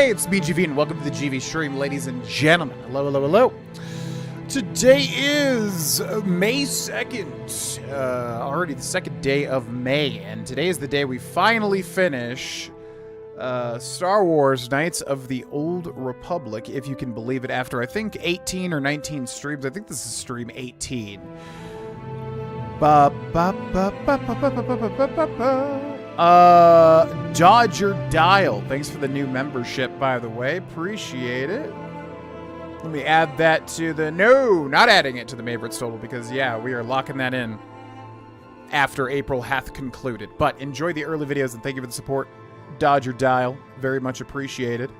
Hey, it's me, GV, and welcome to the GV stream, ladies and gentlemen. Hello, hello, hello. Today is May 2nd, already the second day of May, and today is the day we finally finish Star Wars Knights of the Old Republic, if you can believe it, after I think 18 or 19 streams. I think this is stream 18. Dodger Dial, thanks for the new membership, by the way. Appreciate it. Let me add that to the... No, not adding it to the favorites total, because, yeah, we are locking that in after April hath concluded. But enjoy the early videos, and thank you for the support. Dodger Dial, very much appreciated.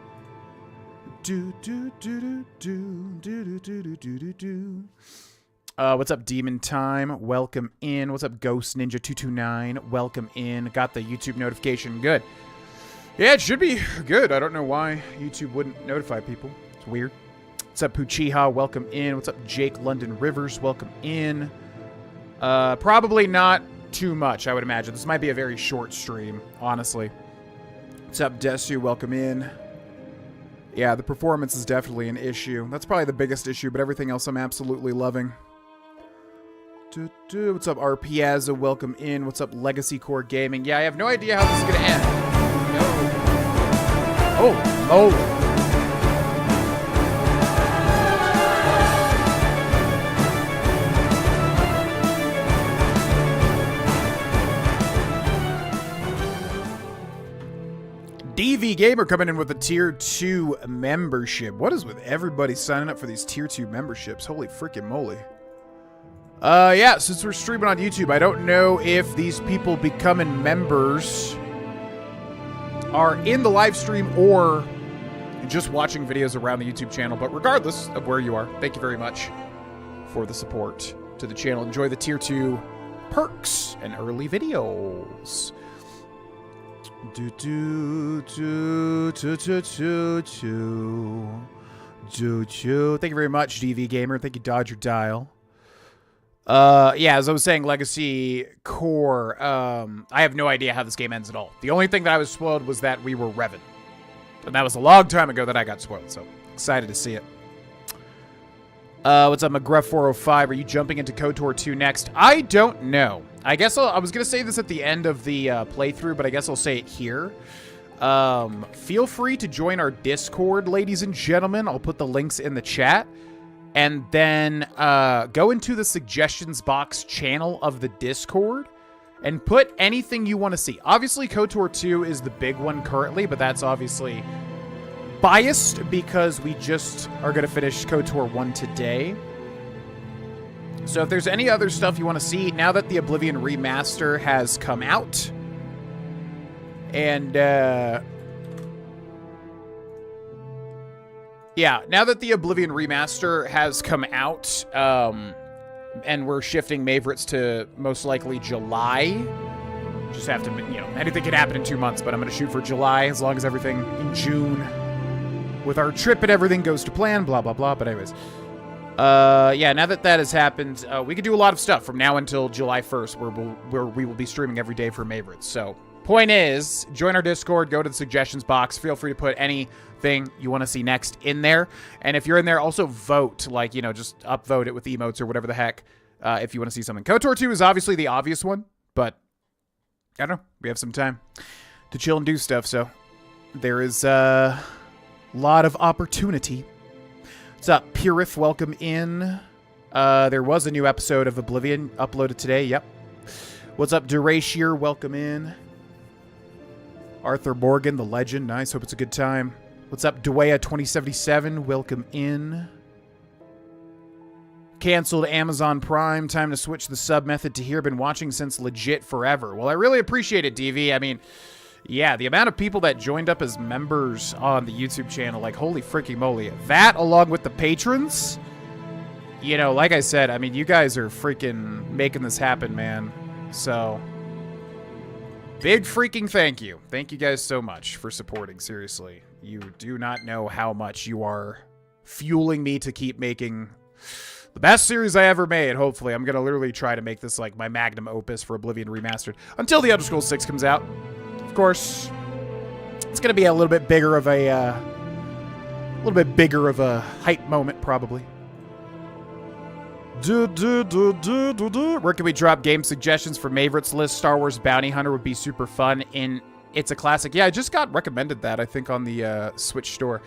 What's up, Demon Time? Welcome in. What's up, Ghost Ninja 229? Welcome in. Got the YouTube notification. Good. Yeah, it should be good. I don't know why YouTube wouldn't notify people. It's weird. What's up, Puchiha? Welcome in. What's up, Jake London Rivers? Welcome in. Probably not too much, I would imagine. This might be a very short stream, honestly. What's up, Desu? Welcome in. Yeah, the performance is definitely an issue. That's probably the biggest issue, but everything else I'm absolutely loving. What's up, RPazza? Welcome in. What's up, Legacy Core Gaming? Yeah, I have no idea how this is going to end. No. Oh, moly. DV Gamer coming in with a Tier 2 membership. What is with everybody signing up for these Tier 2 memberships? Holy freaking moly. Yeah, since we're streaming on YouTube, I don't know if these people becoming members are in the live stream or just watching videos around the YouTube channel. But regardless of where you are, thank you very much for the support to the channel. Enjoy the Tier 2 perks and early videos. Thank you very much, DV Gamer. Thank you, Dodger Dial. Yeah, as I was saying, Legacy Core, I have no idea how this game ends at all. The only thing that I was spoiled was that we were Revan. And that was a long time ago that I got spoiled, so excited to see it. What's up, McGruff405? Are you jumping into KotOR 2 next? I don't know. I guess I was going to say this at the end of the playthrough, but I guess I'll say it here. Feel free to join our Discord, ladies and gentlemen. I'll put the links in the chat. And then go into the suggestions box channel of the Discord and put anything you want to see. Obviously, KotOR 2 is the big one currently, but that's obviously biased because we just are going to finish KotOR 1 today. So if there's any other stuff you want to see, now that the Oblivion Remaster has come out, and yeah, now that the Oblivion Remaster has come out, and we're shifting favorites to most likely July. Just have to, you know, anything can happen in 2 months, but I'm going to shoot for July as long as everything in June with our trip and everything goes to plan, blah, blah, blah. But anyways, yeah, now that that has happened, we can do a lot of stuff from now until July 1st, where we will be streaming every day for favorites. So, point is, join our Discord, go to the suggestions box, feel free to put anything you want to see next in there. And if you're in there, also vote, like, you know, just upvote it with emotes or whatever the heck, if you want to see something. KotOR 2 is obviously the obvious one, but I don't know, we have some time to chill and do stuff, so there is a lot of opportunity. What's up, Purif? Welcome in. There was a new episode of Oblivion uploaded today, yep. What's up, Durashir? Welcome in. Arthur Morgan, the legend. Nice. Hope it's a good time. What's up, Dwaya2077? Welcome in. Canceled Amazon Prime. Time to switch the sub method to here. Been watching since legit forever. Well, I really appreciate it, DV. I mean, yeah, the amount of people that joined up as members on the YouTube channel, like, holy freaking moly. That, along with the patrons, you know, like I said, I mean, you guys are freaking making this happen, man. So, big freaking thank you. Thank you guys so much for supporting, seriously. You do not know how much you are fueling me to keep making the best series I ever made, hopefully. I'm going to literally try to make this, like, my magnum opus for Oblivion Remastered until the Elder Scrolls 6 comes out. Of course, it's going to be a little bit bigger of a little bit bigger of a hype moment, probably. Where can we drop game suggestions for Maverick's list? Star Wars Bounty Hunter would be super fun. It's a classic. Yeah, I just got recommended that, I think, on the Switch store.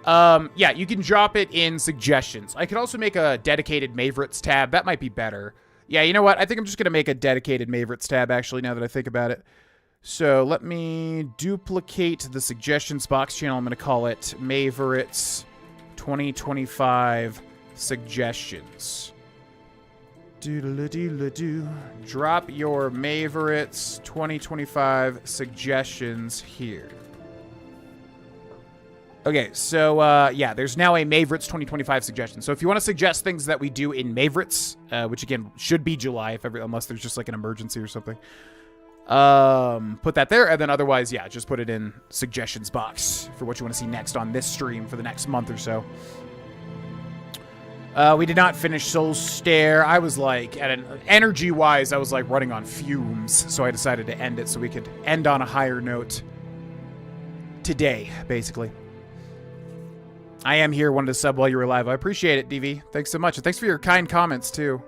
Yeah, you can drop it in suggestions. I could also make a dedicated Maverick's tab. That might be better. Yeah, you know what? I think I'm just going to make a dedicated Maverick's tab, actually, now that I think about it. So let me duplicate the suggestions box channel. I'm going to call it Maverick's 2025 Suggestions. Doodle-a-doodle-a-doo. Drop your Maverick's 2025 suggestions here. Okay, so, yeah, there's now a Maverick's 2025 suggestion. So if you want to suggest things that we do in Maverick's, which, again, should be July, unless there's just, like, an emergency or something, put that there, and then otherwise, yeah, just put it in suggestions box for what you want to see next on this stream for the next month or so. We did not finish Soul's Stare. I was, like, energy-wise, I was, like, running on fumes, so I decided to end it so we could end on a higher note today, basically. I am here, wanted to sub while you were live. I appreciate it, DV. Thanks so much. And thanks for your kind comments, too.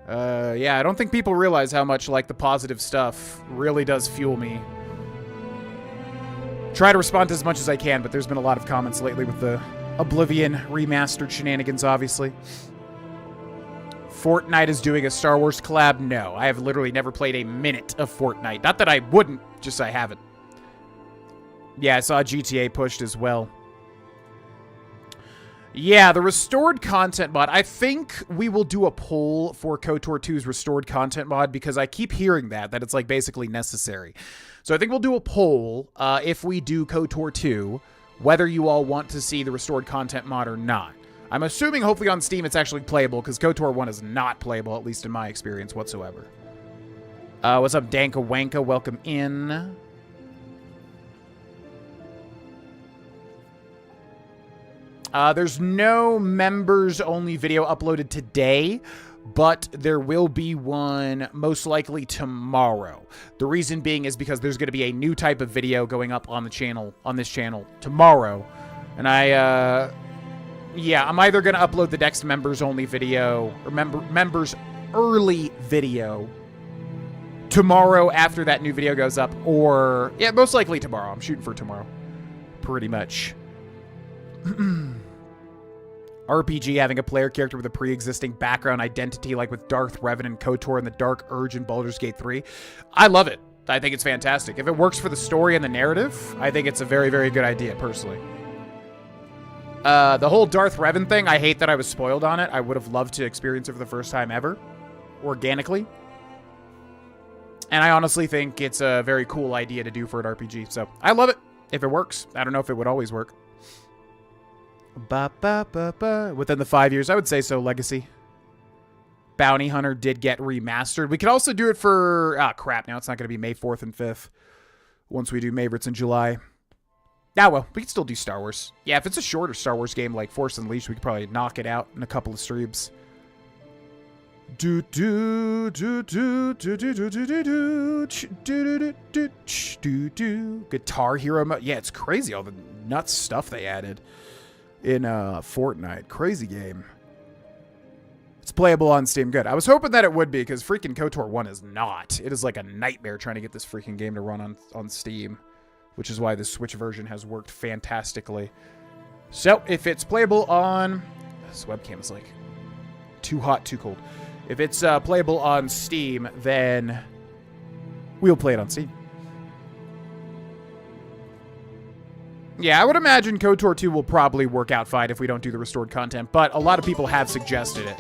Yeah, I don't think people realize how much, like, the positive stuff really does fuel me. Try to respond to as much as I can, but there's been a lot of comments lately with the Oblivion remastered shenanigans, obviously. Fortnite is doing a Star Wars collab? No, I have literally never played a minute of Fortnite. Not that I wouldn't, just I haven't. Yeah, I saw GTA pushed as well. Yeah, the restored content mod. I think we will do a poll for KotOR 2's restored content mod because I keep hearing that it's like basically necessary. So I think we'll do a poll if we do KotOR 2, whether you all want to see the restored content mod or not. I'm assuming hopefully on Steam it's actually playable because KotOR 1 is not playable, at least in my experience whatsoever. What's up, Danka Wanka? Welcome in. There's no members-only video uploaded today, but there will be one most likely tomorrow. The reason being is because there's going to be a new type of video going up on the channel, on this channel, tomorrow. And yeah, I'm either going to upload the next members-only video, or members early video tomorrow after that new video goes up, or, yeah, most likely tomorrow. I'm shooting for tomorrow. Pretty much. RPG having a player character with a pre-existing background identity like with Darth Revan and KotOR and the Dark Urge in Baldur's Gate 3. I love it. I think it's fantastic. If it works for the story and the narrative, I think it's a very, very good idea, personally. The whole Darth Revan thing, I hate that I was spoiled on it. I would have loved to experience it for the first time ever, organically. And I honestly think it's a very cool idea to do for an RPG. So, I love it. If it works. I don't know if it would always work. Within the 5 years, I would say so, Legacy. Bounty Hunter did get remastered. We could also do it for... Ah, crap. Now it's not going to be May 4th and 5th. Once we do Maverick's in July. Ah, well, we can still do Star Wars. Yeah, if it's a shorter Star Wars game like Force Unleashed, we could probably knock it out in a couple of streams. Guitar Hero mode. Yeah, it's crazy all the nuts stuff they added in Fortnite. Crazy game. It's playable on Steam. Good. I was hoping that it would be because freaking KotOR 1 is not. It is like a nightmare trying to get this freaking game to run on Steam, which is why the Switch version has worked fantastically. So, if it's playable on... This webcam is like too hot, too cold. If it's playable on Steam, then we'll play it on Steam. Yeah, I would imagine KotOR 2 will probably work out fine if we don't do the restored content, but a lot of people have suggested it.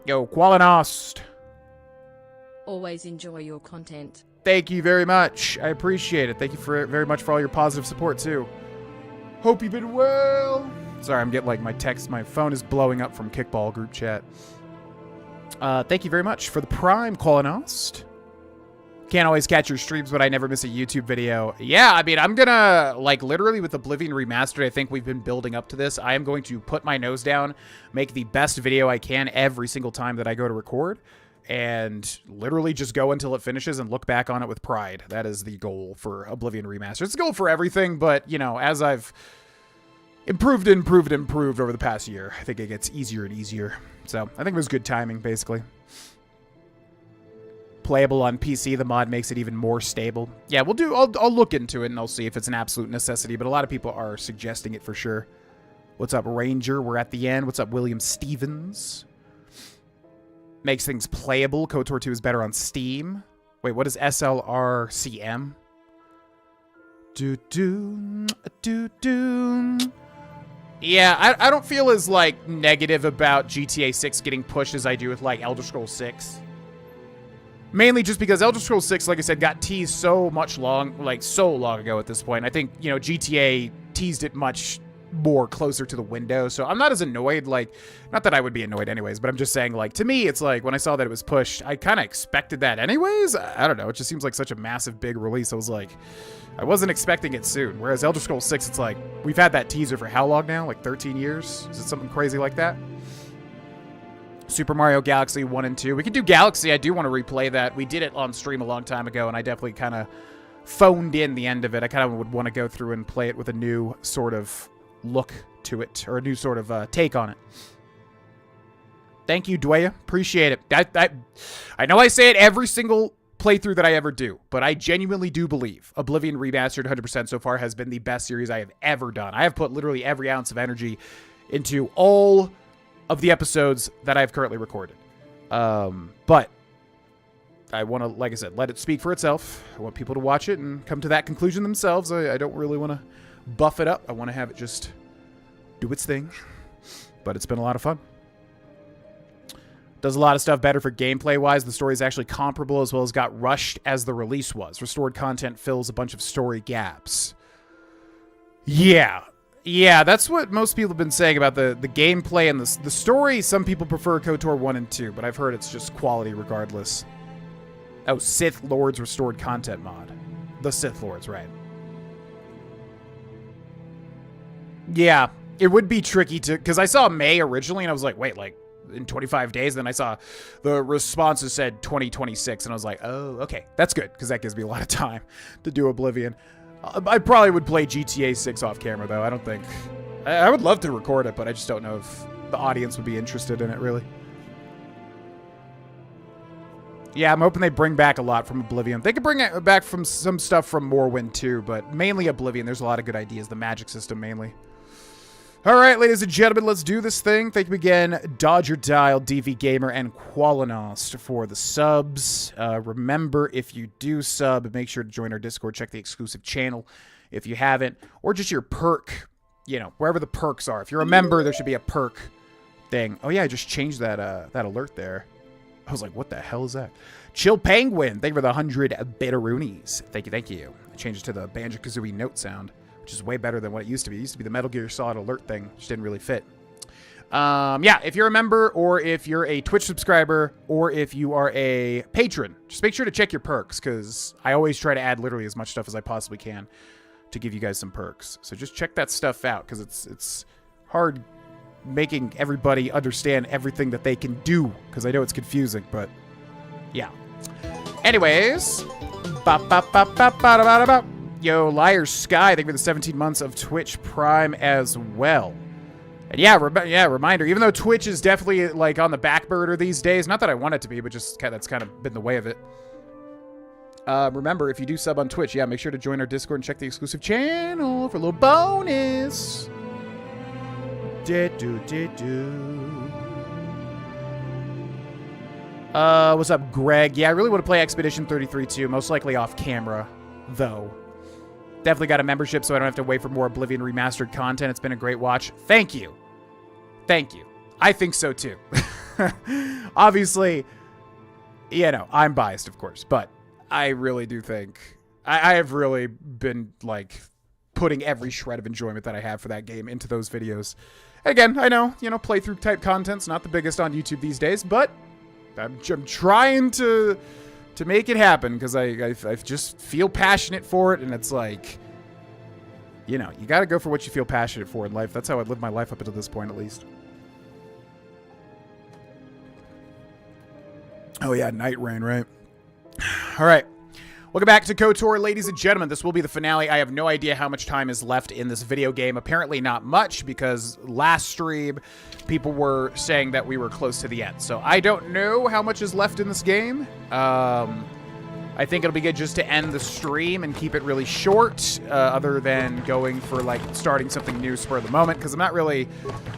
Yo, Qualinost. Always enjoy your content. Thank you very much. I appreciate it. Thank you very much for all your positive support, too. Hope you've been well. Sorry, I'm getting, like, my phone is blowing up from Kickball group chat. Thank you very much for the Prime, Qualinost. Can't always catch your streams, but I never miss a YouTube video. Yeah, I mean, I'm gonna, like, literally with Oblivion Remastered, I think we've been building up to this. I am going to put my nose down, make the best video I can every single time that I go to record, and literally just go until it finishes and look back on it with pride. That is the goal for Oblivion Remastered. It's the goal for everything, but, you know, as I've improved over the past year, I think it gets easier and easier. So I think it was good timing, basically. Playable on PC, the mod makes it even more stable. Yeah, I'll look into it and I'll see if it's an absolute necessity, but a lot of people are suggesting it for sure. What's up, Ranger? We're at the end. What's up, William Stevens? Makes things playable. KotOR 2 is better on Steam. Wait, what is SLRCM? Yeah, I don't feel as, like, negative about GTA 6 getting pushed as I do with, like, Elder Scrolls 6. Mainly just because Elder Scrolls 6, like I said, got teased so long ago at this point. I think, you know, GTA teased it much more closer to the window, so I'm not as annoyed, like, not that I would be annoyed anyways, but I'm just saying, like, to me, it's like, when I saw that it was pushed, I kind of expected that anyways. I don't know, it just seems like such a massive, big release. I was like, I wasn't expecting it soon, whereas Elder Scrolls 6, it's like, we've had that teaser for how long now? Like 13 years? Is it something crazy like that? Super Mario Galaxy 1 and 2. We could do Galaxy. I do want to replay that. We did it on stream a long time ago, and I definitely kind of phoned in the end of it. I kind of would want to go through and play it with a new sort of look to it, or a new sort of take on it. Thank you, Dwaya. Appreciate it. I know I say it every single playthrough that I ever do, but I genuinely do believe Oblivion Remastered 100% so far has been the best series I have ever done. I have put literally every ounce of energy into all of the episodes that I've currently recorded. But I want to, like I said, let it speak for itself. I want people to watch it and come to that conclusion themselves. I don't really want to buff it up. I want to have it just do its thing. But it's been a lot of fun. Does a lot of stuff better for gameplay-wise. The story is actually comparable as well as got rushed as the release was. Restored content fills a bunch of story gaps. Yeah, that's what most people have been saying about the gameplay and the story. Some people prefer KotOR 1 and 2, but I've heard it's just quality regardless. Oh, Sith Lords Restored Content mod. The Sith Lords, right. Yeah, it would be tricky to... Because I saw May originally, and I was like, wait, like, in 25 days? Then I saw the responses said 2026, and I was like, oh, okay. That's good, because that gives me a lot of time to do Oblivion. I probably would play GTA 6 off camera, though. I don't think... I would love to record it, but I just don't know if the audience would be interested in it, really. Yeah, I'm hoping they bring back a lot from Oblivion. They could bring back from some stuff from Morrowind, too, but mainly Oblivion. There's a lot of good ideas. The magic system, mainly. All right, ladies and gentlemen, let's do this thing. Thank you again, Dodger Dial, DV Gamer, and Qualinost for the subs. Remember, if you do sub, make sure to join our Discord. Check the exclusive channel if you haven't. Or just your perk, you know, wherever the perks are. If you're a member, there should be a perk thing. Oh, yeah, I just changed that that alert there. I was like, what the hell is that? Chill Penguin, thank you for the 100 bitteroonies. Thank you, thank you. I changed it to the Banjo-Kazooie note sound, which is way better than what it used to be. It used to be the Metal Gear Solid alert thing, which didn't really fit. Yeah, if you're a member, or if you're a Twitch subscriber, or if you are a patron, just make sure to check your perks, because I always try to add literally as much stuff as I possibly can to give you guys some perks. So just check that stuff out, because it's hard making everybody understand everything that they can do, because I know it's confusing, but yeah. Anyways, yo, Liar Sky, thank you for the 17 months of Twitch Prime as well. And yeah, reminder, even though Twitch is definitely like on the back burner these days, not that I want it to be, but just that's kind of been the way of it. Remember, if you do sub on Twitch, yeah, make sure to join our Discord and check the exclusive channel for a little bonus. What's up, Greg? Yeah, I really want to play Expedition 33 too, most likely off camera, though. Definitely got a membership, so I don't have to wait for more Oblivion Remastered content. It's been a great watch. Thank you. Thank you. I think so, too. Obviously, you know, I'm biased, of course, but I really do think... I have really been, like, putting every shred of enjoyment that I have for that game into those videos. Again, I know, you know, playthrough type content's not the biggest on YouTube these days, but I'm trying to make it happen, because I just feel passionate for it, and it's like, you know, you got to go for what you feel passionate for in life. That's how I lived my life up until this point, at least. Oh yeah, Night Rain, right? All right. Welcome back to KotOR, ladies and gentlemen. This will be the finale. I have no idea how much time is left in this video game. Apparently not much, because last stream, people were saying that we were close to the end. So I don't know how much is left in this game. I think it'll be good just to end the stream and keep it really short, other than going for, like, starting something new spur of the moment, because I'm not really,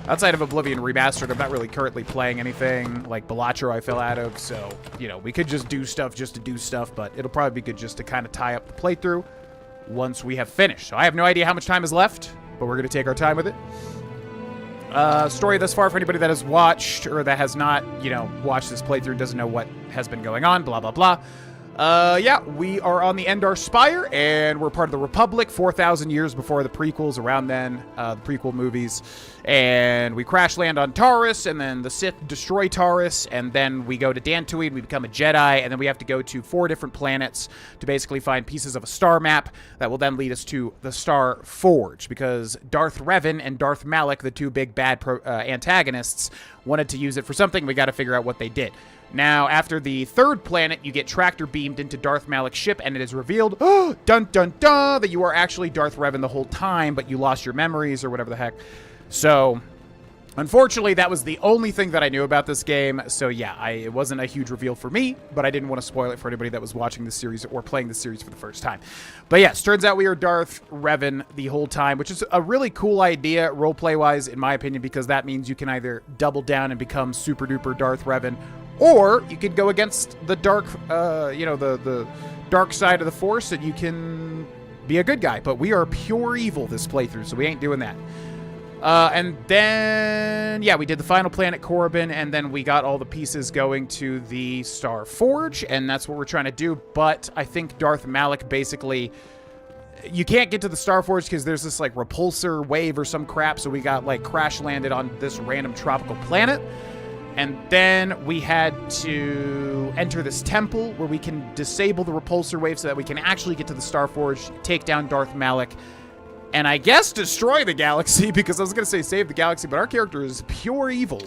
outside of Oblivion Remastered, I'm not really currently playing anything, like Balatro I fell out of, so, you know, we could just do stuff just to do stuff, but it'll probably be good just to kind of tie up the playthrough once we have finished. So I have no idea how much time is left, but we're going to take our time with it. Story thus far, for anybody that has watched, or that has not, you know, watched this playthrough, doesn't know what has been going on, blah, blah, blah. Yeah, we are on the Endar Spire, and we're part of the Republic, 4,000 years before the prequels, around then, the prequel movies, and we crash land on Taurus, and then the Sith destroy Taurus, and then we go to Dantooine, we become a Jedi, and then we have to go to 4 different planets to basically find pieces of a star map that will then lead us to the Star Forge, because Darth Revan and Darth Malak, the 2 big bad antagonists, wanted to use it for something. We got to figure out what they did. Now, after the 3rd planet, you get tractor beamed into Darth Malak's ship, and it is revealed, dun dun dun, that you are actually Darth Revan the whole time, but you lost your memories or whatever the heck. So, unfortunately, that was the only thing that I knew about this game. So yeah, it wasn't a huge reveal for me, but I didn't want to spoil it for anybody that was watching the series or playing the series for the first time. But yes, turns out we are Darth Revan the whole time, which is a really cool idea roleplay-wise, in my opinion, because that means you can either double down and become super duper Darth Revan, or you could go against the dark, you know, the dark side of the Force, and you can be a good guy. But we are pure evil this playthrough, so we ain't doing that. And then, yeah, we did the final planet, Korriban, and then we got all the pieces going to the Star Forge, and that's what we're trying to do. But I think Darth Malak basically, you can't get to the Star Forge because there's this, like, repulsor wave or some crap, so we got, like, crash landed on this random tropical planet. And then we had to enter this temple where we can disable the repulsor wave so that we can actually get to the Star Forge, take down Darth Malak, and I guess destroy the galaxy, because I was going to say save the galaxy, but our character is pure evil.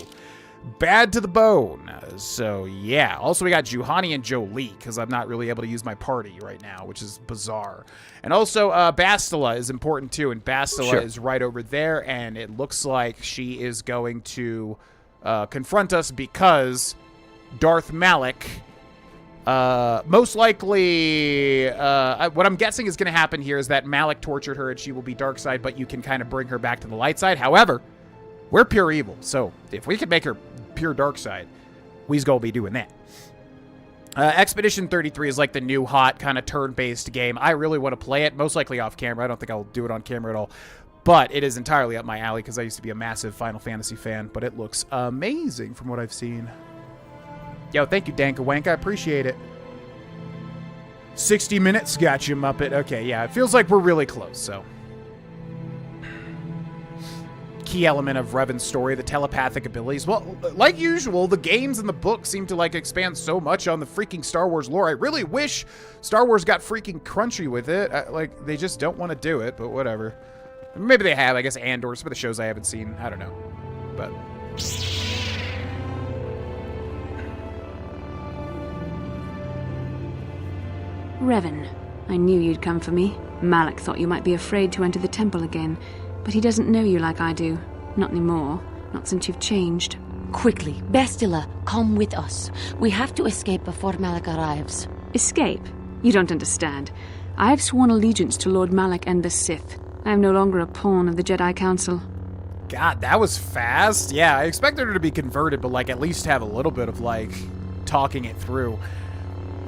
Bad to the bone. So, yeah. Also, we got Juhani and Jolie, because I'm not really able to use my party right now, which is bizarre. And also, Bastila is important, too, and Bastila is right over there, and it looks like she is going to confront us because Darth Malak, most likely, what I'm guessing is going to happen here is that Malak tortured her and she will be dark side, but you can kind of bring her back to the light side. However, we're pure evil, so if we can make her pure dark side, we's gonna be doing that. Expedition 33 is like the new hot kind of turn-based game. I really want to play it, most likely off camera. I don't think I'll do it on camera at all. But it is entirely up my alley because I used to be a massive Final Fantasy fan, but it looks amazing from what I've seen. Yo, thank you, Danka Wank. I appreciate it. 60 minutes? Got you, Muppet. Okay, yeah, it feels like we're really close, so. Key element of Revan's story, the telepathic abilities. Well, like usual, the games and the books seem to, like, expand so much on the freaking Star Wars lore. I really wish Star Wars got freaking crunchy with it. Like, they just don't want to do it, but whatever. Maybe they have, I guess, Andor, some of the shows I haven't seen. I don't know. But Revan, I knew you'd come for me. Malak thought you might be afraid to enter the temple again, but he doesn't know you like I do. Not anymore. Not since you've changed. Quickly, Bastila, come with us. We have to escape before Malak arrives. Escape? You don't understand. I have sworn allegiance to Lord Malak and the Sith. I am no longer a pawn of the Jedi Council. God, that was fast. Yeah, I expected her to be converted, but, like, at least have a little bit of, like, talking it through.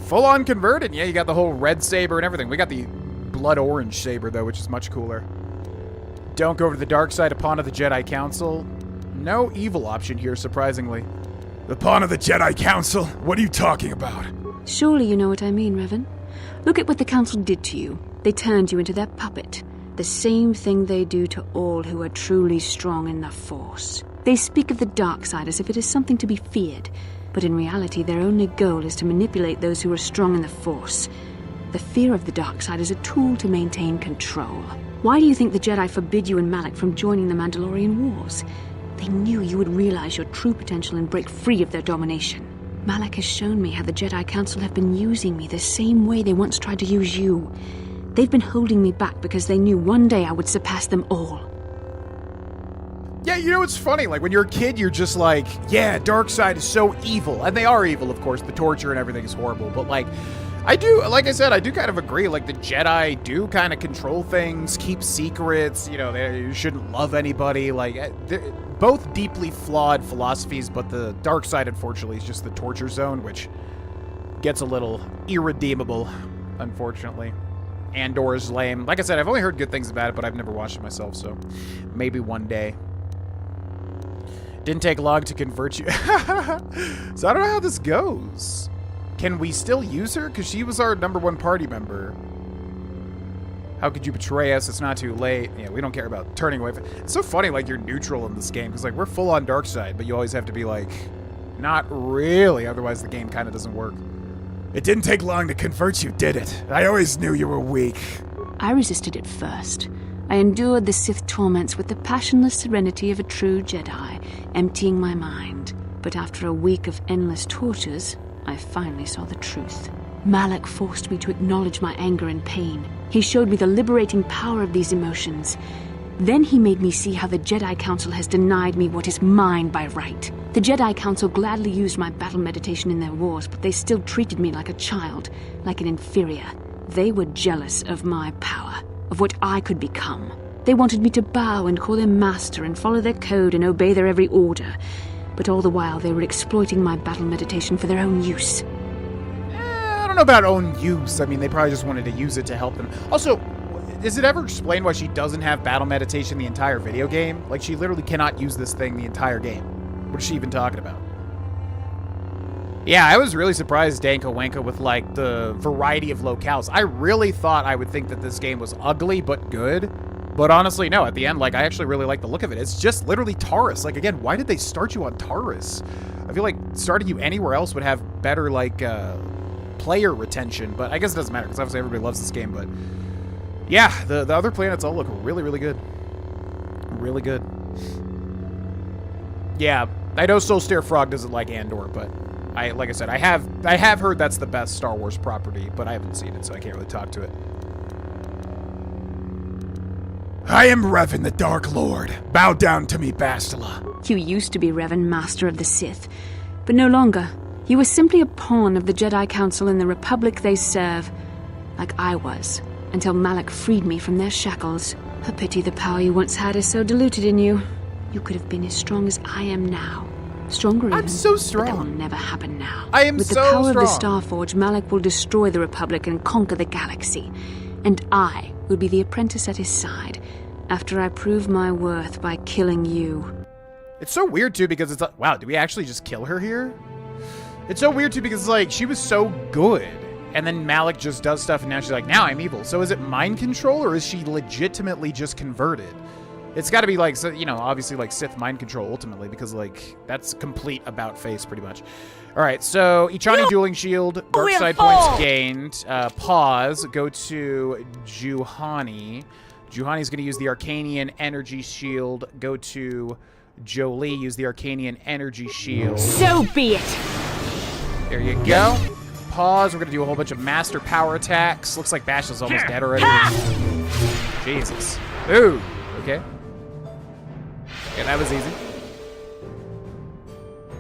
Full-on converted. Yeah, you got the whole red saber and everything. We got the blood orange saber, though, which is much cooler. Don't go to the dark side, a pawn of the Jedi Council. No evil option here, surprisingly. The pawn of the Jedi Council? What are you talking about? Surely you know what I mean, Revan. Look at what the Council did to you. They turned you into their puppet. The same thing they do to all who are truly strong in the Force. They speak of the dark side as if it is something to be feared, but in reality their only goal is to manipulate those who are strong in the Force. The fear of the dark side is a tool to maintain control. Why do you think the Jedi forbid you and Malak from joining the Mandalorian Wars? They knew you would realize your true potential and break free of their domination. Malak has shown me how the Jedi Council have been using me the same way they once tried to use you. They've been holding me back because they knew one day I would surpass them all. Yeah, you know, it's funny. Like, when you're a kid, you're just like, yeah, dark side is so evil. And they are evil, of course. The torture and everything is horrible. But, like, I do kind of agree. Like, the Jedi do kind of control things, keep secrets. You know, you shouldn't love anybody. Like, they're both deeply flawed philosophies, but the dark side, unfortunately, is just the torture zone, which gets a little irredeemable, unfortunately. Andor is lame. Like I said, I've only heard good things about it, but I've never watched it myself, so maybe one day. Didn't take long to convert you. So I don't know how this goes. Can we still use her? Because she was our #1 party member. How could you betray us? It's not too late. Yeah, we don't care about turning away. It's so funny, like, you're neutral in this game. Because, like, we're full on dark side, but you always have to be, like, not really. Otherwise, the game kind of doesn't work. It didn't take long to convert you, did it? I always knew you were weak. I resisted at first. I endured the Sith torments with the passionless serenity of a true Jedi, emptying my mind. But after a week of endless tortures, I finally saw the truth. Malak forced me to acknowledge my anger and pain. He showed me the liberating power of these emotions. Then he made me see how the Jedi Council has denied me what is mine by right. The Jedi Council gladly used my battle meditation in their wars, but they still treated me like a child, like an inferior. They were jealous of my power, of what I could become. They wanted me to bow and call them master and follow their code and obey their every order. But all the while, they were exploiting my battle meditation for their own use. I don't know about own use. I mean, they probably just wanted to use it to help them. Also, is it ever explained why she doesn't have battle meditation the entire video game? Like, she literally cannot use this thing the entire game. What is she even talking about? Yeah, I was really surprised, Danko Wanko, with, like, the variety of locales. I really thought I would think that this game was ugly but good. But honestly, no. At the end, like, I actually really like the look of it. It's just literally Taurus. Like, again, why did they start you on Taurus? I feel like starting you anywhere else would have better, like, player retention. But I guess it doesn't matter, because obviously everybody loves this game. But yeah, the other planets all look really, really good. Really good. Yeah, I know Solstair Frog doesn't like Andor, but like I said, I have heard that's the best Star Wars property, but I haven't seen it, so I can't really talk to it. I am Revan, the Dark Lord. Bow down to me, Bastila. You used to be Revan, Master of the Sith, but no longer. You were simply a pawn of the Jedi Council in the Republic they serve, like I was, until Malak freed me from their shackles. A pity the power you once had is so diluted in you. You could have been as strong as I am now. Stronger even. I'm so strong. But that will never happen now. I am With so the power strong. of the Starforge, Malak will destroy the Republic and conquer the galaxy. And I will be the apprentice at his side, after I prove my worth by killing you. It's so weird, too, because it's like, wow, did we actually just kill her here? It's so weird, too, because, like, she was so good. And then Malak just does stuff, and now she's like, now I'm evil. So is it mind control, or is she legitimately just converted? It's got to be, like, so, you know, obviously, like, Sith mind control, ultimately, because, like, that's complete about-face, pretty much. All right, so Ichani Dueling Shield, Dark Side points gained. Pause, go to Juhani. Juhani's going to use the Arcanian Energy Shield. Go to Jolie, use the Arcanian Energy Shield. So be it! There you go. Pause, we're going to do a whole bunch of Master Power attacks. Looks like Basha's almost dead already. Jesus. Ooh, okay. Yeah, that was easy.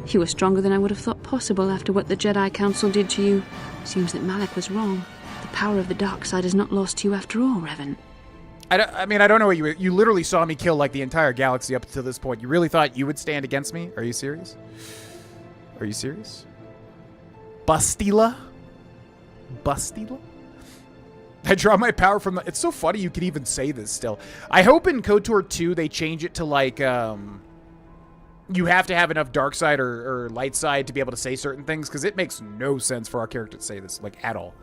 You were stronger than I would have thought possible after what the Jedi Council did to you. Seems that Malak was wrong. The power of the dark side is not lost to you after all, Revan. I mean, I don't know what you literally saw me kill, like, the entire galaxy up to this point. You really thought you would stand against me? Are you serious? Are you serious? Bastila? Bastila? I draw my power from the... It's so funny you could even say this still. I hope in KotOR 2 they change it to, like, you have to have enough dark side or light side to be able to say certain things, because it makes no sense for our character to say this, like, at all.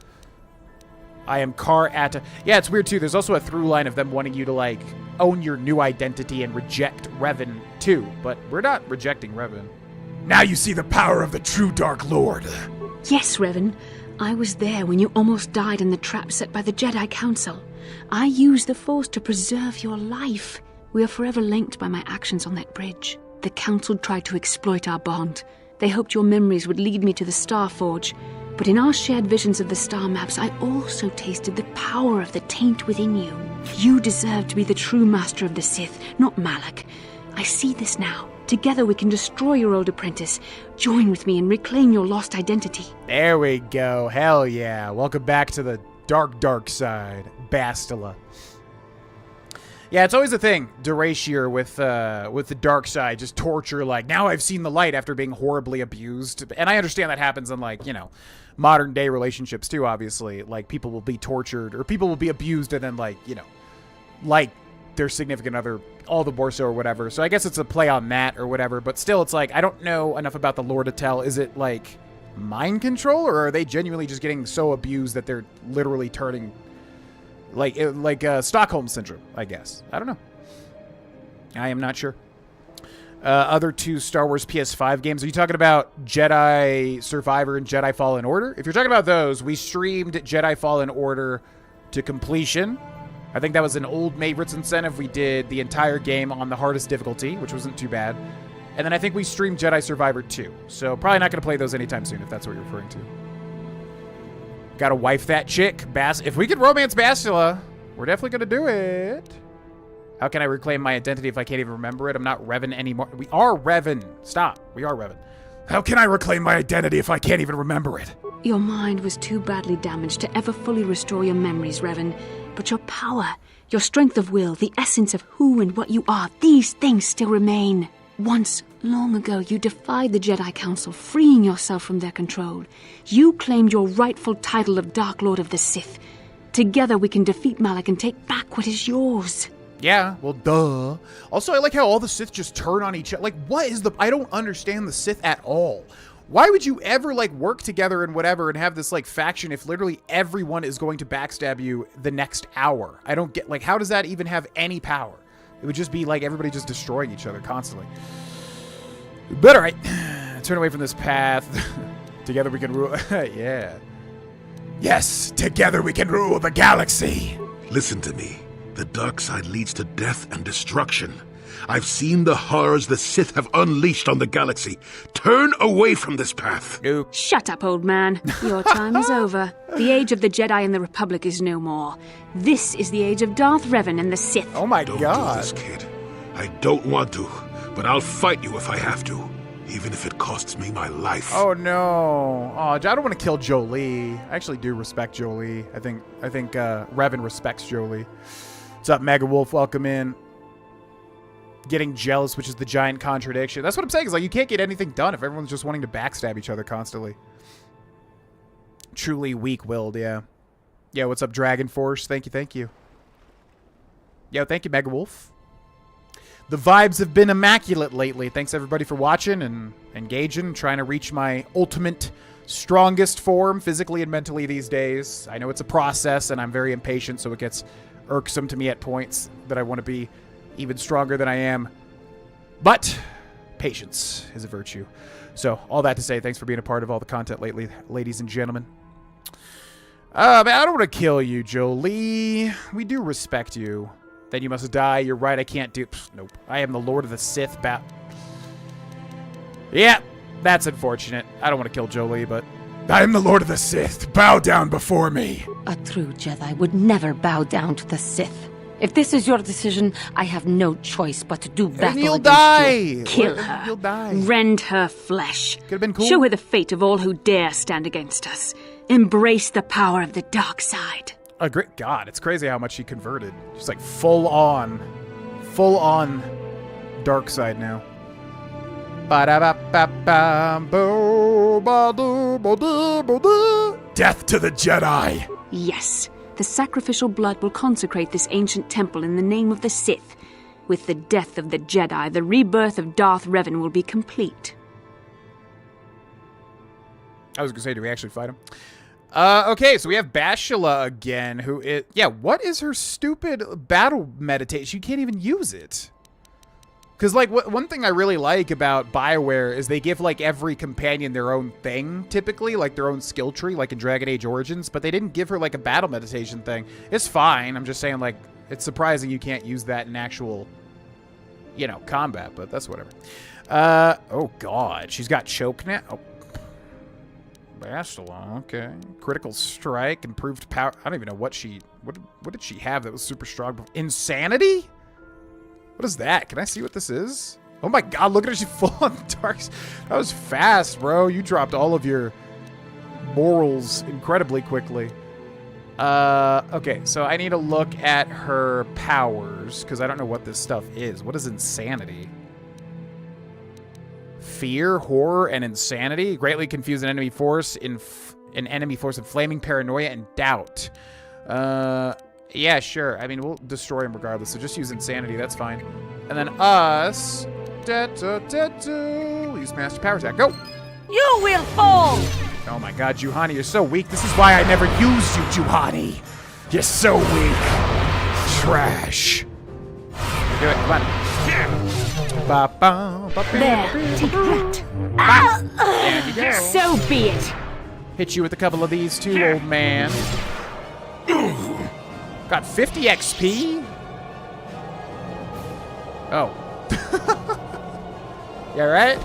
I am Kar-Ata. Yeah, it's weird, too. There's also a through line of them wanting you to, like, own your new identity and reject Revan, too. But we're not rejecting Revan. Now you see the power of the true Dark Lord. Yes, Revan. I was there when you almost died in the trap set by the Jedi Council. I used the Force to preserve your life. We are forever linked by my actions on that bridge. The Council tried to exploit our bond. They hoped your memories would lead me to the Star Forge. But in our shared visions of the star maps, I also tasted the power of the taint within you. You deserve to be the true master of the Sith, not Malak. I see this now. Together we can destroy your old apprentice. Join with me and reclaim your lost identity. There we go. Hell yeah. Welcome back to the dark side. Bastila. Yeah, it's always a thing, Derashir, with the dark side, just torture, like, now I've seen the light after being horribly abused. And I understand that happens in, like, modern day relationships too, obviously. Like, people will be tortured, or people will be abused and then, like, like their significant other all the more so or whatever. So I guess it's a play on that or whatever. But still, it's like, I don't know enough about the lore to tell. Is it, like, mind control, or are they genuinely just getting so abused that they're literally turning... Like Stockholm Syndrome, I guess. I don't know. I am not sure. Other two Star Wars PS5 games. Are you talking about Jedi Survivor and Jedi Fallen Order? If you're talking about those, we streamed Jedi Fallen Order to completion. I think that was an old Mavericks incentive. We did the entire game on the hardest difficulty, which wasn't too bad. And then I think we streamed Jedi Survivor 2. So probably not going to play those anytime soon, if that's what you're referring to. Gotta wife that chick. If we could romance Bastila, we're definitely gonna do it. How can I reclaim my identity if I can't even remember it? I'm not Revan anymore. We are Revan. Stop. We are Revan. How can I reclaim my identity if I can't even remember it? Your mind was too badly damaged to ever fully restore your memories, Revan. But your power, your strength of will, the essence of who and what you are, these things still remain. Once, long ago, you defied the Jedi Council, freeing yourself from their control. You claimed your rightful title of Dark Lord of the Sith. Together we can defeat Malak and take back what is yours. Yeah, well, duh. Also, I like how all the Sith just turn on each other. Like, what is the... I don't understand the Sith at all. Why would you ever, like, work together and whatever and have this, like, faction if literally everyone is going to backstab you the next hour? I don't get... Like, how does that even have any power? It would just be like everybody just destroying each other constantly. But alright, turn away from this path. Together we can rule. Yeah. Yes, together we can rule the galaxy. Listen to me. The dark side leads to death and destruction. I've seen the horrors the Sith have unleashed on the galaxy. Turn away from this path. Nope. Shut up, old man. Your time is over. The age of the Jedi and the Republic is no more. This is the age of Darth Revan and the Sith. Oh my God. God. Don't do this, kid. I don't want to, but I'll fight you if I have to, even if it costs me my life. Oh no. Oh, I don't want to kill Jolie. I actually do respect Jolie. I think Revan respects Jolie. What's up, Mega Wolf? Welcome in. Getting jealous, which is the giant contradiction. That's what I'm saying, is like you can't get anything done if everyone's just wanting to backstab each other constantly. Truly weak-willed, yeah. Yeah, what's up, Dragon Force? Thank you. Yo, thank you, Mega Wolf. The vibes have been immaculate lately. Thanks, everybody, for watching and engaging, trying to reach my ultimate, strongest form, physically and mentally these days. I know it's a process, and I'm very impatient, so it gets irksome to me at points that I want to be even stronger than I am. But patience is a virtue. So, all that to say, thanks for being a part of all the content lately, ladies and gentlemen. Man, I don't want to kill you, Jolie. We do respect you. Then you must die. You're right, I can't do... Nope. I am the Lord of the Sith. Yeah, that's unfortunate. I don't want to kill Jolie, but... I am the Lord of the Sith. Bow down before me. A true Jedi would never bow down to the Sith. If this is your decision, I have no choice but to do battle and you'll against die. you. Kill her. You'll die. Rend her flesh. Could have been cool. Show her the fate of all who dare stand against us. Embrace the power of the dark side. A great God, it's crazy how much she converted. She's like full on dark side now. Death to the Jedi. Yes, the sacrificial blood will consecrate this ancient temple in the name of the Sith. With the death of the Jedi, the rebirth of Darth Revan will be complete. I was going to say, do we actually fight him? Okay, so we have Bastila again, who is... Yeah, what is her stupid battle meditation? You can't even use it. Because, like, one thing I really like about BioWare is they give, like, every companion their own thing, typically, like, their own skill tree, like in Dragon Age Origins, but they didn't give her, like, a battle meditation thing. It's fine. I'm just saying, like, it's surprising you can't use that in actual, you know, combat, but that's whatever. Oh, God. She's got choke now. Oh. Bastila, okay. Critical strike, improved power. I don't even know what she... What did she have that was super strong? Insanity? What is that? Can I see what this is? Oh my God, look at her. She's full on darks. That was fast, bro. You dropped all of your morals incredibly quickly. Okay, so I need to look at her powers, because I don't know what this stuff is. What is insanity? Fear, horror, and insanity greatly confuse an enemy force in flaming paranoia and doubt. Yeah, sure. I mean, we'll destroy him regardless, so just use insanity. That's fine. And then us. Use master power attack. Go! You will fall! Oh my God, Juhani, you're so weak. This is why I never used you, Juhani. You're so weak. Trash. Do it, come on. There, take that. There you go. So be it. Hit you with a couple of these too, old man. Got 50 XP? Oh. Yeah, right?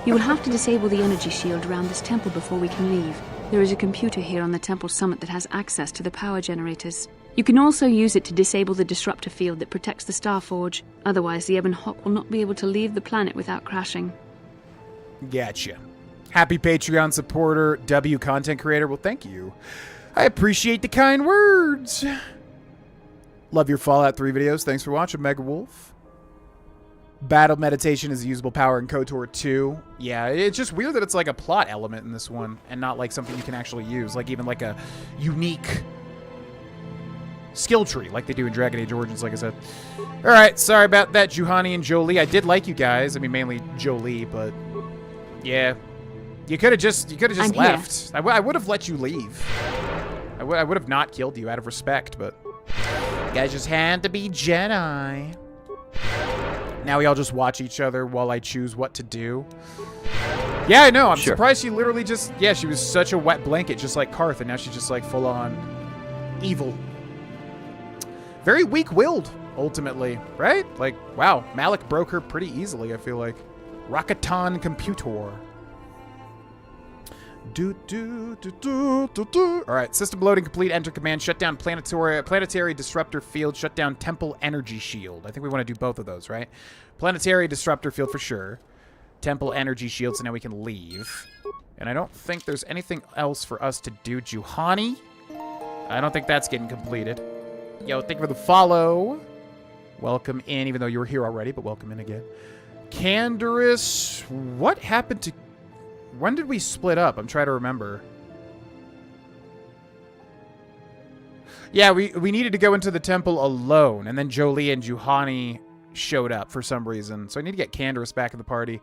You will have to disable the energy shield around this temple before we can leave. There is a computer here on the temple summit that has access to the power generators. You can also use it to disable the disruptor field that protects the Star Forge. Otherwise, the Ebon Hawk will not be able to leave the planet without crashing. Gotcha. Happy Patreon supporter, W content creator. Well, thank you. I appreciate the kind words. Love your Fallout 3 videos. Thanks for watching, Mega Wolf. Battle meditation is a usable power in KotOR 2. Yeah, it's just weird that it's like a plot element in this one and not like something you can actually use. Like even like a unique skill tree like they do in Dragon Age Origins, like I said. All right, sorry about that, Juhani and Jolie. I did like you guys. I mean, mainly Jolie, but yeah. You could have just left. I would have let you leave. I would have not killed you out of respect, but you guys just had to be Jedi. Now we all just watch each other while I choose what to do. Yeah, I know. I'm surprised she literally just... Yeah, she was such a wet blanket, just like Carth, and now she's just like full-on evil. Very weak-willed, ultimately, right? Like, wow, Malak broke her pretty easily, I feel like. Rakatan KotOR. Alright, system loading complete. Enter command. Shut down planetary disruptor field. Shut down temple energy shield. I think we want to do both of those, right? Planetary disruptor field for sure. Temple energy shield, so now we can leave. And I don't think there's anything else for us to do. Juhani? I don't think that's getting completed. Yo, thank you for the follow. Welcome in, even though you were here already, but welcome in again. Candorus, what happened to... When did we split up? I'm trying to remember. Yeah, we needed to go into the temple alone, and then Jolie and Juhani showed up for some reason. So I need to get Candorus back in the party.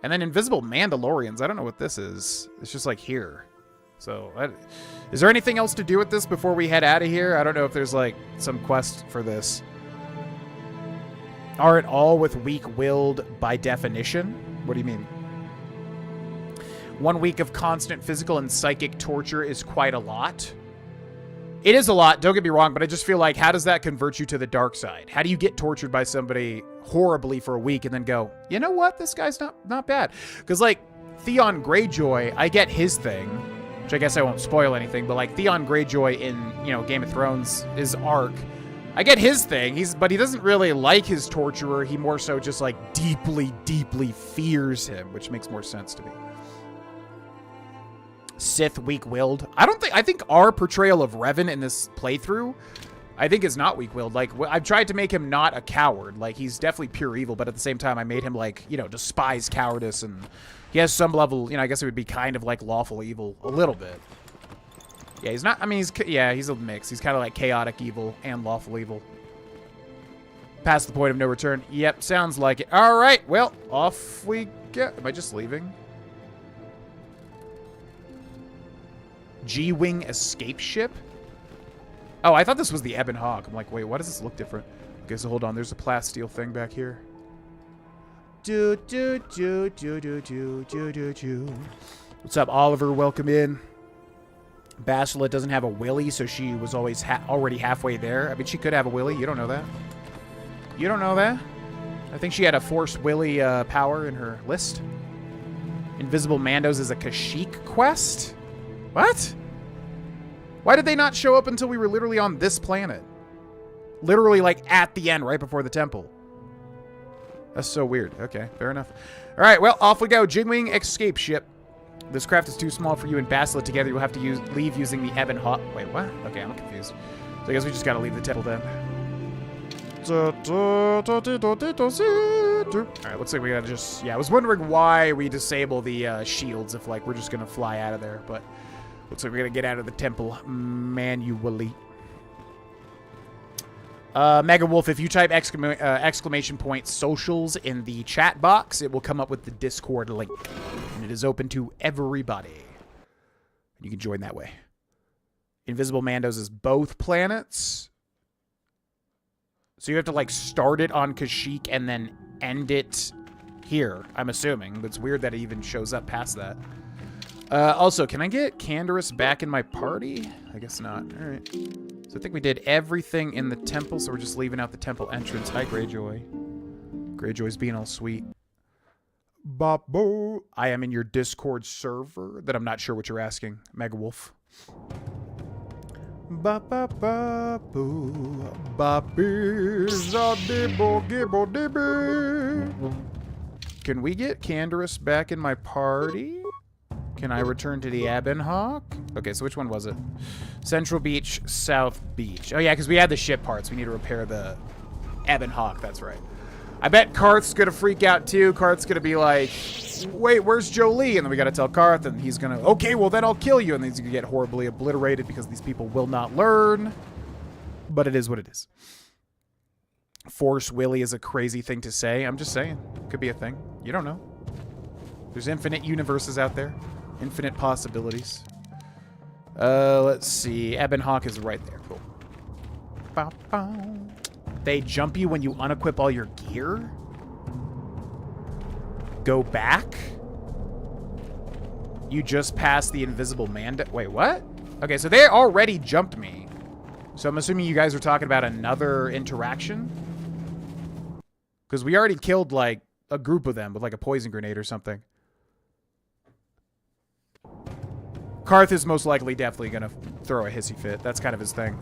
And then invisible Mandalorians. I don't know what this is. It's just like here. So, is there anything else to do with this before we head out of here? I don't know if there's like some quest for this. Aren't all with weak-willed by definition? What do you mean? 1 week of constant physical and psychic torture is quite a lot. It is a lot, don't get me wrong, but I just feel like, how does that convert you to the dark side? How do you get tortured by somebody horribly for a week and then go, you know what, this guy's not bad? Because, like, Theon Greyjoy, I get his thing, which I guess I won't spoil anything, but, like, Theon Greyjoy in, you know, Game of Thrones, his arc, I get his thing, but he doesn't really like his torturer. He more so just, like, deeply, deeply fears him, which makes more sense to me. Sith weak-willed. I think our portrayal of Revan in this playthrough, I think is not weak-willed. Like, I've tried to make him not a coward. Like, he's definitely pure evil, but at the same time, I made him, like, you know, despise cowardice, and he has some level, you know, I guess it would be kind of like lawful evil a little bit. Yeah, he's not, I mean, he's a mix. He's kind of like chaotic evil and lawful evil. Past the point of no return. Yep, sounds like it. All right, well, off we go. Am I just leaving? G-Wing escape ship? Oh, I thought this was the Ebon Hawk. I'm like, wait, why does this look different? Okay, so hold on. There's a plasteel thing back here. What's up, Oliver? Welcome in. Bastila doesn't have a willy, so she was always already halfway there. I mean, she could have a willy. You don't know that. You don't know that. I think she had a Force Willy power in her list. Invisible Mandos is a Kashyyyk quest? What? Why did they not show up until we were literally on this planet? Literally, like, at the end, right before the temple. That's so weird. Okay, fair enough. All right, well, off we go. Jingwing escape ship. This craft is too small for you and Bastila together. You'll have to leave using the Ebon Hawk. Wait, what? Okay, I'm confused. So I guess we just gotta leave the temple then. Alright, looks like we gotta just... Yeah, I was wondering why we disable the shields if, like, we're just gonna fly out of there. But looks like we're gonna get out of the temple manually. Mega Wolf, if you type exclamation point socials in the chat box, it will come up with the Discord link. And it is open to everybody. You can join that way. Invisible Mandos is both planets. So you have to, like, start it on Kashyyyk and then end it here, I'm assuming. But it's weird that it even shows up past that. Also, can I get Canderous back in my party? I guess not. All right. So I think we did everything in the temple, so we're just leaving out the temple entrance. Hi, Greyjoy. Greyjoy's being all sweet. Babo. I am in your Discord server that I'm not sure what you're asking, Mega Wolf. Ba ba ba boo. Ba bee za dibbo gibbo dibby. Can we get Canderous back in my party? Can I return to the Ebon Hawk? Okay, so which one was it? Central Beach, South Beach. Oh yeah, because we had the ship parts. We need to repair the Ebon Hawk, that's right. I bet Carth's gonna freak out too. Carth's gonna be like, wait, where's Jolie? And then we gotta tell Carth, and he's gonna, okay, well then I'll kill you. And then he's gonna get horribly obliterated because these people will not learn. But it is what it is. Force Willy is a crazy thing to say. I'm just saying. Could be a thing. You don't know. There's infinite universes out there. Infinite possibilities. Let's see. Ebon Hawk is right there. Cool. Bow, bow. They jump you when you unequip all your gear? Go back? You just passed the invisible man. Wait, what? Okay, so they already jumped me. So I'm assuming you guys are talking about another interaction? Because we already killed, like, a group of them with, like, a poison grenade or something. Carth is most likely definitely going to throw a hissy fit. That's kind of his thing.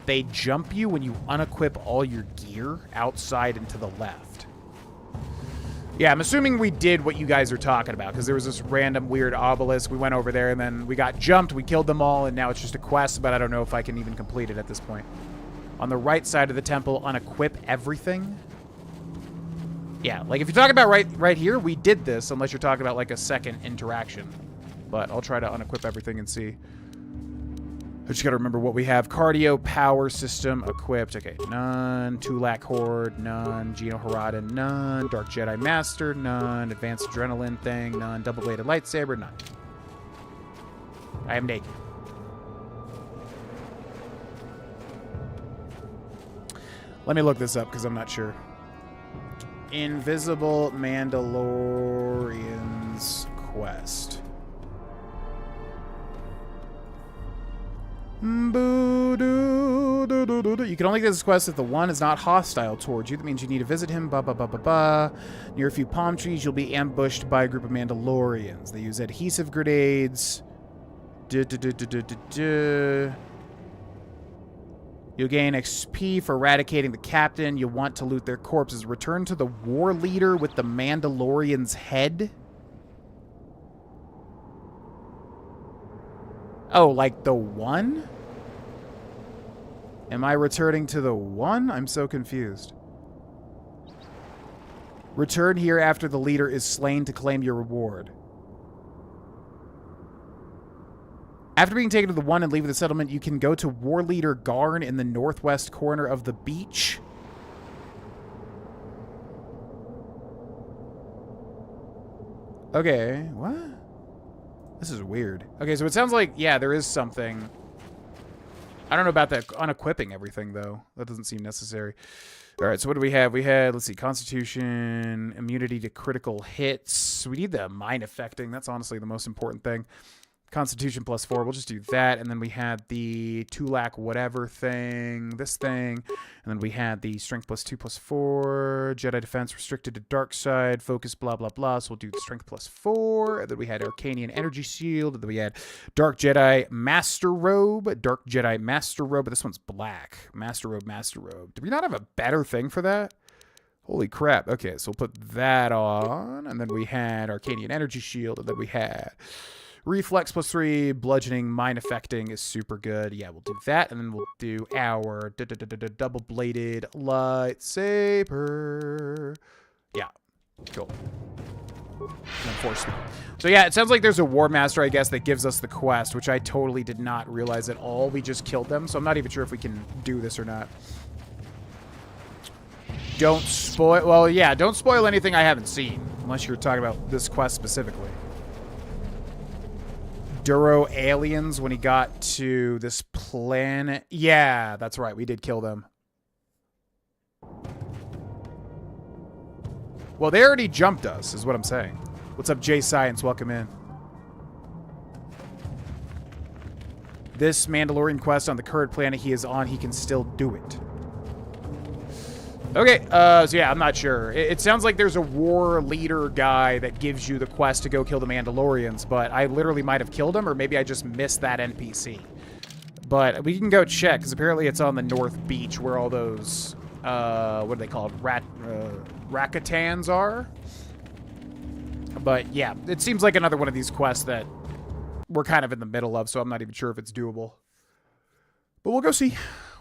They jump you when you unequip all your gear outside and to the left. Yeah, I'm assuming we did what you guys are talking about, because there was this random weird obelisk. We went over there, and then we got jumped. We killed them all, and now it's just a quest, but I don't know if I can even complete it at this point. On the right side of the temple, unequip everything. Yeah, like if you're talking about right here, we did this, unless you're talking about like a second interaction. But I'll try to unequip everything and see. I just gotta remember what we have. Cardio power system equipped. Okay, none. Tulak Horde, none. Geno Harada, none. Dark Jedi Master, none. Advanced Adrenaline thing, none. Double-bladed lightsaber, none. I am naked. Let me look this up because I'm not sure. Invisible Mandalorian's quest. You can only get this quest if the one is not hostile towards you. That means you need to visit him. Near a few palm trees, you'll be ambushed by a group of Mandalorians. They use adhesive grenades. You'll gain XP for eradicating the captain. You'll want to loot their corpses. Return to the war leader with the Mandalorian's head. Oh, like the one? Am I returning to the one? I'm so confused. Return here after the leader is slain to claim your reward. After being taken to the one and leaving the settlement, you can go to War Leader Garn in the northwest corner of the beach. Okay, what? This is weird. Okay, so it sounds like, yeah, there is something. I don't know about that unequipping everything, though. That doesn't seem necessary. All right, so what do we have? We had, let's see, Constitution, immunity to critical hits. We need the mind affecting. That's honestly the most important thing. Constitution +4. We'll just do that. And then we had the Tulak whatever thing, this thing. And then we had the Strength +2 +4. Jedi Defense restricted to Dark Side. Focus blah, blah, blah. So we'll do the Strength +4. And then we had Arcanian Energy Shield. And then we had Dark Jedi Master Robe. Dark Jedi Master Robe. But this one's black. Master Robe, Master Robe. Do we not have a better thing for that? Holy crap. Okay, so we'll put that on. And then we had Arcanian Energy Shield. And then we had Reflex +3, bludgeoning, mind affecting is super good. Yeah, we'll do that, and then we'll do our double-bladed lightsaber. Yeah, cool. And then force speed. So yeah, it sounds like there's a War Master, I guess, that gives us the quest, which I totally did not realize at all. We just killed them, so I'm not even sure if we can do this or not. Don't spoil... Well, yeah, don't spoil anything I haven't seen, unless you're talking about this quest specifically. Duro aliens when he got to this planet. Yeah, that's right. We did kill them. Well, they already jumped us, is what I'm saying. What's up, J Science? Welcome in. This Mandalorian quest on the current planet he is on, he can still do it. Okay, so yeah, I'm not sure. It sounds like there's a war leader guy that gives you the quest to go kill the Mandalorians, but I literally might have killed him, or maybe I just missed that NPC. But we can go check, because apparently it's on the North Beach where all those, what are they called? Rakatans are? But yeah, it seems like another one of these quests that we're kind of in the middle of, so I'm not even sure if it's doable. But we'll go see.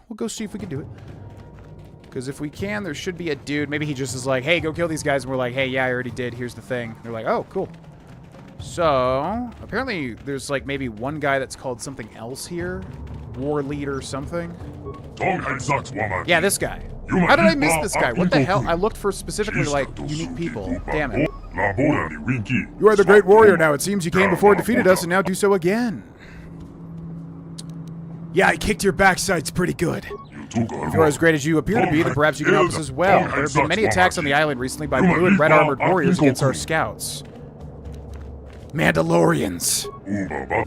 We'll go see if we can do it. Because if we can, there should be a dude. Maybe he just is like, hey, go kill these guys. And we're like, hey, yeah, I already did. Here's the thing. And they're like, oh, cool. So, apparently there's like maybe one guy that's called something else here. War leader something. Yeah, this guy. How did I miss this guy? What the hell? I looked for specifically like unique people. Damn it. You are the great warrior now. It seems you came before and defeated us and now do so again. Yeah, I kicked your backsides pretty good. If you're as great as you appear to be, then perhaps you can help us as well. There have been many attacks on the island recently by blue and red armored warriors against our scouts. Mandalorians.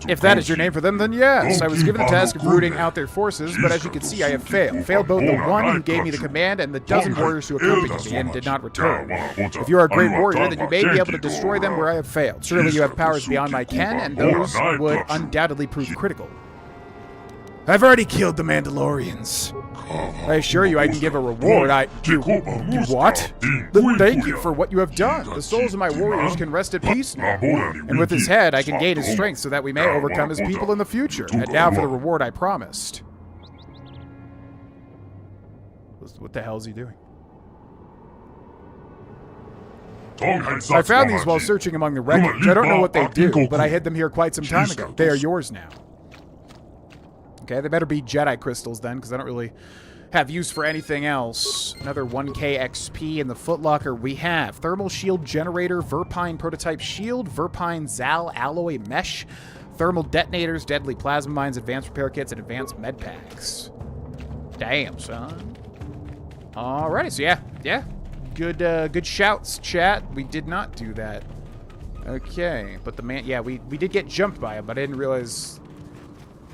If that is your name for them, then yes. I was given the task of rooting out their forces, but as you can see, I have failed. Failed both the one who gave me the command and the dozen warriors who accompanied me and did not return. If you are a great warrior, then you may be able to destroy them where I have failed. Surely you have powers beyond my ken, and those would undoubtedly prove critical. I've already killed the Mandalorians. I assure you I can give a reward. You what? Thank you for what you have done. The souls of my warriors can rest at peace now. And with his head, I can gain his strength so that we may overcome his people in the future. And now for the reward I promised. What the hell is he doing? I found these while searching among the wreckage. I don't know what they do, but I hid them here quite some time ago. They are yours now. Okay, they better be Jedi crystals then, because I don't really have use for anything else. Another 1k XP in the footlocker. We have thermal shield generator, Verpine prototype shield, Verpine Zal alloy mesh, thermal detonators, deadly plasma mines, advanced repair kits, and advanced med packs. Damn, son. Alrighty, so yeah. Good shouts, chat. We did not do that. Okay, but the man, yeah, we did get jumped by him, but I didn't realize.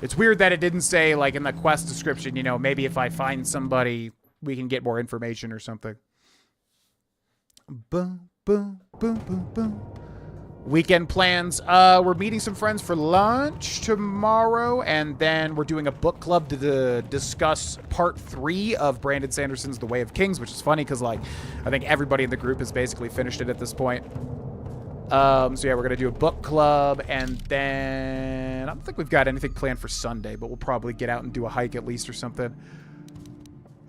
It's weird that it didn't say, like, in the quest description, you know, maybe if I find somebody, we can get more information or something. Boom, boom, boom, boom, boom. Weekend plans. We're meeting some friends for lunch tomorrow, and then we're doing a book club to discuss part 3 of Brandon Sanderson's The Way of Kings, which is funny because, like, I think everybody in the group has basically finished it at this point. So yeah, we're going to do a book club, and then I don't think we've got anything planned for Sunday, but we'll probably get out and do a hike at least or something.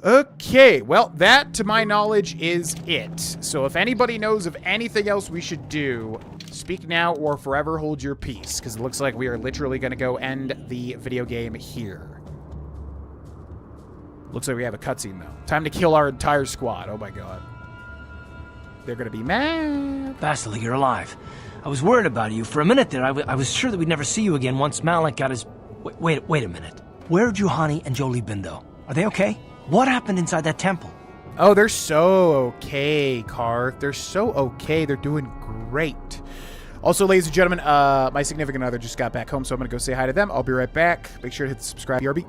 Okay, well, that, to my knowledge, is it. So if anybody knows of anything else we should do, speak now or forever hold your peace, because it looks like we are literally going to go end the video game here. Looks like we have a cutscene, though. Time to kill our entire squad. Oh, my God. They're going to be mad. Bastila, you're alive. I was worried about you. For a minute there, I was sure that we'd never see you again once Malak got his... Wait a minute. Where have Juhani and Jolie been, though? Are they okay? What happened inside that temple? Oh, they're so okay, Carth. They're so okay. They're doing great. Also, ladies and gentlemen, my significant other just got back home, so I'm going to go say hi to them. I'll be right back. Make sure to hit the subscribe. BRB.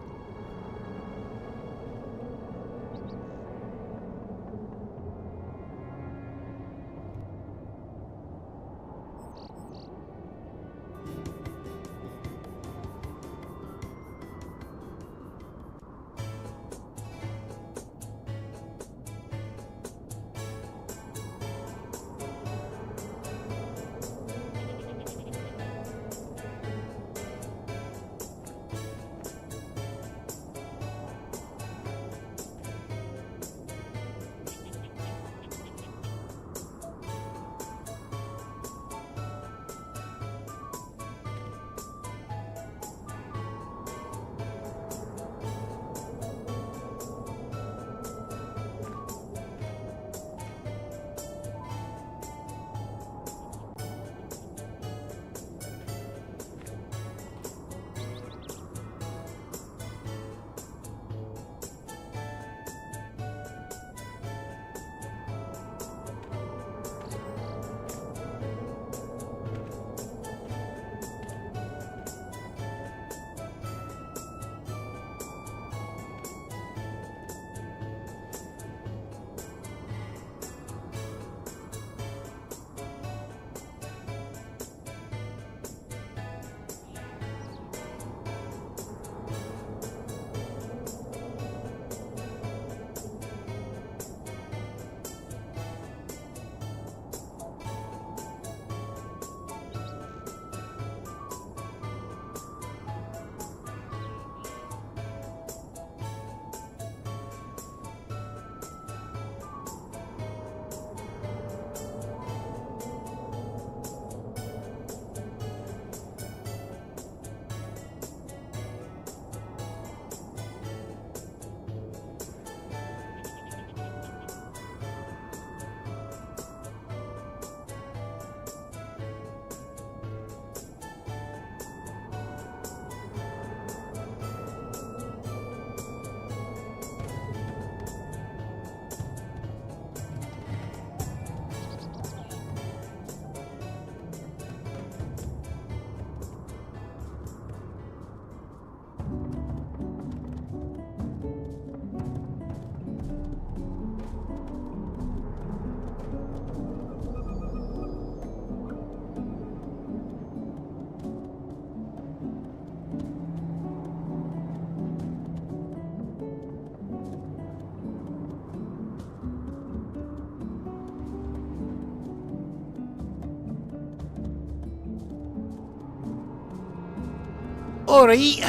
Alright.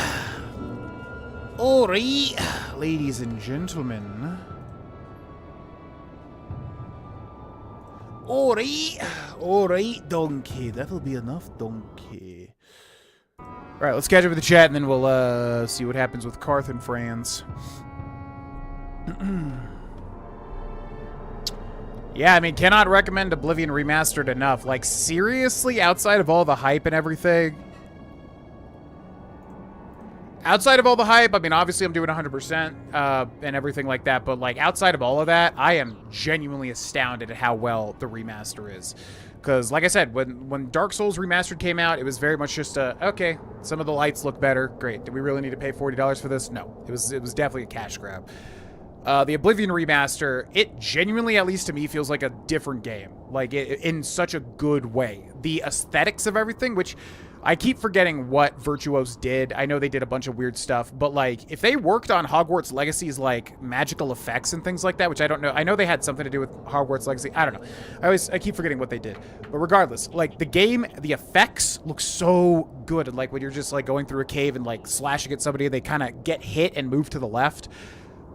Alright. Ladies and gentlemen. Alright. Alright, donkey. That'll be enough, donkey. Alright, let's catch up with the chat and then we'll see what happens with Carth and Franz. Yeah, I mean, cannot recommend Oblivion Remastered enough. Like, seriously, outside of all the hype and everything... Outside of all the hype, I mean, obviously I'm doing 100% and everything like that, but, like, outside of all of that, I am genuinely astounded at how well the remaster is. Because, like I said, when Dark Souls Remastered came out, it was very much just okay, some of the lights look better. Great. Do we really need to pay $40 for this? No. It was definitely a cash grab. The Oblivion Remaster, it genuinely, at least to me, feels like a different game. Like, in such a good way. The aesthetics of everything, which... I keep forgetting what Virtuos did. I know they did a bunch of weird stuff, but, like, if they worked on Hogwarts Legacy's, like, magical effects and things like that, which I don't know. I know they had something to do with Hogwarts Legacy. I don't know. I keep forgetting what they did. But regardless, like, the game, the effects look so good. And, like, when you're just, like, going through a cave and, like, slashing at somebody, they kind of get hit and move to the left.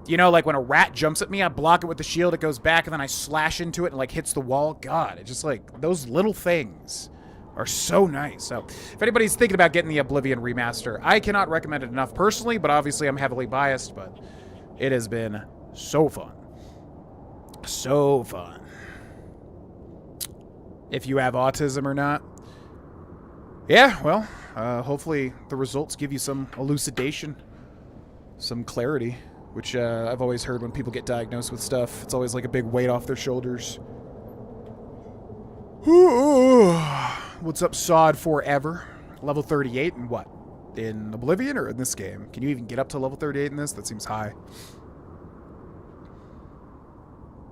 You know, like, when a rat jumps at me, I block it with the shield, it goes back, and then I slash into it and, like, hits the wall. God, it just, like, those little things... are so nice. So, if anybody's thinking about getting the Oblivion Remaster, I cannot recommend it enough personally, but obviously I'm heavily biased, but it has been so fun. So fun. If you have autism or not. Yeah, well, hopefully the results give you some elucidation, some clarity, which I've always heard when people get diagnosed with stuff. It's always like a big weight off their shoulders. What's up, Sod Forever? Level 38 and what? In Oblivion or in this game? Can you even get up to level 38 in this? That seems high.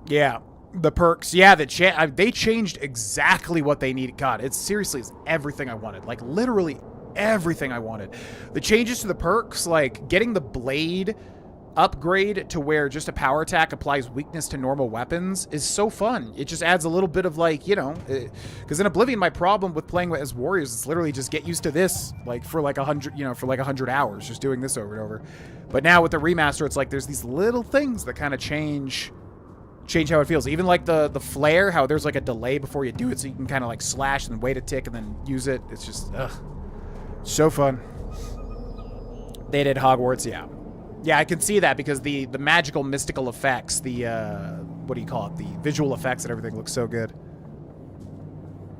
Yeah, the perks. Yeah, they changed exactly what they needed. God, it seriously is everything I wanted. Like, literally everything I wanted. The changes to the perks, like getting the blade upgrade to where just a power attack applies weakness to normal weapons is so fun. It just adds a little bit of, like, you know, because in Oblivion, my problem with playing as warriors is literally just get used to this, like, for like 100, you know, for like 100 hours, just doing this over and over. But now with the remaster, it's like there's these little things that kind of change how it feels. Even like the flare, how there's like a delay before you do it, so you can kind of like slash and wait a tick and then use it. It's just, ugh, so fun. They did Hogwarts, yeah. Yeah, I can see that because the magical, mystical effects, the, what do you call it? The visual effects and everything looks so good.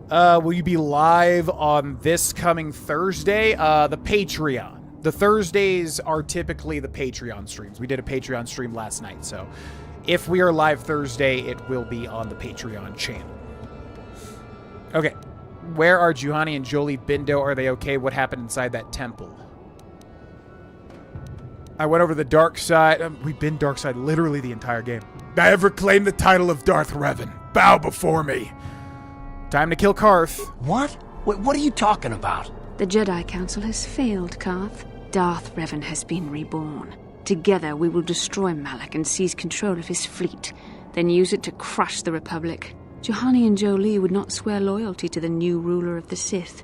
Will you be live on this coming Thursday? The Patreon. The Thursdays are typically the Patreon streams. We did a Patreon stream last night, so if we are live Thursday, it will be on the Patreon channel. Okay. Where are Juhani and Jolie Bindo? Are they okay? What happened inside that temple? I went over the dark side. We've been dark side literally the entire game. I have reclaimed the title of Darth Revan. Bow before me. Time to kill Carth. What? What are you talking about? The Jedi Council has failed, Carth. Darth Revan has been reborn. Together we will destroy Malak and seize control of his fleet, then use it to crush the Republic. Juhani and Jolie would not swear loyalty to the new ruler of the Sith.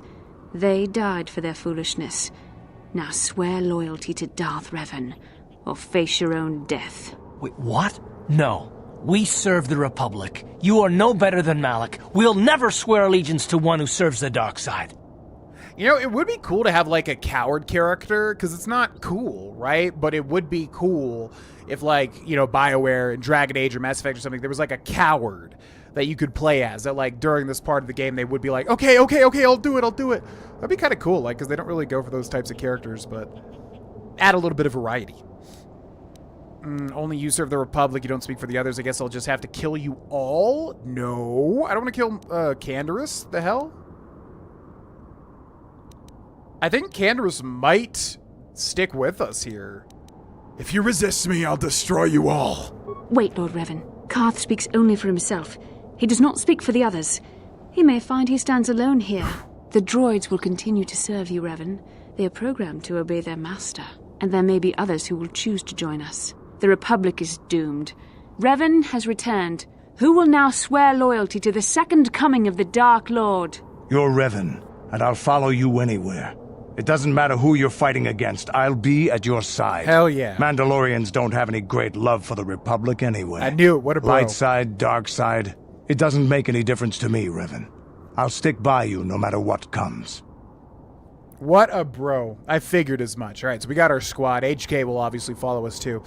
They died for their foolishness. Now swear loyalty to Darth Revan, or face your own death. Wait, what? No. We serve the Republic. You are no better than Malak. We'll never swear allegiance to one who serves the dark side. You know, it would be cool to have, like, a coward character, because it's not cool, right? But it would be cool if, like, you know, BioWare and Dragon Age or Mass Effect or something, there was, like, a coward that you could play as, that, like, during this part of the game, they would be like, okay, I'll do it. That'd be kind of cool, like, because they don't really go for those types of characters, but add a little bit of variety. Only you serve the Republic, you don't speak for the others. I guess I'll just have to kill you all? No, I don't want to kill Canderous. The hell? I think Canderous might stick with us here. If you resist me, I'll destroy you all. Wait, Lord Revan. Carth speaks only for himself. He does not speak for the others. He may find he stands alone here. The droids will continue to serve you, Revan. They are programmed to obey their master. And there may be others who will choose to join us. The Republic is doomed. Revan has returned. Who will now swear loyalty to the second coming of the Dark Lord? You're Revan, and I'll follow you anywhere. It doesn't matter who you're fighting against. I'll be at your side. Hell yeah. Mandalorians don't have any great love for the Republic anyway. I knew it. What a bro. Light side, dark side. It doesn't make any difference to me, Revan. I'll stick by you no matter what comes. What a bro. I figured as much. All right, so we got our squad. HK will obviously follow us too.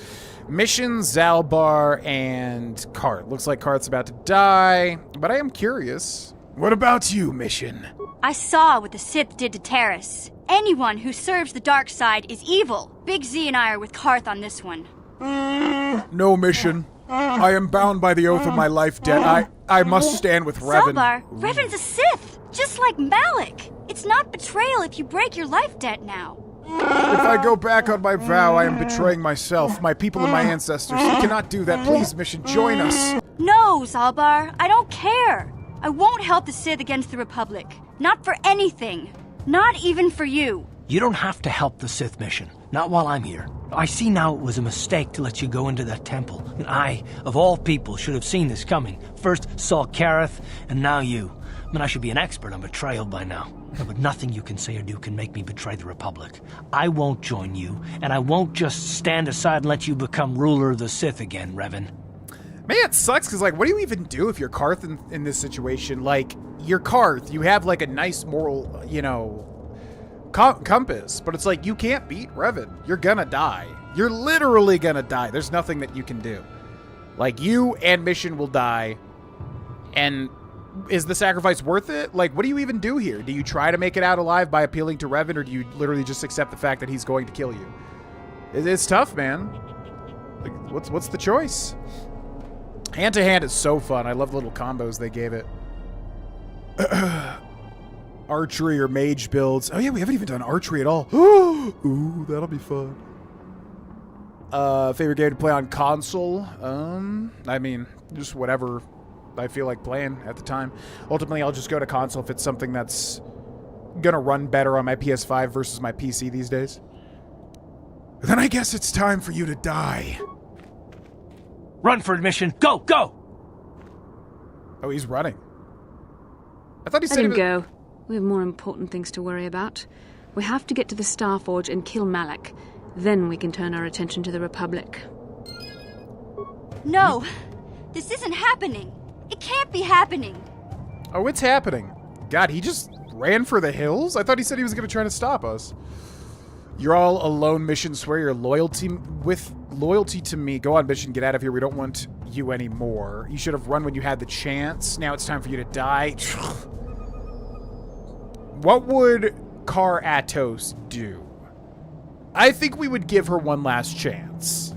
Mission, Zalbar, and Carth. Looks like Carth's about to die, but I am curious. What about you, Mission? I saw what the Sith did to Terrace. Anyone who serves the dark side is evil. Big Z and I are with Carth on this one. No, Mission. I am bound by the oath of my life debt. I must stand with Revan. Zalbar, Revan's a Sith, just like Malak. It's not betrayal if you break your life debt now. If I go back on my vow, I am betraying myself, my people, and my ancestors. You cannot do that. Please, Mission, join us. No, Zalbar, I don't care. I won't help the Sith against the Republic. Not for anything. Not even for you. You don't have to help the Sith mission. Not while I'm here. I see now it was a mistake to let you go into that temple. And I, of all people, should have seen this coming. First saw Carth, and now you. I mean, I should be an expert on betrayal by now. But nothing you can say or do can make me betray the Republic. I won't join you, and I won't just stand aside and let you become ruler of the Sith again, Revan. Man, it sucks, because, like, what do you even do if you're Carth in this situation? Like, you're Carth, you have, like, a nice moral, you know, compass, but it's like, you can't beat Revan. You're gonna die. You're literally gonna die. There's nothing that you can do. Like, you and Mission will die, and is the sacrifice worth it? Like, what do you even do here? Do you try to make it out alive by appealing to Revan, or do you literally just accept the fact that he's going to kill you? It's tough, man. Like, what's the choice? Hand-to-hand is so fun. I love the little combos they gave it. archery or mage builds. Oh yeah, we haven't even done archery at all. Ooh, that'll be fun. Favorite game to play on console? I mean, just whatever I feel like playing at the time. Ultimately, I'll just go to console if it's something that's gonna run better on my PS5 versus my PC these days. Then I guess it's time for you to die. Run for admission. Go, go! Oh, he's running. I thought he Let said him he was... go. We have more important things to worry about. We have to get to the Starforge and kill Malak. Then we can turn our attention to the Republic. No, this isn't happening. It can't be happening. Oh, it's happening. God, he just ran for the hills? I thought he said he was going to try to stop us. You're all alone mission. Swear your loyalty to me. Go on mission. Get out of here. We don't want you anymore. You should have run when you had the chance. Now it's time for you to die. What would KotOR do? I think we would give her one last chance.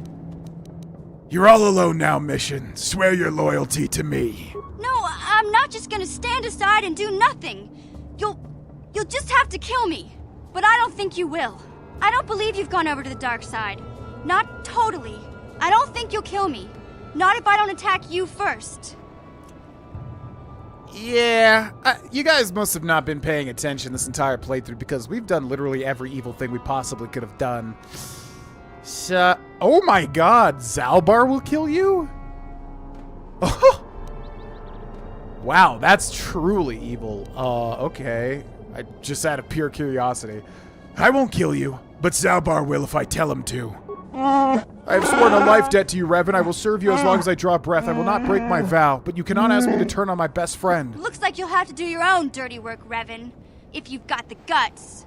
You're all alone now, mission. Swear your loyalty to me. No, I'm not just gonna stand aside and do nothing. You'll just have to kill me. But I don't think you will. I don't believe you've gone over to the dark side. Not totally. I don't think you'll kill me. Not if I don't attack you first. Yeah, you guys must have not been paying attention this entire playthrough because we've done literally every evil thing we possibly could have done. So, oh my god, Zalbar will kill you? Wow, that's truly evil. Okay. I just out of pure curiosity. I won't kill you, but Zalbar will if I tell him to. I have sworn a life debt to you, Revan. I will serve you as long as I draw breath. I will not break my vow, but you cannot ask me to turn on my best friend. Looks like you'll have to do your own dirty work, Revan. If you've got the guts.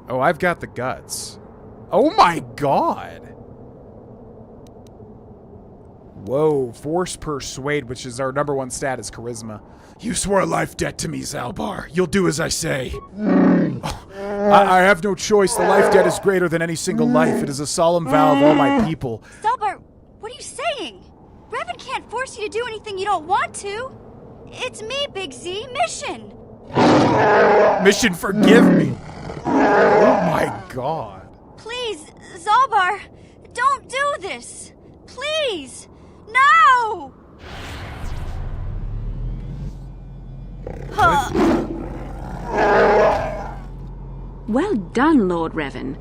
Oh, I've got the guts. Oh my god. Whoa, force persuade, which is our #1 stat, is charisma. You swore a life debt to me, Zalbar. You'll do as I say. I have no choice. The life debt is greater than any single life. It is a solemn vow of all my people. Zalbar, what are you saying? Revan can't force you to do anything you don't want to. It's me, Big Z. Mission. Mission, forgive me. Oh my god. Please, Zalbar, don't do this. Please. No! Well done, Lord Revan.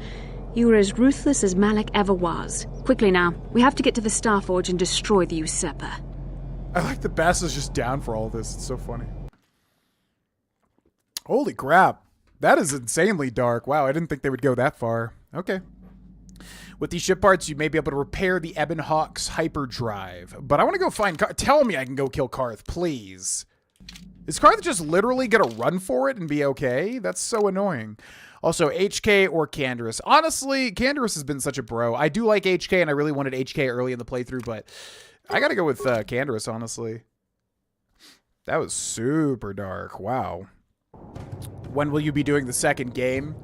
You were as ruthless as Malak ever was. Quickly now, we have to get to the Starforge and destroy the usurper. I like the Bass is just down for all this. It's so funny. Holy crap. That is insanely dark. Wow, I didn't think they would go that far. Okay. With these ship parts, you may be able to repair the Ebonhawk's hyperdrive. But I want to go find Carth. Tell me I can go kill Carth, please. Is Carth just literally going to run for it and be okay? That's so annoying. Also, HK or Canderous. Honestly, Canderous has been such a bro. I do like HK, and I really wanted HK early in the playthrough, but I got to go with Canderous, honestly. That was super dark. Wow. When will you be doing the second game?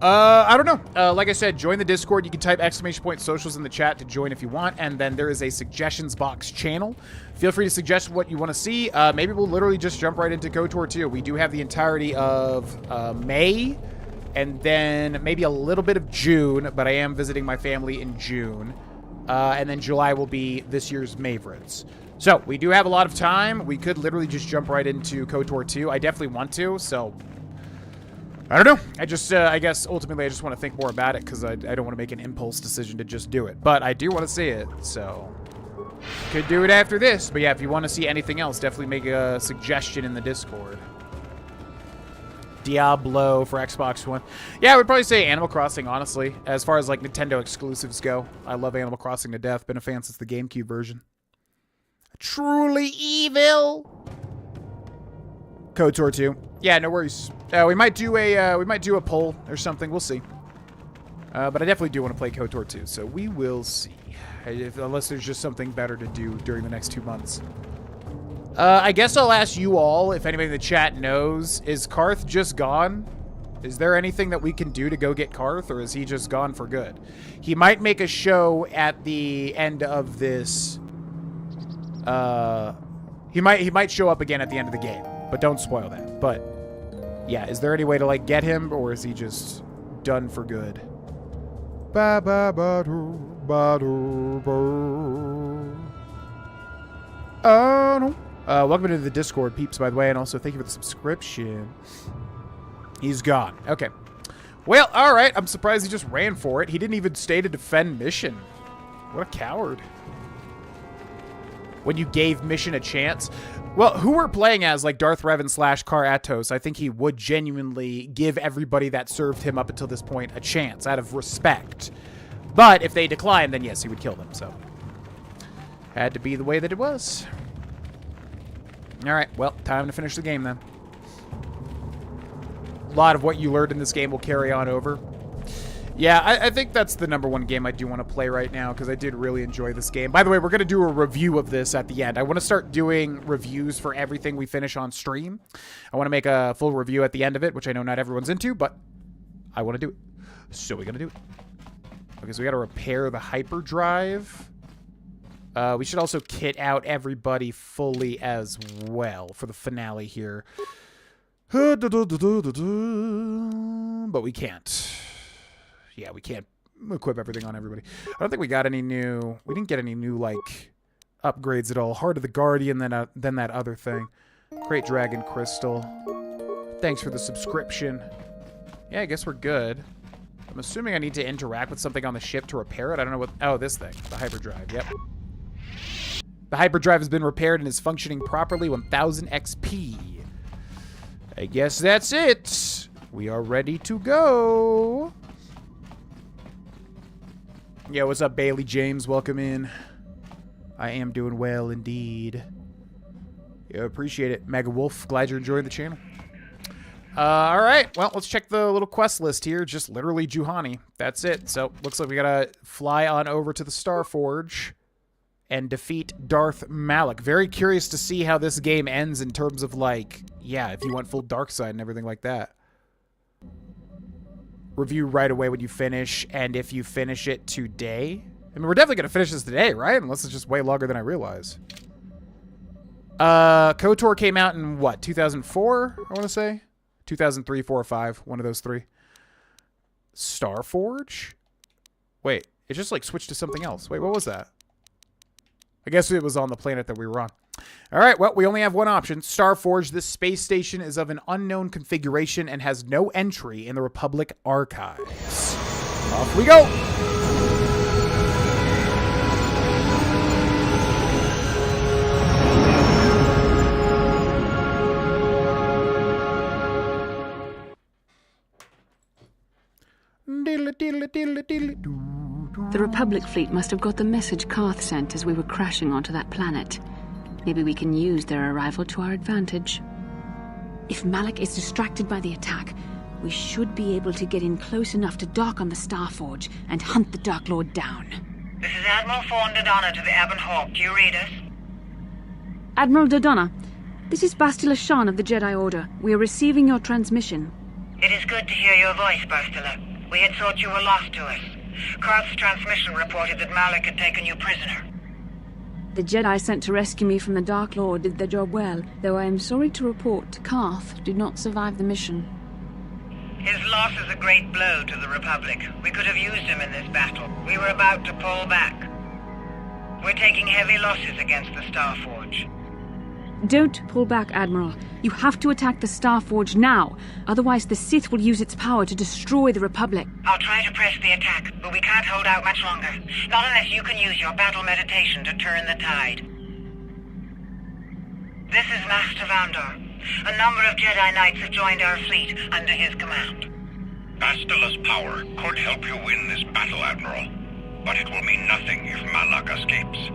I don't know. Like I said, join the Discord. You can type !socials in the chat to join if you want. And then there is a suggestions box channel. Feel free to suggest what you want to see. Maybe we'll literally just jump right into KotOR 2. We do have the entirety of May. And then maybe a little bit of June. But I am visiting my family in June. And then July will be this year's Maverids. So we do have a lot of time. We could literally just jump right into KotOR 2. I definitely want to, so I don't know. I just, I guess, ultimately, I just want to think more about it because I don't want to make an impulse decision to just do it. But I do want to see it, so could do it after this. But yeah, if you want to see anything else, definitely make a suggestion in the Discord. Diablo for Xbox One. Yeah, I would probably say Animal Crossing, honestly. As far as, like, Nintendo exclusives go. I love Animal Crossing to death. Been a fan since the GameCube version. Truly evil. KotOR 2. Yeah, no worries. We might do a poll or something. We'll see. But I definitely do want to play KotOR 2, so we will see. Unless there's just something better to do during the next 2 months. I guess I'll ask you all, if anybody in the chat knows, is Carth just gone? Is there anything that we can do to go get Carth, or is he just gone for good? He might make a show at the end of this. He might show up again at the end of the game, but don't spoil that. But Yeah, is there any way to, like, get him, or is he just done for good? Ba ba ba do ba do ba. Oh no. Welcome to the Discord, peeps, by the way, and also thank you for the subscription. He's gone. Okay. Well, alright. I'm surprised he just ran for it. He didn't even stay to defend mission. What a coward. When you gave mission a chance. Well, who we're playing as, like Darth Revan / KotOR, I think he would genuinely give everybody that served him up until this point a chance, out of respect. But if they decline, then yes, he would kill them, so. Had to be the way that it was. Alright, well, time to finish the game then. A lot of what you learned in this game will carry on over. Yeah, I think that's the #1 game I do want to play right now, because I did really enjoy this game. By the way, we're going to do a review of this at the end. I want to start doing reviews for everything we finish on stream. I want to make a full review at the end of it, which I know not everyone's into, but I want to do it. So we're going to do it. Okay, so we got to repair the hyperdrive. We should also kit out everybody fully as well for the finale here. But we can't. Yeah, we can't equip everything on everybody. I don't think we got any new... We didn't get any new, like, upgrades at all. Heart of the Guardian, then that other thing. Great Dragon Crystal. Thanks for the subscription. Yeah, I guess we're good. I'm assuming I need to interact with something on the ship to repair it. I don't know what... Oh, this thing. The hyperdrive. Yep. The hyperdrive has been repaired and is functioning properly. 1000 XP. I guess that's it. We are ready to go. Yo, what's up, Bailey James? Welcome in. I am doing well indeed. Yo, appreciate it. Mega Wolf, glad you're enjoying the channel. Alright, well, let's check the little quest list here. Just literally Juhani. That's it. So, looks like we gotta fly on over to the Star Forge and defeat Darth Malak. Very curious to see how this game ends in terms of, like, yeah, if you went full dark side and everything like that. Review right away when you finish, and if you finish it today. I mean, we're definitely going to finish this today, right? Unless it's just way longer than I realize. KotOR came out in, what, 2004, I want to say? 2003, 4, or 5. One of those three. Star Forge? Wait, it just, like, switched to something else. Wait, what was that? I guess it was on the planet that we were on. Alright, well, we only have one option. Star Forge. This space station is of an unknown configuration and has no entry in the Republic archives. Off we go! The Republic fleet must have got the message Carth sent as we were crashing onto that planet. Maybe we can use their arrival to our advantage. If Malak is distracted by the attack, we should be able to get in close enough to dock on the Star Forge and hunt the Dark Lord down. This is Admiral Fawn Dodonna to the Ebon Hawk. Do you read us? Admiral Dodonna, this is Bastila Shan of the Jedi Order. We are receiving your transmission. It is good to hear your voice, Bastila. We had thought you were lost to us. Carth's transmission reported that Malak had taken you prisoner. The Jedi sent to rescue me from the Dark Lord did their job well, though I am sorry to report Carth did not survive the mission. His loss is a great blow to the Republic. We could have used him in this battle. We were about to pull back. We're taking heavy losses against the Star Forge. Don't pull back, Admiral. You have to attack the Star Forge now. Otherwise, the Sith will use its power to destroy the Republic. I'll try to press the attack, but we can't hold out much longer. Not unless you can use your battle meditation to turn the tide. This is Master Vandor. A number of Jedi Knights have joined our fleet under his command. Bastila's power could help you win this battle, Admiral. But it will mean nothing if Malak escapes.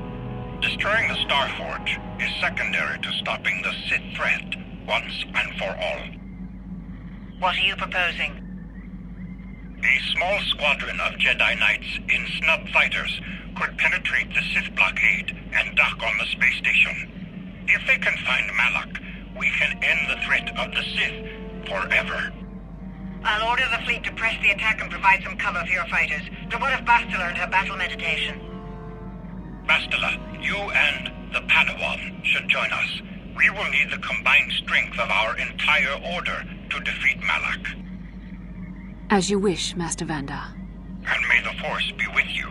Destroying the Star Forge is secondary to stopping the Sith threat once and for all. What are you proposing? A small squadron of Jedi Knights in snub fighters could penetrate the Sith blockade and dock on the space station. If they can find Malak, we can end the threat of the Sith forever. I'll order the fleet to press the attack and provide some cover for your fighters. But what if Bastila and her battle meditation? Bastila, you and the Padawan should join us. We will need the combined strength of our entire order to defeat Malak. As you wish, Master Vandar. And may the Force be with you.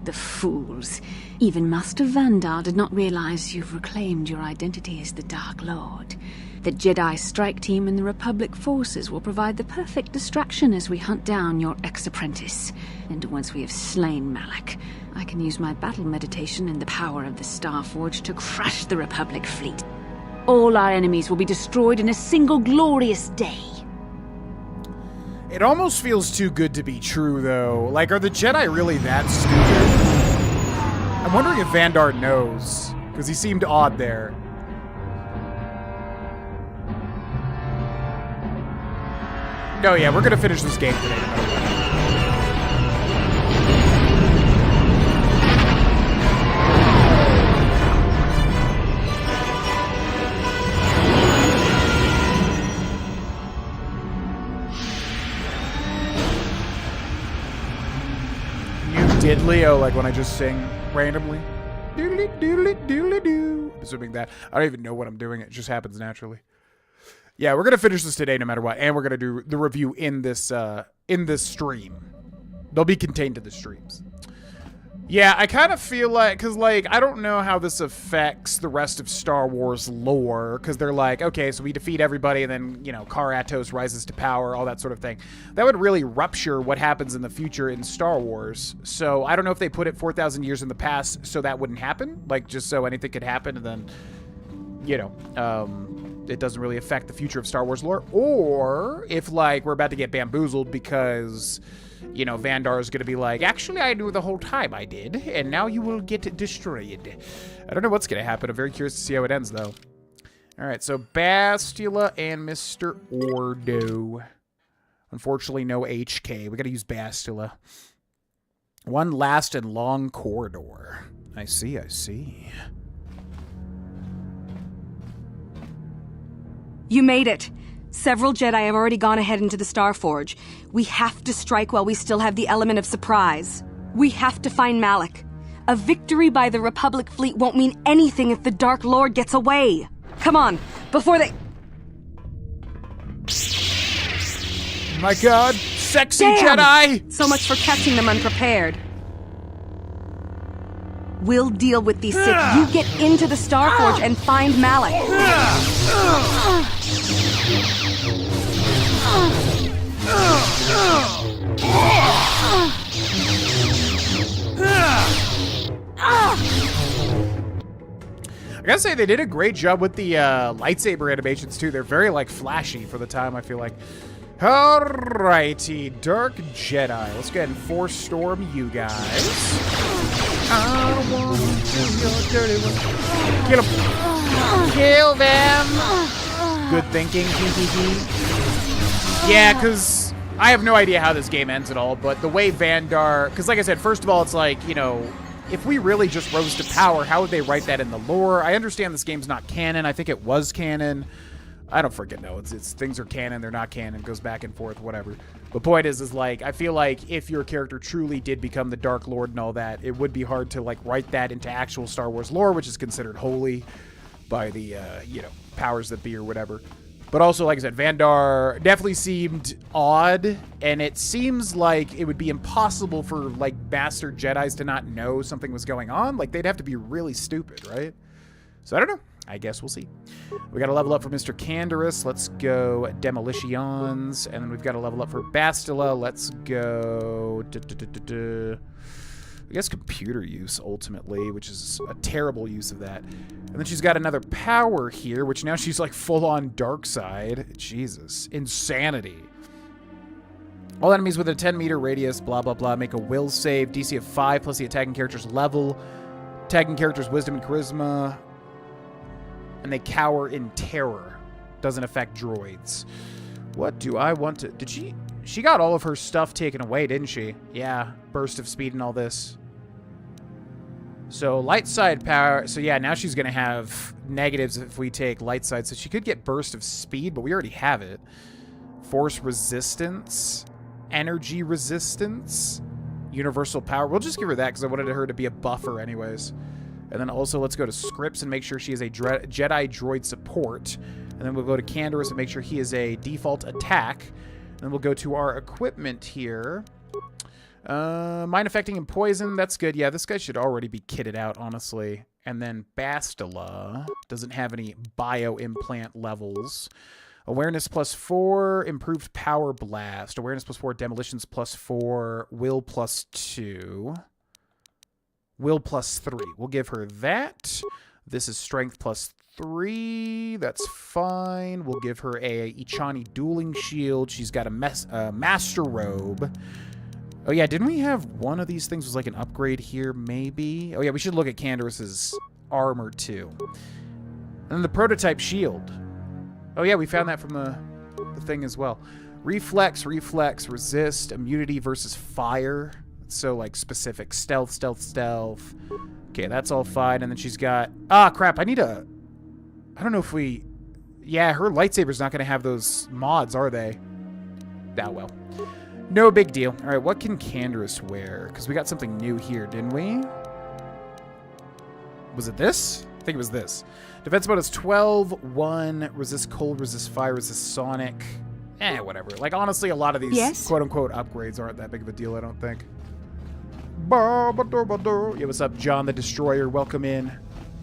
The fools. Even Master Vandar did not realize you've reclaimed your identity as the Dark Lord. The Jedi strike team and the Republic forces will provide the perfect distraction as we hunt down your ex-apprentice. And once we have slain Malak, I can use my battle meditation and the power of the Starforge to crush the Republic fleet. All our enemies will be destroyed in a single glorious day. It almost feels too good to be true, though. Like, are the Jedi really that stupid? I'm wondering if Vandar knows, because he seemed odd there. Oh yeah, we're gonna finish this game today, no matter what. Diddly, oh, like when I just sing randomly. Doodly doodly doodly doo. Assuming that. I don't even know what I'm doing. It just happens naturally. Yeah, we're gonna finish this today no matter what, and we're gonna do the review in this stream. They'll be contained to the streams. Yeah, I kind of feel like, because, like, I don't know how this affects the rest of Star Wars lore, because they're like, okay, so we defeat everybody, and then, you know, Karatos rises to power, all that sort of thing. That would really rupture what happens in the future in Star Wars. So I don't know if they put it 4,000 years in the past so that wouldn't happen, like, just so anything could happen, and then, you know, it doesn't really affect the future of Star Wars lore, or if, like, we're about to get bamboozled because, you know, Vandar is going to be like, actually, I knew the whole time I did, and now you will get destroyed. I don't know what's going to happen. I'm very curious to see how it ends, though. All right, so Bastila and Mr. Ordo. Unfortunately, no HK. We got to use Bastila. One last and long corridor. I see, I see. You made it. Several Jedi have already gone ahead into the Starforge. We have to strike while we still have the element of surprise. We have to find Malak. A victory by the Republic fleet won't mean anything if the Dark Lord gets away. Come on, before they... My God, sexy Damn! Jedi! So much for catching them unprepared. We'll deal with these Sith. You get into the Starforge and find Malak. I gotta say, they did a great job with the lightsaber animations, too. They're very, like, flashy for the time, I feel like. Alrighty, Dark Jedi. Let's go ahead and Force Storm you guys. I don't want to your dirty one. Kill them. Kill them. Good thinking. Yeah, because I have no idea how this game ends at all, but the way Vandar... Because like I said, first of all, it's like, you know, if we really just rose to power, how would they write that in the lore? I understand this game's not canon. I think it was canon. I don't freaking know. It's things are canon, they're not canon, goes back and forth, whatever. The point is like, I feel like if your character truly did become the Dark Lord and all that, it would be hard to, like, write that into actual Star Wars lore, which is considered holy by the, you know, powers that be or whatever. But also, like I said, Vandar definitely seemed odd, and it seems like it would be impossible for, like, Master Jedis to not know something was going on. Like, they'd have to be really stupid, right? So, I don't know. I guess we'll see. We got to level up for Mr. Canderous. Let's go Demolitions. And then we've got to level up for Bastila. Let's go... I guess computer use, ultimately, which is a terrible use of that. And then she's got another power here, which now she's, like, full-on dark side. Jesus. Insanity. All enemies within a 10-meter radius, blah, blah, blah, make a will save. DC of 5 plus the attacking character's level. Attacking character's wisdom and charisma. And they cower in terror. Doesn't affect droids. What do I want to... Did she... She got all of her stuff taken away, didn't she? Yeah. Burst of speed and all this. So, light side power... So, yeah, now she's going to have negatives if we take light side. So, she could get burst of speed, but we already have it. Force resistance. Energy resistance. Universal power. We'll just give her that because I wanted her to be a buffer anyways. And then also, let's go to scripts and make sure she is a Jedi droid support. And then we'll go to Canderous and make sure he is a default attack. And then we'll go to our equipment here. Mind affecting and poison, that's good. Yeah, this guy should already be kitted out, honestly. And then Bastila doesn't have any bio implant levels. Awareness +4, improved power blast. Awareness +4, demolitions +4, will +2. Will +3. We'll give her that. This is strength +3. That's fine. We'll give her a Ichani dueling shield. She's got a master robe. Oh yeah, didn't we have one of these things was like an upgrade here, maybe? Oh yeah, we should look at Canderous's armor too. And then the prototype shield. Oh yeah, we found that from the thing as well. Reflex, resist, immunity versus fire. So like specific. Stealth. Okay, that's all fine. And then she's got... Ah, crap, I don't know if we... Yeah, her lightsaber's not going to have those mods, are they? Ah, well. No big deal. All right, what can Canderous wear? Because we got something new here, didn't we? Was it this? I think it was this. Defense bonus 12, 1, resist cold, resist fire, resist sonic. Whatever. Like, honestly, a lot of these quote-unquote upgrades aren't that big of a deal, I don't think. Yeah, what's up, John the Destroyer? Welcome in.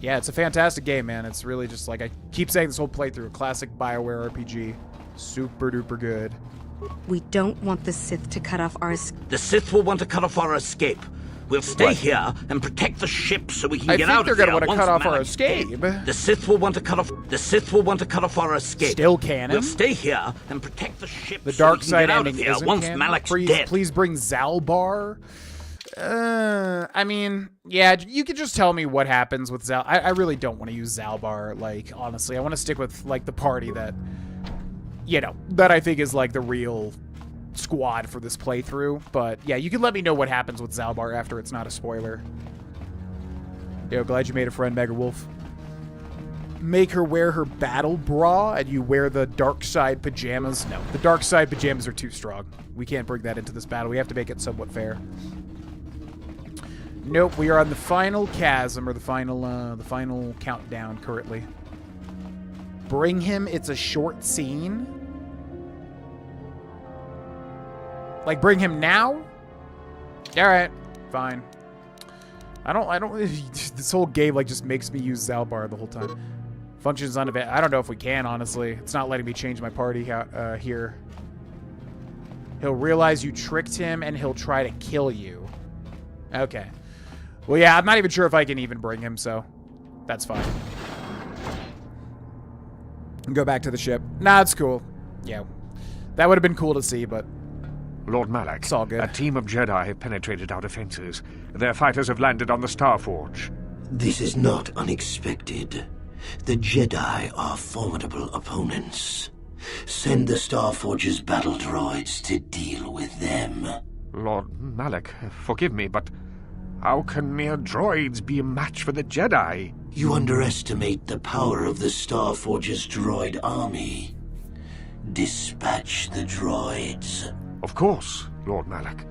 Yeah, it's a fantastic game, man. It's really just like I keep saying this whole playthrough, a classic BioWare RPG. Super duper good. We don't want the Sith to cut off our... The Sith will want to cut off our escape. We'll stay here and protect the ship so we can get out of here. I think they're going to want to cut off our escape. The Sith will want to cut off... The Sith will want to cut off our escape. Still canon. We'll stay here and protect the ship the dark so we can side get out ending of here isn't once canon. Malak's dead. Please bring Zalbar. I mean, yeah, you could just tell me what happens with Zal. I really don't want to use Zalbar. Like, honestly, I want to stick with like the party that, you know, that I think is like the real squad for this playthrough. But yeah, you can let me know what happens with Zalbar after it's not a spoiler. Yo, glad you made a friend, Mega Wolf. Make her wear her battle bra and you wear the dark side pajamas. No, the dark side pajamas are too strong. We can't bring that into this battle. We have to make it somewhat fair. Nope, we are on the final chasm, or the final countdown currently. Bring him, it's a short scene. Like, bring him now? Alright, fine. I don't, this whole game, like, just makes me use Zalbar the whole time. Functions unavailable. I don't know if we can, honestly. It's not letting me change my party here. He'll realize you tricked him, and he'll try to kill you. Okay. Well, yeah, I'm not even sure if I can even bring him, so that's fine. Go back to the ship. Nah, it's cool. Yeah. That would have been cool to see, but... Lord Malak, it's all good. A team of Jedi have penetrated our defenses. Their fighters have landed on the Star Forge. This is not unexpected. The Jedi are formidable opponents. Send the Star Forge's battle droids to deal with them. Lord Malak, forgive me, but... how can mere droids be a match for the Jedi? You underestimate the power of the Star Forge's droid army. Dispatch the droids. Of course, Lord Malak.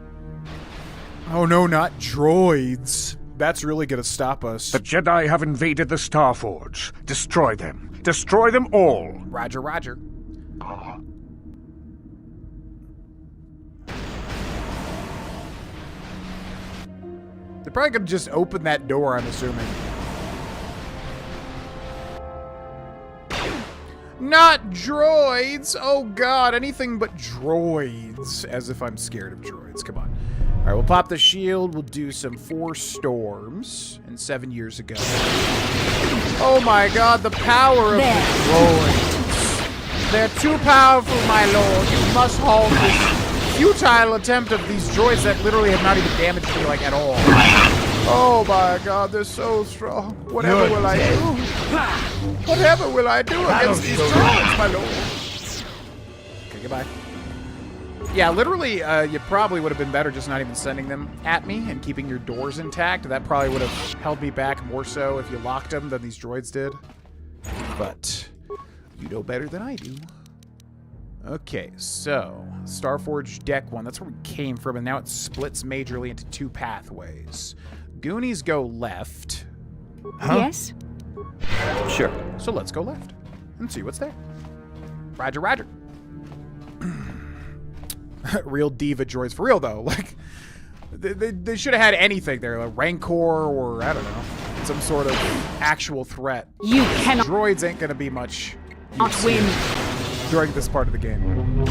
Oh no, not droids. That's really gonna stop us. The Jedi have invaded the Star Forge. Destroy them. Destroy them all. Roger, roger. They're probably gonna just open that door, I'm assuming. Not droids! Oh god, anything but droids. As if I'm scared of droids. Come on. Alright, we'll pop the shield. We'll do some 4 storms. And 7 years ago. Oh my god, the power of the droids. They're too powerful, my lord. You must halt this futile attempt of these droids that literally have not even damaged me, like, at all. Oh my god, they're so strong. Whatever will I do? Whatever will I do against these droids, my lord? Okay, goodbye. Yeah, literally, you probably would have been better just not even sending them at me and keeping your doors intact. That probably would have held me back more so if you locked them than these droids did. But you know better than I do. Okay, so Starforge Deck 1, that's where we came from, and now it splits majorly into 2 pathways. Goonies go left. Huh? Yes? Sure. So let's go left. and see what's there. Roger, roger. Real diva droids. For real, though. Like, they should have had anything there. A Rancor or, I don't know, some sort of actual threat. You cannot... Droids ain't gonna be much not win during this part of the game.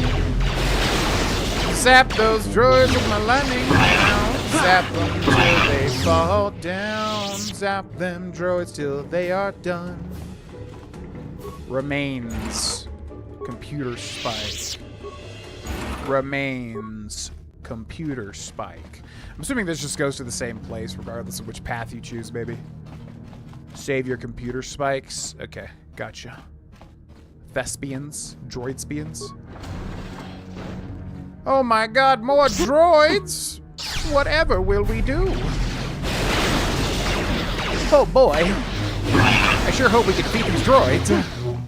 Zap those droids with my lightning round. Zap them till they fall down. Zap them droids till they are done. Remains computer spike. Remains computer spike. I'm assuming this just goes to the same place regardless of which path you choose, maybe. Save your computer spikes. Okay, gotcha. Thespians. Droidspians. Oh my god, more droids! Whatever will we do? Oh boy. I sure hope we can defeat these droids.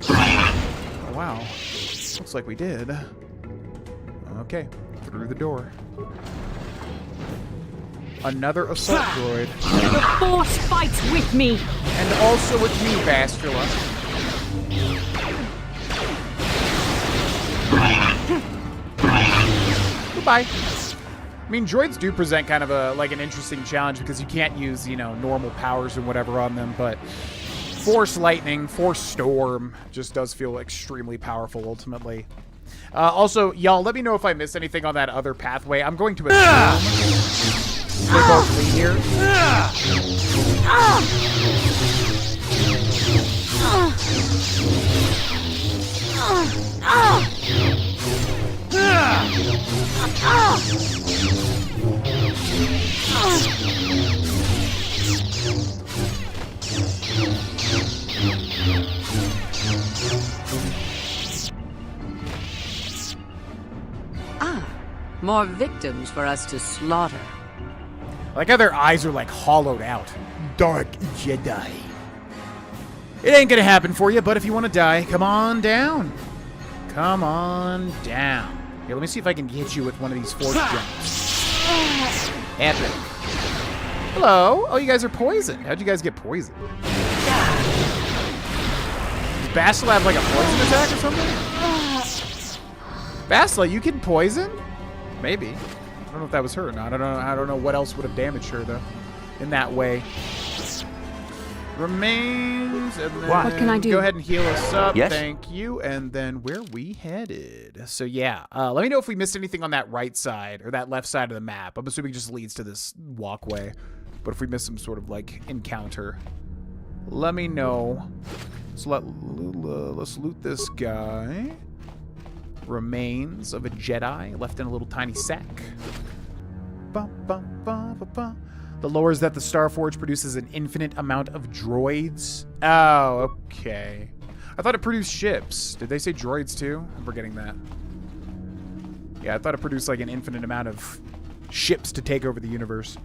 Oh wow. Looks like we did. Okay, through the door. Another assault droid. The Force fights with me! And also with me, Bastila. Goodbye. I mean, droids do present kind of an interesting challenge because you can't use, normal powers and whatever on them, but Force Lightning, Force Storm just does feel extremely powerful ultimately. Also, y'all, let me know if I missed anything on that other pathway. I'm going to assume they both lead here. More victims for us to slaughter. I like how their eyes are like hollowed out. Dark Jedi. It ain't gonna happen for you, but if you want to die, come on down. Come on down. Here, let me see if I can hit you with one of these force jumps. Epic. Hello. Oh, you guys are poisoned. How'd you guys get poisoned? Does Bastila have like a poison attack or something? Bastila, you can poison? Maybe. I don't know if that was her or not. I don't know what else would have damaged her though, in that way. Remains, and then what can I do? Go ahead and heal us up. Yes? Thank you. And then where we headed? So yeah, let me know if we missed anything on that right side or that left side of the map. I'm assuming it just leads to this walkway, but if we missed some sort of like encounter, let me know. So let's loot this guy. Remains of a Jedi left in a little tiny sack. The lore is that the Starforge produces an infinite amount of droids. Oh, okay. I thought it produced ships. Did they say droids too? I'm forgetting that. Yeah, I thought it produced like an infinite amount of ships to take over the universe.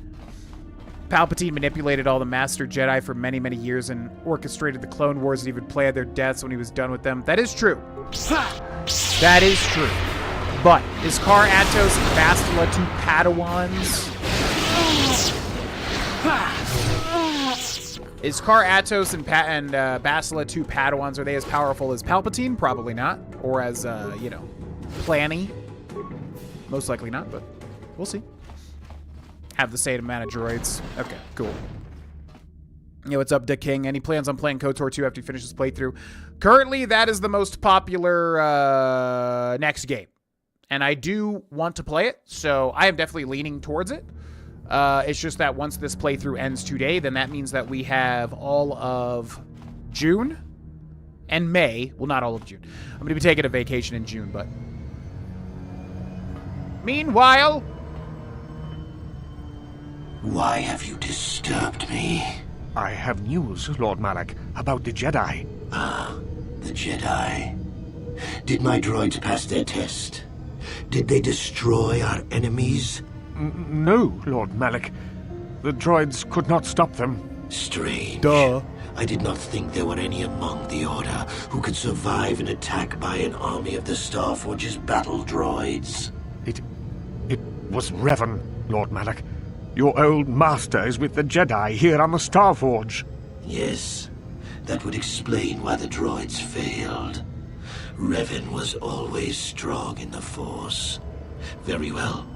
Palpatine manipulated all the Master Jedi for many, many years and orchestrated the Clone Wars and even planned their deaths when he was done with them. That is true. That is true. But is Car Atos and Bastila two Padawans? Is Car Atos and Bastila two Padawans? Are they as powerful as Palpatine? Probably not. Or as, Planny? Most likely not, but we'll see. Have the same amount of droids. Okay, cool. Yo, what's up, Dick King? Any plans on playing KotOR 2 after you finish this playthrough? Currently, that is the most popular next game. And I do want to play it, so I am definitely leaning towards it. It's just that once this playthrough ends today, then that means that we have all of June and May. Well, not all of June. I'm going to be taking a vacation in June, but... Meanwhile... Why have you disturbed me? I have news, Lord Malak, about the Jedi. Ah, the Jedi. Did my droids pass their test? Did they destroy our enemies? No, Lord Malak. The droids could not stop them. Strange. Duh. I did not think there were any among the Order who could survive an attack by an army of the Starforge's battle droids. It was Revan, Lord Malak. Your old master is with the Jedi here on the Starforge. Yes, That would explain why the droids failed. Revan was always strong in the Force. Very well.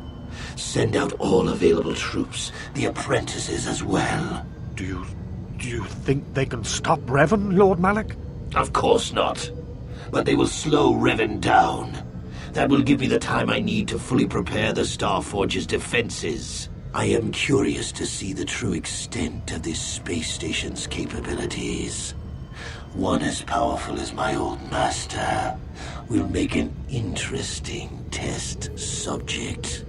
Send out all available troops, the apprentices as well. Do you think they can stop Revan, Lord Malak? Of course not. But they will slow Revan down. That will give me the time I need to fully prepare the Starforge's defenses. I am curious to see the true extent of this space station's capabilities. One as powerful as my old master will make an interesting test subject.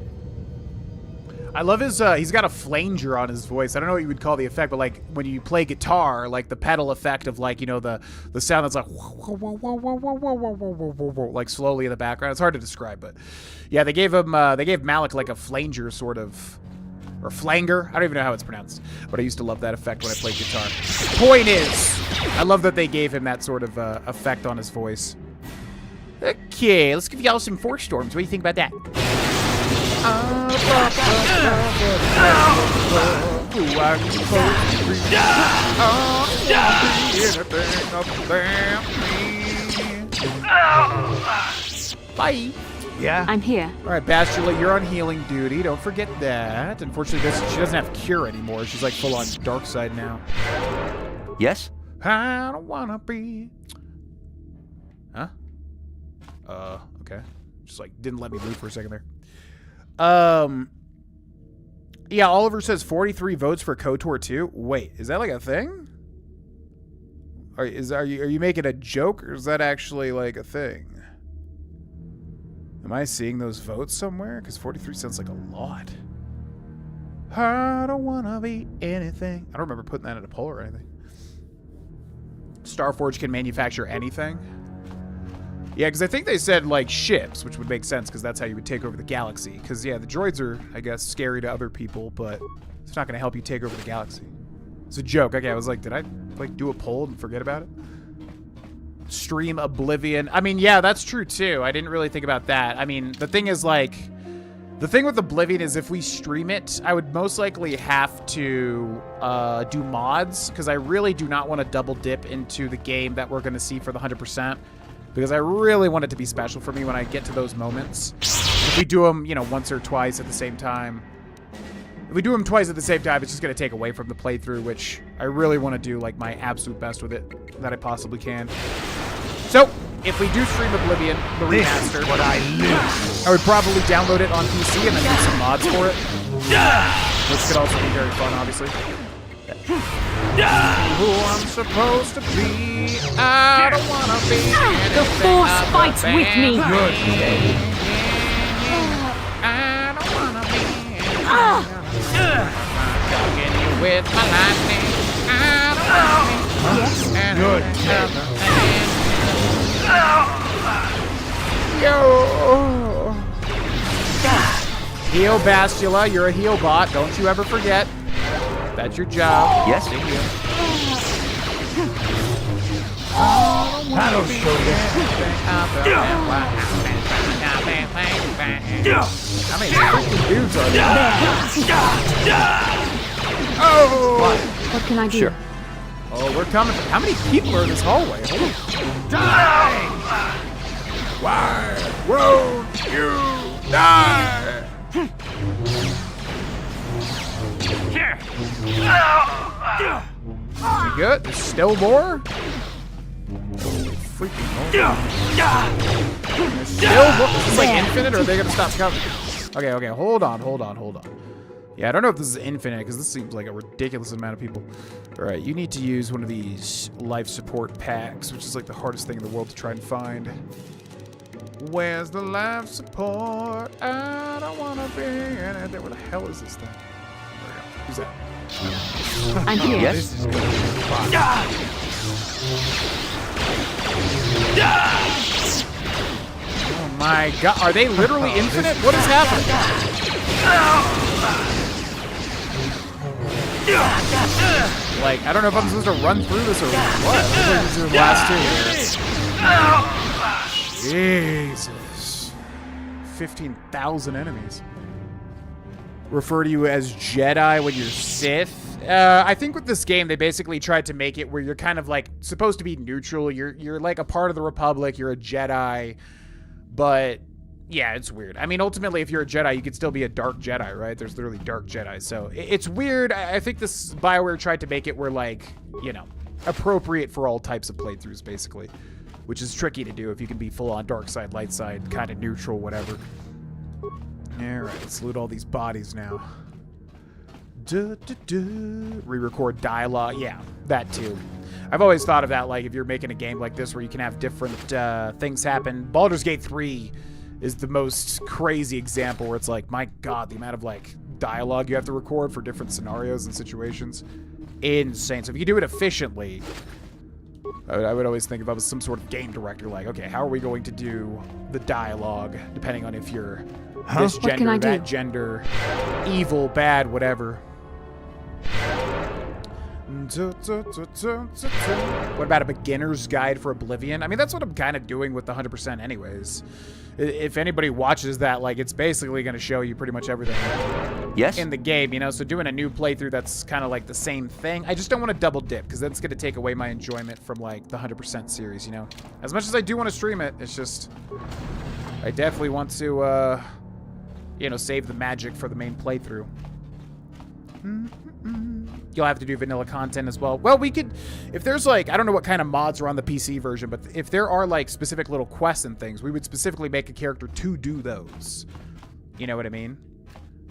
I love his, he's got a flanger on his voice. I don't know what you would call the effect, but like when you play guitar, like the pedal effect of like, you know, the sound that's like, like slowly in the background. It's hard to describe, but yeah, they gave him, they gave Malak like a flanger sort of, or flanger. I don't even know how it's pronounced, but I used to love that effect when I played guitar. Point is, I love that they gave him that sort of effect on his voice. Okay, let's give y'all some Force Storms. What do you think about that? Bye. Yeah? I'm here. All right, Bastila, you're on healing duty. Don't forget that. Unfortunately, she doesn't have cure anymore. She's like full on dark side now. Yes? I don't wanna be. Huh? Okay. Just like didn't let me move for a second there. Yeah, Oliver says 43 votes for KotOR 2. Wait, is that like a thing? Are you making a joke, or is that actually like a thing? Am I seeing those votes somewhere? Because 43 sounds like a lot. I don't wanna be anything. I don't remember putting that in a poll or anything. Starforge can manufacture anything. Yeah, because I think they said, like, ships, which would make sense, because that's how you would take over the galaxy. Because, yeah, the droids are, I guess, scary to other people, but it's not going to help you take over the galaxy. It's a joke. Okay, I was like, did I, like, do a poll and forget about it? Stream Oblivion. I mean, yeah, that's true, too. I didn't really think about that. I mean, the thing is, like, the thing with Oblivion is if we stream it, I would most likely have to do mods, because I really do not want to double dip into the game that we're going to see for the 100%. Because I really want it to be special for me when I get to those moments. If we do them, you know, once or twice at the same time. If we do them twice at the same time, it's just going to take away from the playthrough, which I really want to do, like, my absolute best with it that I possibly can. So, if we do stream Oblivion, the remaster, what I live. I would probably download it on PC and then do some mods for it. Which could also be very fun, obviously. Who I'm supposed to be, I don't wanna be anything. The Force fights with me. Good. I don't wanna be anything. Dogging you with my lightning. I don't wanna be anything. Yo. Heal Bastila, you're a heal bot. Don't you ever forget. That's your job. Yes. That'll show How many freaking dudes are there? Oh! What can I do? Sure. Oh, we're coming. How many people are in this hallway? Holy die! Why won't you die? You good? There's still more? Holy freaking hell. There's still more? Is this like infinite, or are they gonna stop coming? Okay, hold on. Yeah, I don't know if this is infinite, because this seems like a ridiculous amount of people. Alright, you need to use one of these life support packs, which is like the hardest thing in the world to try and find. Where's the life support? I don't wanna be anything. Where the hell is this thing? There we go. Who's that? I'm here. Yes. This is gonna be fun. Oh my god, are they literally infinite? What is happening? Like, I don't know if I'm supposed to run through this or what. This is the last two here. Jesus. 15,000 enemies. Refer to you as Jedi when you're Sith? I think with this game, they basically tried to make it where you're kind of like supposed to be neutral. You're like a part of the Republic. You're a Jedi, but yeah, it's weird. I mean, ultimately, if you're a Jedi, you could still be a dark Jedi, right? There's literally dark Jedi, so it's weird. I think this BioWare tried to make it where, like, you know, appropriate for all types of playthroughs, basically, which is tricky to do if you can be full on dark side, light side, kind of neutral, whatever. All right, let's loot all these bodies now. Re-record dialogue. Yeah, that too. I've always thought of that, like, if you're making a game like this where you can have different things happen. Baldur's Gate 3 is the most crazy example where it's like, my God, the amount of, like, dialogue you have to record for different scenarios and situations. Insane. So if you do it efficiently, I would always think if I was some sort of game director, like, okay, how are we going to do the dialogue, depending on if you're this gender, that gender, evil, bad, whatever. What about a beginner's guide for Oblivion? I mean, that's what I'm kind of doing with the 100% anyways. If anybody watches that, like, it's basically going to show you pretty much everything in the game, you know? So doing a new playthrough that's kind of like the same thing, I just don't want to double dip, because that's going to take away my enjoyment from, like, the 100% series, you know? As much as I do want to stream it, it's just, I definitely want to, you know, save the magic for the main playthrough. You'll have to do vanilla content as well. Well, we could, if there's like, I don't know what kind of mods are on the PC version, but if there are like specific little quests and things, we would specifically make a character to do those. You know what I mean?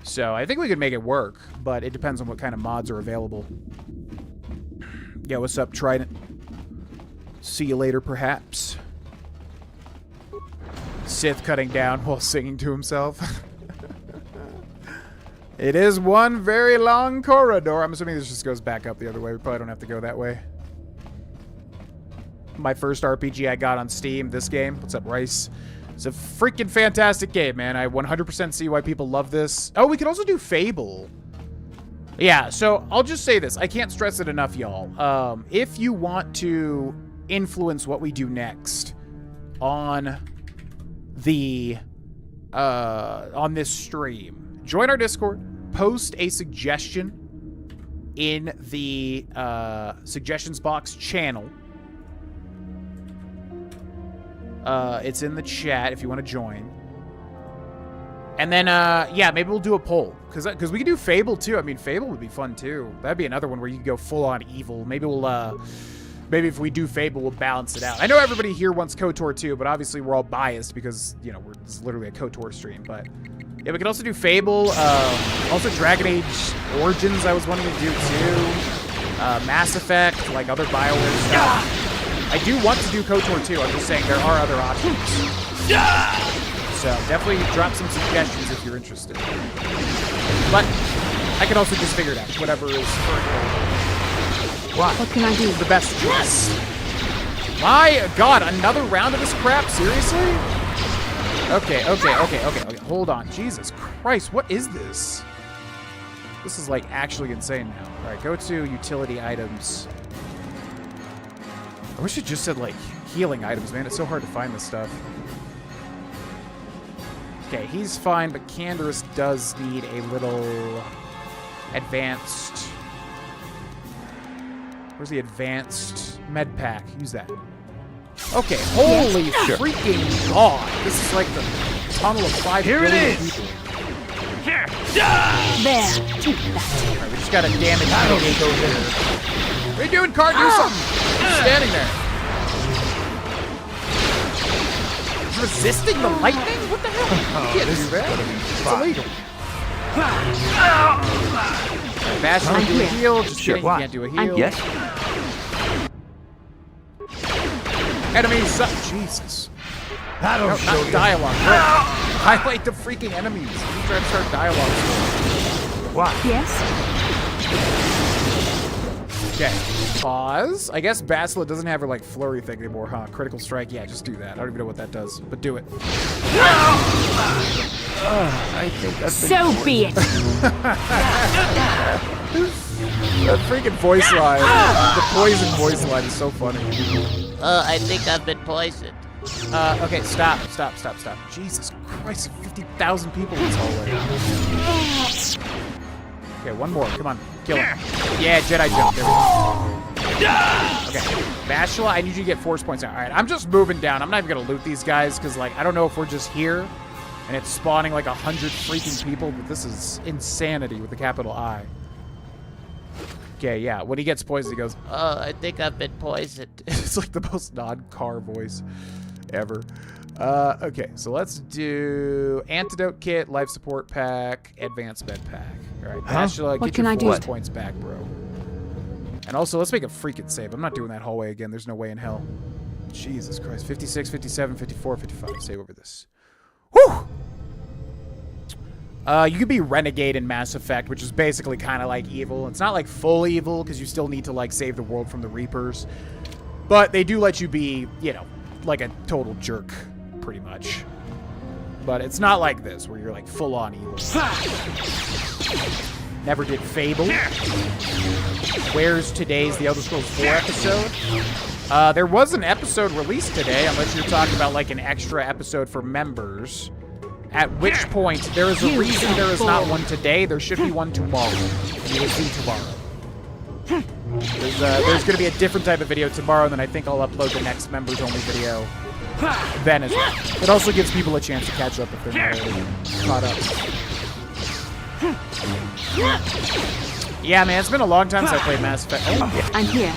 So I think we could make it work, but it depends on what kind of mods are available. Yeah, what's up, Trident? See you later, perhaps. Sith cutting down while singing to himself. It is one very long corridor. I'm assuming this just goes back up the other way. We probably don't have to go that way. My first RPG I got on Steam, this game. What's up, Rice? It's a freaking fantastic game, man. I 100% see why people love this. Oh, we could also do Fable. Yeah, so I'll just say this. I can't stress it enough, y'all. If you want to influence what we do next on the on this stream, join our Discord, post a suggestion in the suggestions box channel. It's in the chat if you want to join. And then, yeah, maybe we'll do a poll. Because we could do Fable, too. I mean, Fable would be fun, too. That'd be another one where you could go full-on evil. Maybe we'll, maybe if we do Fable, we'll balance it out. I know everybody here wants KotOR, too, but obviously we're all biased because, you know, it's literally a KotOR stream, but... Yeah, we could also do Fable, also Dragon Age Origins I was wanting to do too, Mass Effect, like other BioWare stuff. I do want to do KotOR too, I'm just saying there are other options. So definitely drop some suggestions if you're interested. But I can also just figure it out, whatever is what can I do? The best choice. My God, another round of this crap, seriously? Okay. Hold on. Jesus Christ, what is this? This is, like, actually insane now. All right, go to utility items. I wish it just said, like, healing items, man. It's so hard to find this stuff. Okay, he's fine, but Canderous does need a little advanced... Where's the advanced med pack? Use that. Okay, holy freaking God. This is like the tunnel of 5 billion people. Here. There. Alright, we just got a damage mitigate over there. What are you doing, Carth? Do something. You're standing there. He's resisting the lightning? What the hell? You can't do that. It's illegal. Bash can do a heal. Just kidding, you can't do a heal. Yes. Enemies up. Jesus. That'll show you. Dialogue. Highlight the freaking enemies. You try to start dialogue. What? Yes. Okay. Pause. I guess Bastila doesn't have her, like, flurry thing anymore, huh? Critical strike. Yeah, just do that. I don't even know what that does, but do it. I think that's so be it. That freaking voice line. The poison voice line is so funny. I think I've been poisoned. Okay, stop. Jesus Christ, 50,000 people in this hallway. Okay, one more. Come on. Kill him. Yeah, Jedi jump. There we go. Okay. Bastila, I need you to get force points now. All right, I'm just moving down. I'm not even going to loot these guys because, like, I don't know if we're just here and it's spawning like 100 freaking people, but this is insanity with the capital I. Okay, yeah. When he gets poisoned, he goes, Oh, I think I've been poisoned. It's like the most non-car voice ever. Okay, so let's do antidote kit, life support pack, advanced med pack. All right, Bastila, get your force points back, bro. And also, let's make a freaking save. I'm not doing that hallway again. There's no way in hell. Jesus Christ. 56, 57, 54, 55. Save over this. Whew! You could be Renegade in Mass Effect, which is basically kind of like evil. It's not like full evil, because you still need to, like, save the world from the Reapers. But they do let you be, you know, like a total jerk, pretty much. But it's not like this, where you're, like, full-on evil. Never did Fable. Where's today's The Elder Scrolls 4 episode? There was an episode released today, unless you're talking about, like, an extra episode for members. At which point, there is a reason there is not one today. There should be one tomorrow. You will see tomorrow. There's going to be a different type of video tomorrow, and then I think I'll upload the next members-only video then as well. It also gives people a chance to catch up if they're not already caught up. Yeah, man, it's been a long time since I played Mass Effect. Oh, yeah. I'm here.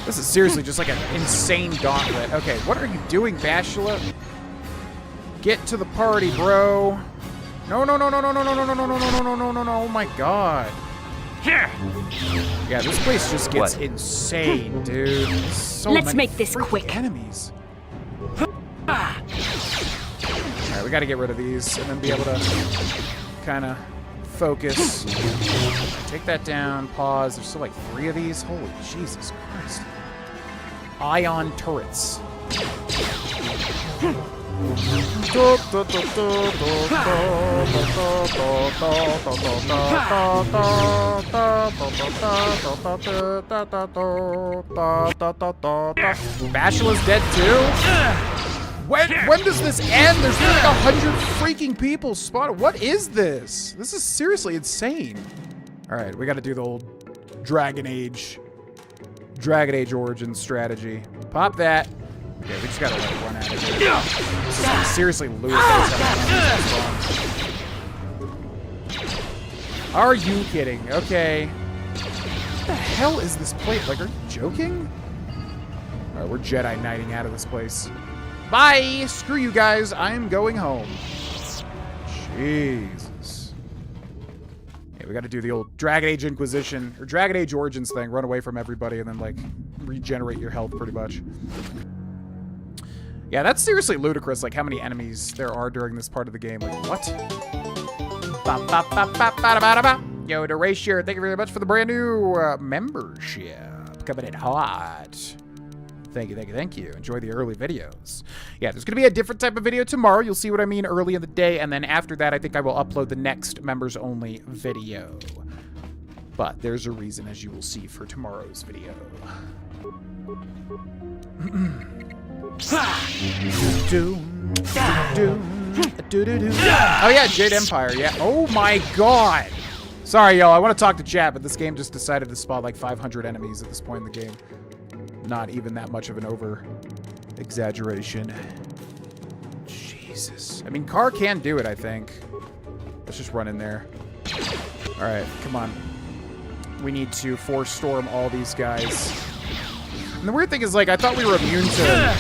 This is seriously just like an insane gauntlet. Okay, what are you doing, Bastila? Get to the party, bro. No, no, no, no, no, no, no, no, no, no, no, no, no, no, no, no, oh my god. Yeah, this place just gets insane, dude. So Let's make this quick. Enemies. Alright, we gotta get rid of these and then be able to kind of focus. Take that down, pause. There's still like 3 of these. Holy Jesus Christ. Ion turrets. Bastila's dead too? When does this end? There's like 100 freaking people spotted. What is this? This is seriously insane. All right, we got to do the old Dragon Age origin strategy. Pop that. Okay, we just gotta like run out of here. This is like, seriously ludicrous. Are you kidding? Okay. What the hell is this place? Like, are you joking? Alright, we're Jedi Knighting out of this place. Bye! Screw you guys, I'm going home. Jesus. Yeah, we gotta do the old Dragon Age Inquisition, or Dragon Age Origins thing, run away from everybody and then, like, regenerate your health pretty much. Yeah, that's seriously ludicrous, like how many enemies there are during this part of the game. Like, what? Yo, Derashir, thank you very much for the brand new membership. Coming in hot. Thank you, thank you, thank you. Enjoy the early videos. Yeah, there's going to be a different type of video tomorrow. You'll see what I mean early in the day. And then after that, I think I will upload the next members-only video. But there's a reason, as you will see, for tomorrow's video. Oh yeah, Jade Empire, yeah. Oh my god. Sorry, y'all, I want to talk to chat, but this game just decided to spawn like 500 enemies at this point in the game. Not even that much of an over-exaggeration. Jesus. I mean, Carth can do it, I think. Let's just run in there. Alright, come on. We need to force storm all these guys. And the weird thing is, like, I thought we were immune to...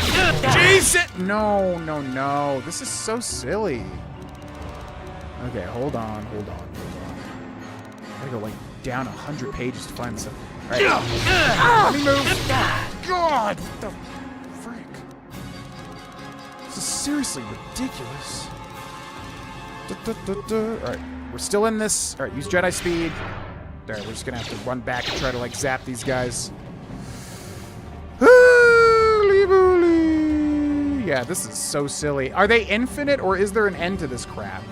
Jesus! No, no, no. This is so silly. Okay, hold on, hold on, hold on. I gotta go, like, down 100 pages to find stuff. Alright. Let me move. God! What the frick? This is seriously ridiculous. Alright, we're still in this. Alright, use Jedi speed. Alright, we're just gonna have to run back and try to, like, zap these guys. Yeah, this is so silly. Are they infinite, or is there an end to this crap?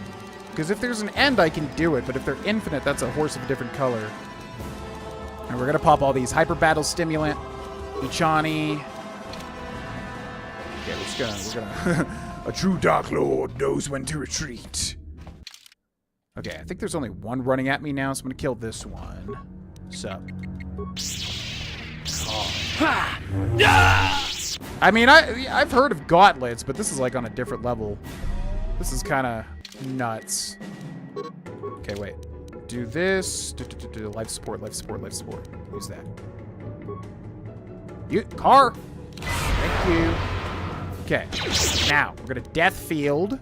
Because if there's an end, I can do it, but if they're infinite, that's a horse of a different color. And we're gonna pop all these hyper battle stimulant, Ichani. Okay, we're gonna. A true Dark Lord knows when to retreat. Okay, I think there's only one running at me now, so I'm gonna kill this one. Sup? Oh. I mean, I've heard of gauntlets, but this is like on a different level. This is kind of nuts. Okay, wait. Do this. Do life support, life support, life support. Use that. You car. Thank you. Okay. Now we're gonna death field.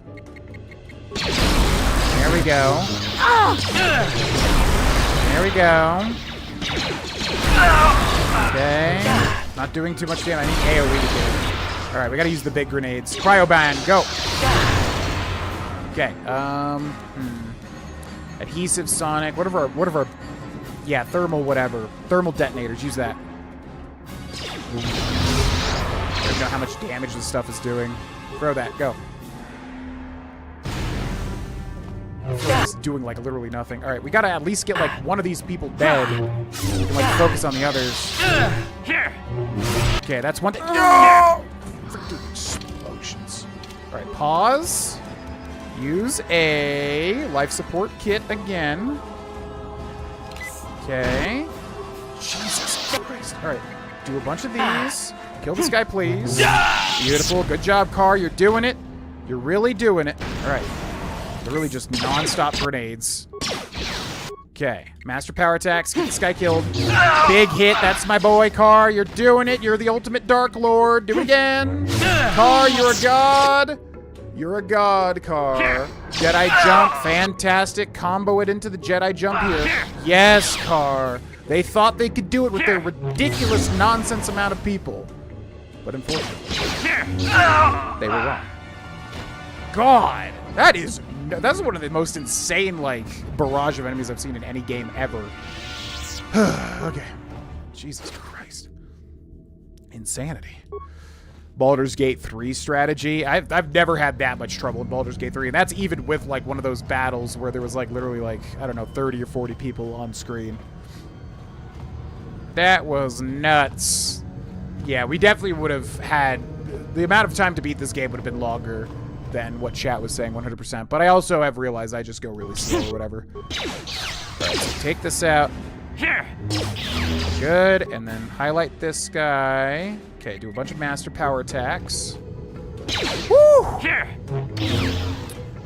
There we go. There we go. Okay. Not doing too much damage. I need AoE to do. Alright, we gotta use the big grenades. Cryoban, go! Okay, Adhesive Sonic, what of our yeah, thermal whatever. Thermal detonators, use that. I don't know how much damage this stuff is doing. Throw that, go. It's doing like literally nothing. Alright, we gotta at least get like one of these people dead. We can like focus on the others. Okay, that's one thing. No! Explosions. Alright, pause. Use a life support kit again. Okay. Jesus Christ. Alright, do a bunch of these. Kill this guy, please. Beautiful. Good job, Car. You're doing it. You're really doing it. Alright. They're really just non-stop grenades. Okay. Master power attacks. Get this guy killed. Big hit. That's my boy, Car. You're doing it. You're the ultimate Dark Lord. Do it again. Car, you're a god. You're a god, Car. Jedi jump. Fantastic. Combo it into the Jedi jump here. Yes, Car. They thought they could do it with their ridiculous nonsense amount of people. But unfortunately, they were wrong. God. That's one of the most insane, like, barrage of enemies I've seen in any game ever. Okay. Jesus Christ. Insanity. Baldur's Gate 3 strategy. I've never had that much trouble in Baldur's Gate 3, and that's even with, like, one of those battles where there was, like, literally, like, I don't know, 30 or 40 people on screen. That was nuts. Yeah, we definitely would have had... The amount of time to beat this game would have been longer than what chat was saying, 100%. But I also have realized I just go really slow or whatever. Right, so take this out. Good, and then highlight this guy. Okay, do a bunch of master power attacks. Woo!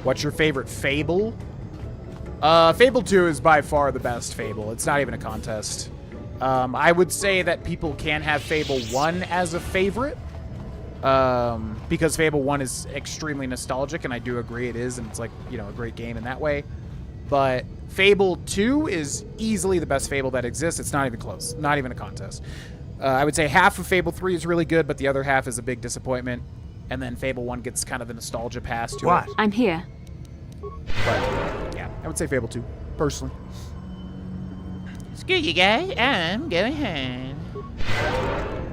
What's your favorite Fable? Fable 2 is by far the best Fable. It's not even a contest. I would say that people can have Fable 1 as a favorite. Because Fable 1 is extremely nostalgic, and I do agree it is, and it's like, you know, a great game in that way. But Fable 2 is easily the best Fable that exists. It's not even close. Not even a contest. I would say half of Fable 3 is really good, but the other half is a big disappointment. And then Fable 1 gets kind of the nostalgia pass to it. I'm here. But, yeah, I would say Fable 2, personally. Screw you guys, I'm going home.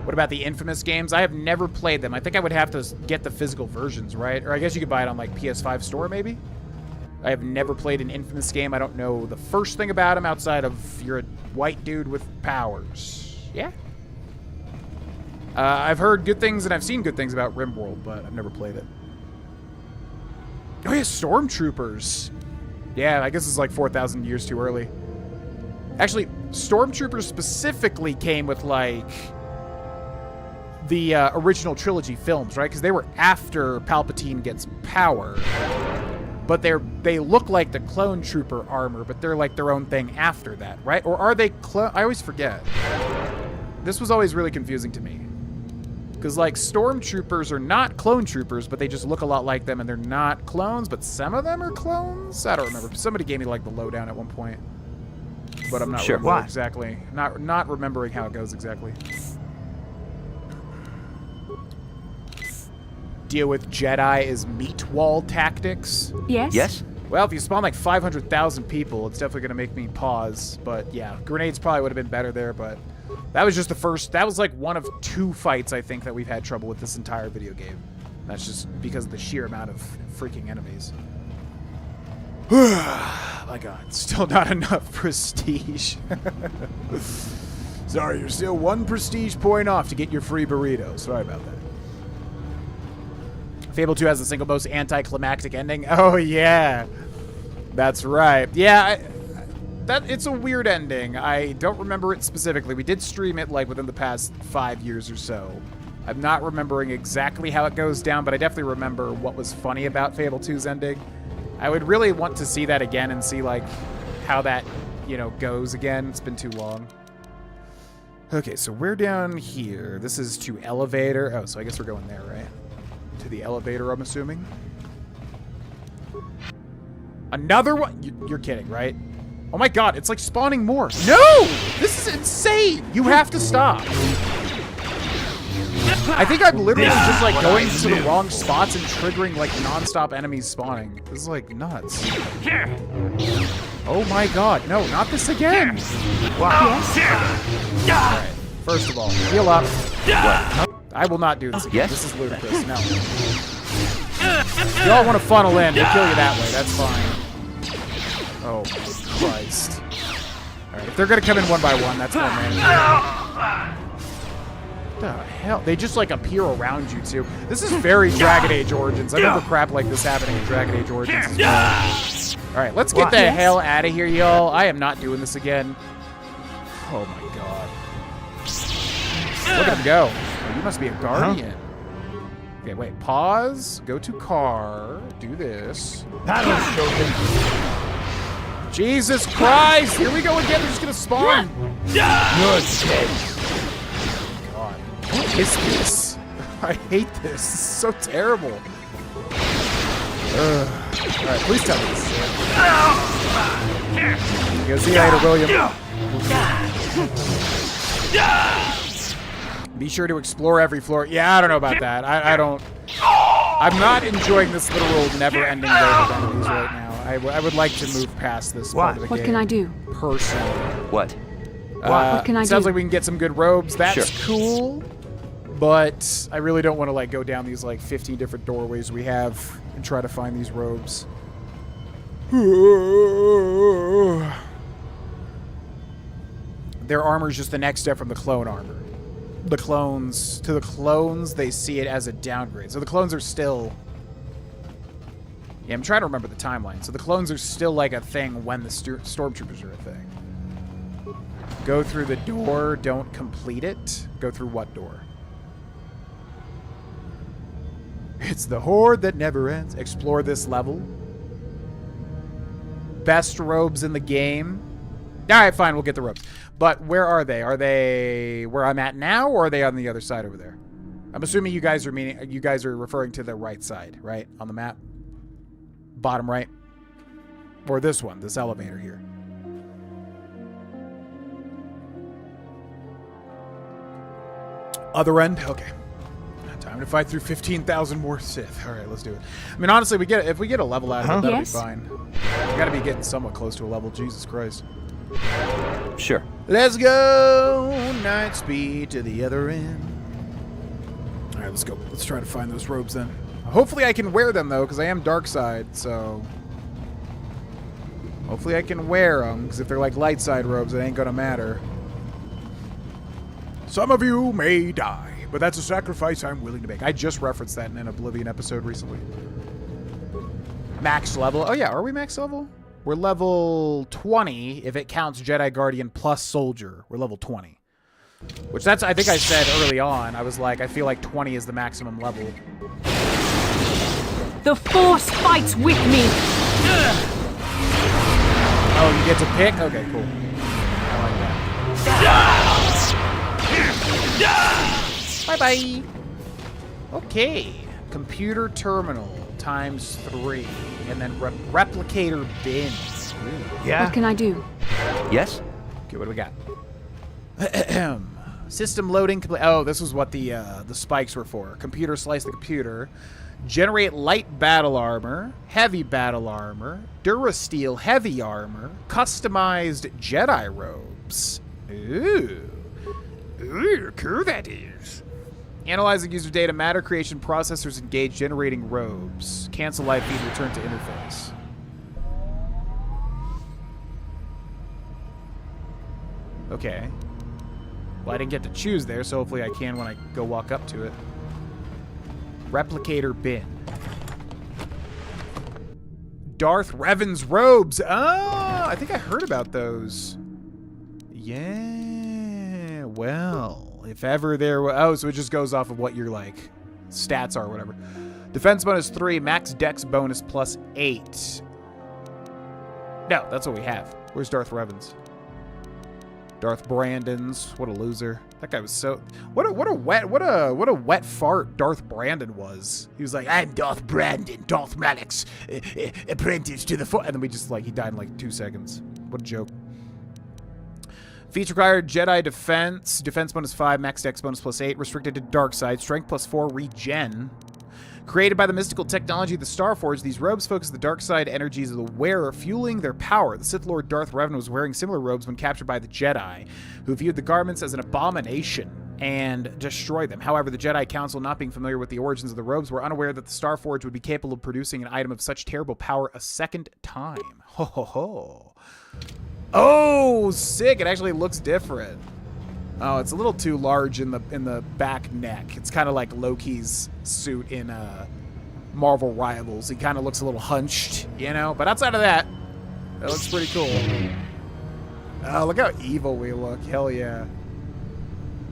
What about the Infamous games? I have never played them. I think I would have to get the physical versions, right? Or I guess you could buy it on, like, PS5 store, maybe? I have never played an Infamous game. I don't know the first thing about them outside of you're a white dude with powers. Yeah? I've heard good things and I've seen good things about RimWorld, but I've never played it. Oh, yeah, Stormtroopers. Yeah, I guess it's like 4,000 years too early. Actually, Stormtroopers specifically came with, like... the original trilogy films, right? Because they were after Palpatine gets power. But they look like the clone trooper armor, but they're like their own thing after that, right? Or are they clone? I always forget. This was always really confusing to me. Because, like, stormtroopers are not clone troopers, but they just look a lot like them, and they're not clones, but some of them are clones? I don't remember. Somebody gave me, like, the lowdown at one point. But I'm not remembering exactly. Not remembering how it goes exactly. Deal with Jedi is meat wall tactics. Yes? Yes? Well, if you spawn like 500,000 people, it's definitely going to make me pause. But yeah, grenades probably would have been better there, but that was just the first. That was like one of 2 fights, I think, that we've had trouble with this entire video game. That's just because of the sheer amount of freaking enemies. My God, still not enough prestige. Sorry, you're still 1 prestige point off to get your free burrito. Sorry about that. Fable 2 has the single most anticlimactic ending. Oh, yeah. That's right. Yeah, it's a weird ending. I don't remember it specifically. We did stream it like within the past 5 years or so. I'm not remembering exactly how it goes down, but I definitely remember what was funny about Fable 2's ending. I would really want to see that again and see like how that, you know, goes again. It's been too long. Okay, so we're down here. This is to elevator. Oh, so I guess we're going there, right? To the elevator, I'm assuming. Another one? You're kidding, right? Oh my god, it's like spawning more. No! This is insane! You have to stop. I think I'm literally just like going to the wrong spots and triggering like non-stop enemies spawning. This is like nuts. Oh my god, no, not this again. Wow. Alright, first of all, heal up. I will not do this again. This is ludicrous. No. If y'all want to funnel in, we'll kill you that way. That's fine. Oh, Christ. Alright, if they're gonna come in one by one, that's more manageable. What the hell? They just like appear around you too. This is very Dragon Age Origins. I remember crap like this happening in Dragon Age Origins as well. Alright, let's get the hell out of here, y'all. I am not doing this again. Oh my god. Look at him go. Oh, you must be a guardian. Okay, wait. Pause. Go to car. Do this. Jesus Christ! Here we go again. They're just gonna spawn. You're dead. God. What is this? I hate this. This is so terrible. Alright, please tell me this is it. Go see you later, William. Be sure to explore every floor. Yeah, I don't know about that. I don't... I'm not enjoying this literal never-ending wave of enemies right now. I would like to move past this part of the game. What can I do? Personally. What? What can I do? Sounds like we can get some good robes. That's cool. But I really don't want to like go down these like 15 different doorways we have and try to find these robes. Their armor is just the next step from the clone armor. The clones, they see it as a downgrade. So the clones are still... Yeah, I'm trying to remember the timeline. So the clones are still like a thing when the stormtroopers are a thing. Go through the door, don't complete it. Go through what door? It's the horde that never ends. Explore this level. Best robes in the game. Alright, fine, we'll get the robes. But where are they? Are they where I'm at now, or are they on the other side over there? I'm assuming you guys are referring to the right side, right? On the map? Bottom right? Or this one, this elevator here. Other end? Okay. Time to fight through 15,000 more Sith. All right, let's do it. I mean, honestly, if we get a level out of it, that'll be fine. We gotta be getting somewhat close to a level. Jesus Christ. Sure. Let's go! Night speed to the other end. All right, let's go. Let's try to find those robes then. Hopefully I can wear them, though, because I am dark side, so... Hopefully I can wear them, because if they're like light side robes, it ain't gonna matter. Some of you may die, but that's a sacrifice I'm willing to make. I just referenced that in an Oblivion episode recently. Max level. Oh, yeah, are we max level? We're level 20 if it counts Jedi Guardian plus Soldier. We're level 20. Which that's, I think I said early on, I was like, I feel like 20 is the maximum level. The Force fights with me! Oh, you get to pick? Okay, cool. I like that. Bye-bye. Okay. Computer terminal times 3. And then replicator bin. Ooh. Yeah. What can I do? Yes? Okay, what do we got? System loading complete. Oh, this was what the spikes were for. Computer slice the computer. Generate light battle armor, heavy battle armor, Durasteel heavy armor, customized Jedi robes. Ooh. Ooh, cool that is. Analyzing user data, matter creation processors engaged, generating robes. Cancel live feed, return to interface. Okay. Well, I didn't get to choose there, so hopefully I can when I go walk up to it. Replicator bin. Darth Revan's robes. Oh, I think I heard about those. Yeah, well, if ever there were... Oh, so it just goes off of what your, like, stats are or whatever. Defense bonus 3, max dex bonus plus 8. No, that's what we have. Where's Darth Revan's? Darth Brandon's. What a loser. That guy was so... What a wet fart Darth Brandon was. He was like, I'm Darth Brandon, Darth Malak's apprentice to the Force. And then we just, like, he died in, like, 2 seconds. What a joke. Feats required Jedi defense. Defense bonus 5, max dex bonus plus 8. Restricted to dark side. Strength plus 4, regen. Created by the mystical technology of the Starforge, these robes focus the dark side energies of the wearer, fueling their power. The Sith Lord Darth Revan was wearing similar robes when captured by the Jedi, who viewed the garments as an abomination and destroyed them. However, the Jedi Council, not being familiar with the origins of the robes, were unaware that the Starforge would be capable of producing an item of such terrible power a second time. Ho ho ho. Oh, sick. It actually looks different. Oh, it's a little too large in the back neck. It's kind of like Loki's suit in Marvel Rivals. He kind of looks a little hunched, you know? But outside of that, it looks pretty cool. Oh, look how evil we look. Hell yeah.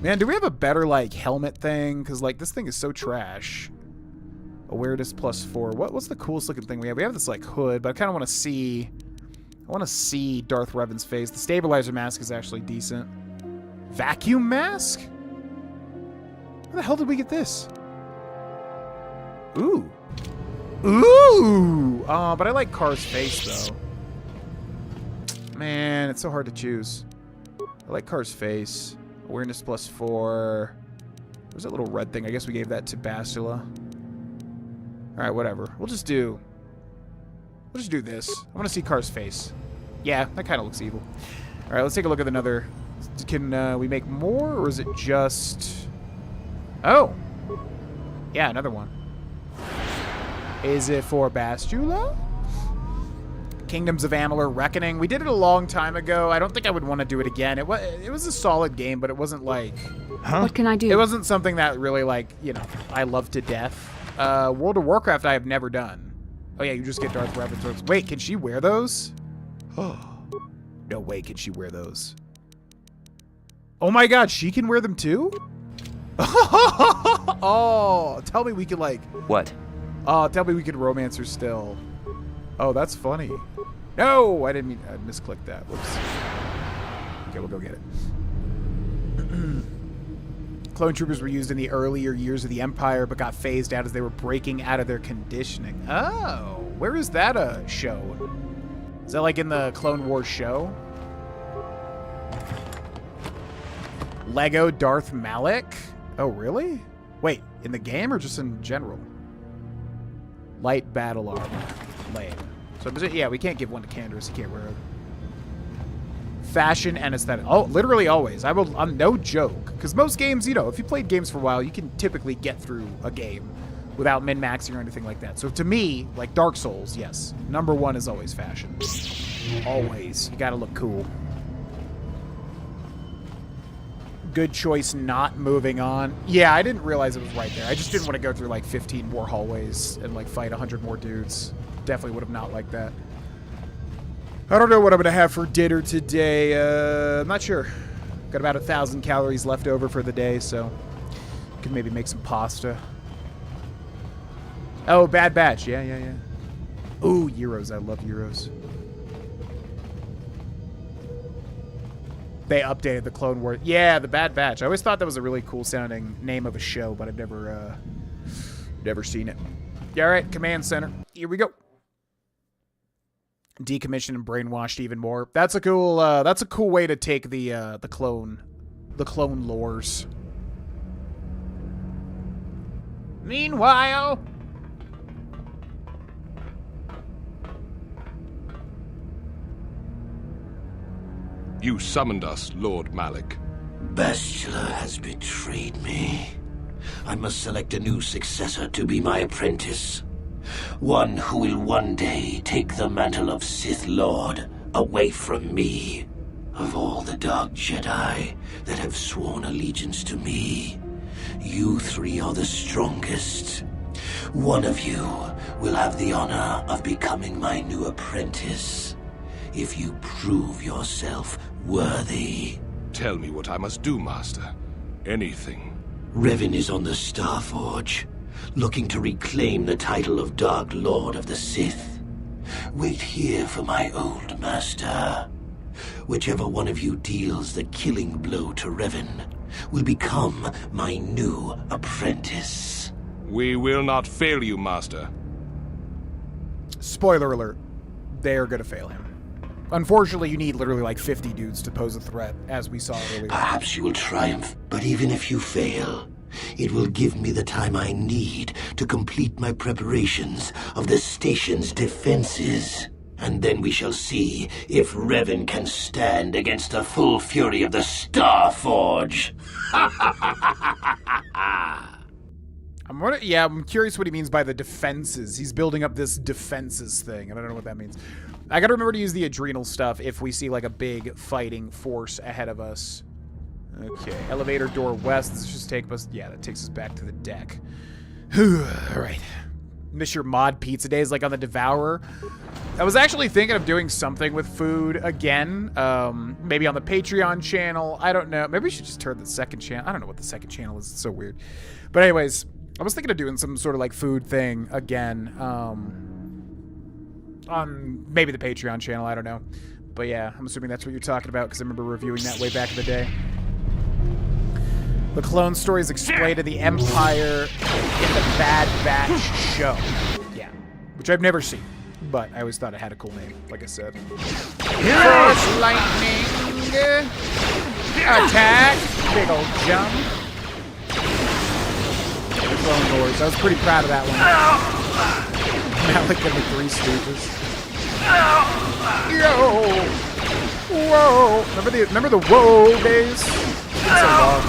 Man, do we have a better, like, helmet thing? Because, like, this thing is so trash. Awareness plus 4. What's the coolest looking thing we have? We have this, like, hood, but I kind of want to see... I want to see Darth Revan's face. The stabilizer mask is actually decent. Vacuum mask? Where the hell did we get this? Ooh. Ooh! But I like Carth's face, though. Man, it's so hard to choose. I like Carth's face. Awareness plus 4. Where's that little red thing? I guess we gave that to Bastila. Alright, whatever. We'll just do this. I want to see Carth's face. Yeah, that kind of looks evil. Alright, let's take a look at another... Can we make more, or is it just... Oh! Yeah, another one. Is it for Bastila? Kingdoms of Amalur Reckoning. We did it a long time ago. I don't think I would want to do it again. It was a solid game, but it wasn't like... Huh? What can I do? It wasn't something that really, like, you know, I love to death. World of Warcraft I have never done. Oh yeah, you just get Darth Revan's robes. Wait, can she wear those? Oh. No way can she wear those. Oh my god, she can wear them too? Oh, tell me we could, like... What? Oh, tell me we could romance her still. Oh, that's funny. No, I didn't mean... I misclicked that. Whoops. Okay, we'll go get it. Clone troopers were used in the earlier years of the Empire, but got phased out as they were breaking out of their conditioning. Oh, where is that show? Is that like in the Clone Wars show? Lego Darth Malak? Oh, really? Wait, in the game or just in general? Light battle armor. Lame. So, yeah, we can't give one to Candace. He can't wear it. Fashion and aesthetic. Oh, literally always. I'm no joke. Because most games, you know, if you played games for a while, you can typically get through a game without min-maxing or anything like that. So to me, like Dark Souls, yes. Number one is always fashion. Always. You gotta look cool. Good choice not moving on. Yeah, I didn't realize it was right there. I just didn't want to go through like 15 more hallways and like fight 100 more dudes. Definitely would have not liked that. I don't know what I'm going to have for dinner today. I'm not sure. Got about 1,000 calories left over for the day, so could maybe make some pasta. Oh, Bad Batch. Yeah. Ooh, Euros. I love Euros. They updated the Clone Wars. Yeah, the Bad Batch. I always thought that was a really cool sounding name of a show, but I've never seen it. Yeah, all right, Command Center. Here we go. Decommissioned and brainwashed even more. That's a cool way to take the clone lores. Meanwhile, you summoned us, Lord Malak. Bastila has betrayed me. I must select a new successor to be my apprentice. One who will one day take the mantle of Sith Lord away from me. Of all the Dark Jedi that have sworn allegiance to me, you three are the strongest. One of you will have the honor of becoming my new apprentice, if you prove yourself worthy. Tell me what I must do, Master. Anything. Revan is on the Starforge, looking to reclaim the title of Dark Lord of the Sith. Wait here for my old master. Whichever one of you deals the killing blow to Revan will become my new apprentice. We will not fail you, Master. Spoiler alert. They are going to fail him. Unfortunately, you need literally like 50 dudes to pose a threat, as we saw earlier. Perhaps you will triumph, but even if you fail, it will give me the time I need to complete my preparations of the station's defenses. And then we shall see if Revan can stand against the full fury of the Starforge. I'm curious what he means by the defenses. He's building up this defenses thing. I don't know what that means. I gotta remember to use the adrenal stuff if we see like a big fighting force ahead of us. Okay, elevator door west. This just takes us, that takes us back to the deck. All right. Miss your mod pizza days like on the Devourer. I was actually thinking of doing something with food again. Maybe on the Patreon channel. I don't know. Maybe we should just turn the second channel. I don't know what the second channel is. It's so weird. But anyways, I was thinking of doing some sort of like food thing again. On maybe the Patreon channel. I don't know. But yeah, I'm assuming that's what you're talking about because I remember reviewing that way back in the day. The clone stories explained to the Empire in the Bad Batch show. Yeah. Which I've never seen. But I always thought it had a cool name, like I said. Force lightning. Attack. Big old jump. The Clone Wars. I was pretty proud of that one. Malak and the Three Stooges. Yo! Whoa! Remember the whoa days? It's been so long.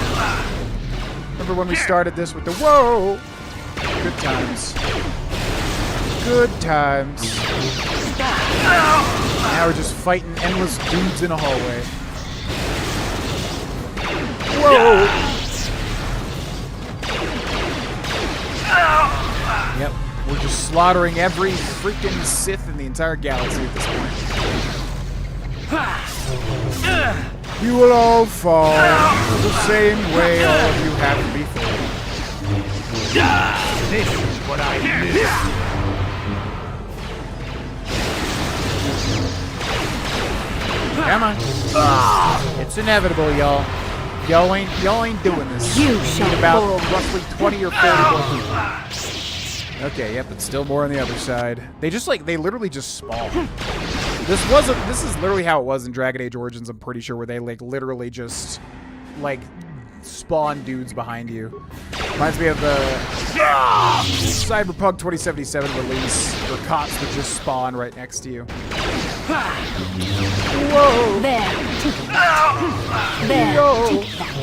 Remember when we started this with the whoa? Good times. Good times. Now we're just fighting endless dudes in a hallway. Whoa! Yep, we're just slaughtering every freaking Sith in the entire galaxy at this point. You will all fall the same way all of you have before. This is what I knew. Come on. It's inevitable, y'all. Y'all ain't doing this. You shall about fall. roughly 20 or 30 more people. Okay, yep, but still more on the other side. They literally just spawn. This is literally how it was in Dragon Age Origins, I'm pretty sure, where they literally just spawn dudes behind you. Reminds me of the Cyberpunk 2077 release where cops would just spawn right next to you. Whoa! There, take that. There, take that.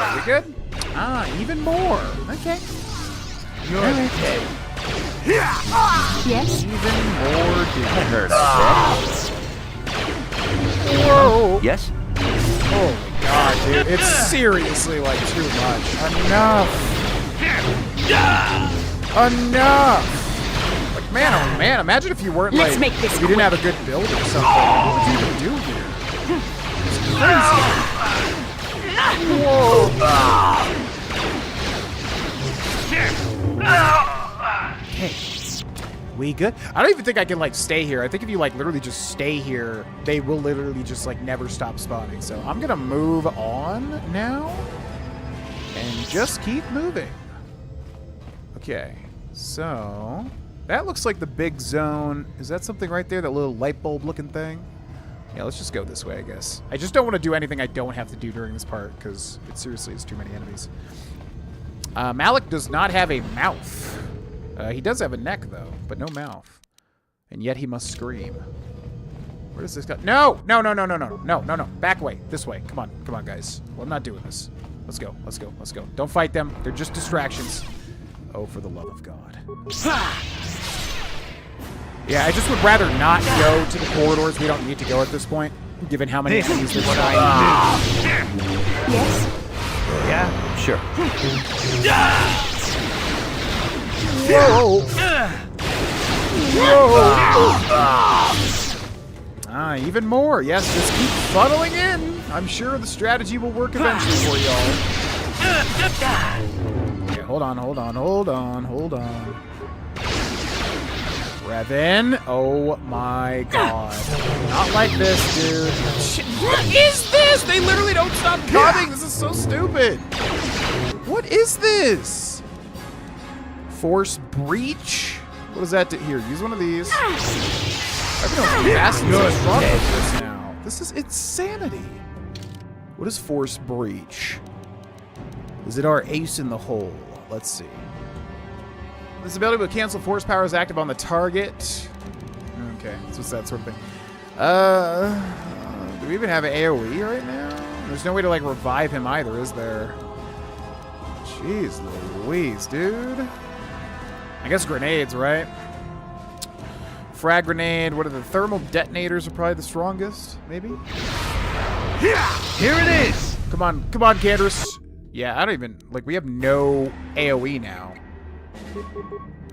Are we good? Even more. Okay. Okay. Yes? Even more dudes. I heard Whoa! Yes? Oh my god, dude. It's seriously too much. Enough! Enough! Man, oh man, imagine if you weren't Let's make this if you didn't have a good build or something. What would you even do here? It's crazy. Whoa! Okay. We good? I don't even think I can stay here. I think if you literally just stay here, they will literally just never stop spawning. So I'm gonna move on now and just keep moving. Okay, so that looks like the big zone. Is that something right there? That little light bulb looking thing? Yeah, let's just go this way, I guess. I just don't want to do anything I don't have to do during this part because it seriously is too many enemies. Malak does not have a mouth. He does have a neck, though, but no mouth. And yet he must scream. Where does this go? No! No, no, no, no, no, no, no, no. Back away. This way. Come on, guys. Well, I'm not doing this. Let's go, let's go, let's go. Don't fight them. They're just distractions. Oh, for the love of God. Yeah, I just would rather not go to the corridors we don't need to go at this point, given how many enemies there's. Yes? Yeah? Sure. Whoa! Ah, even more. Yes, just keep funneling in. I'm sure the strategy will work eventually for y'all. Okay, hold on. Revan. Oh my god. Not like this, dude. Shit, what is this? They literally don't stop coming. This is so stupid. What is this? Force breach? What does that do? Here, use one of these. I don't know if Bastila's strong with this now. This is insanity. What is Force Breach? Is it our ace in the hole? Let's see. This ability will cancel force powers active on the target. Okay, so it's that sort of thing. Do we even have an AoE right now? There's no way to, like, revive him either, is there? Jeez Louise, dude. I guess grenades, right? Frag grenade. What are the thermal detonators? Are probably the strongest, maybe. Here it is. Come on, Candace. Yeah, I don't even we have no AOE now.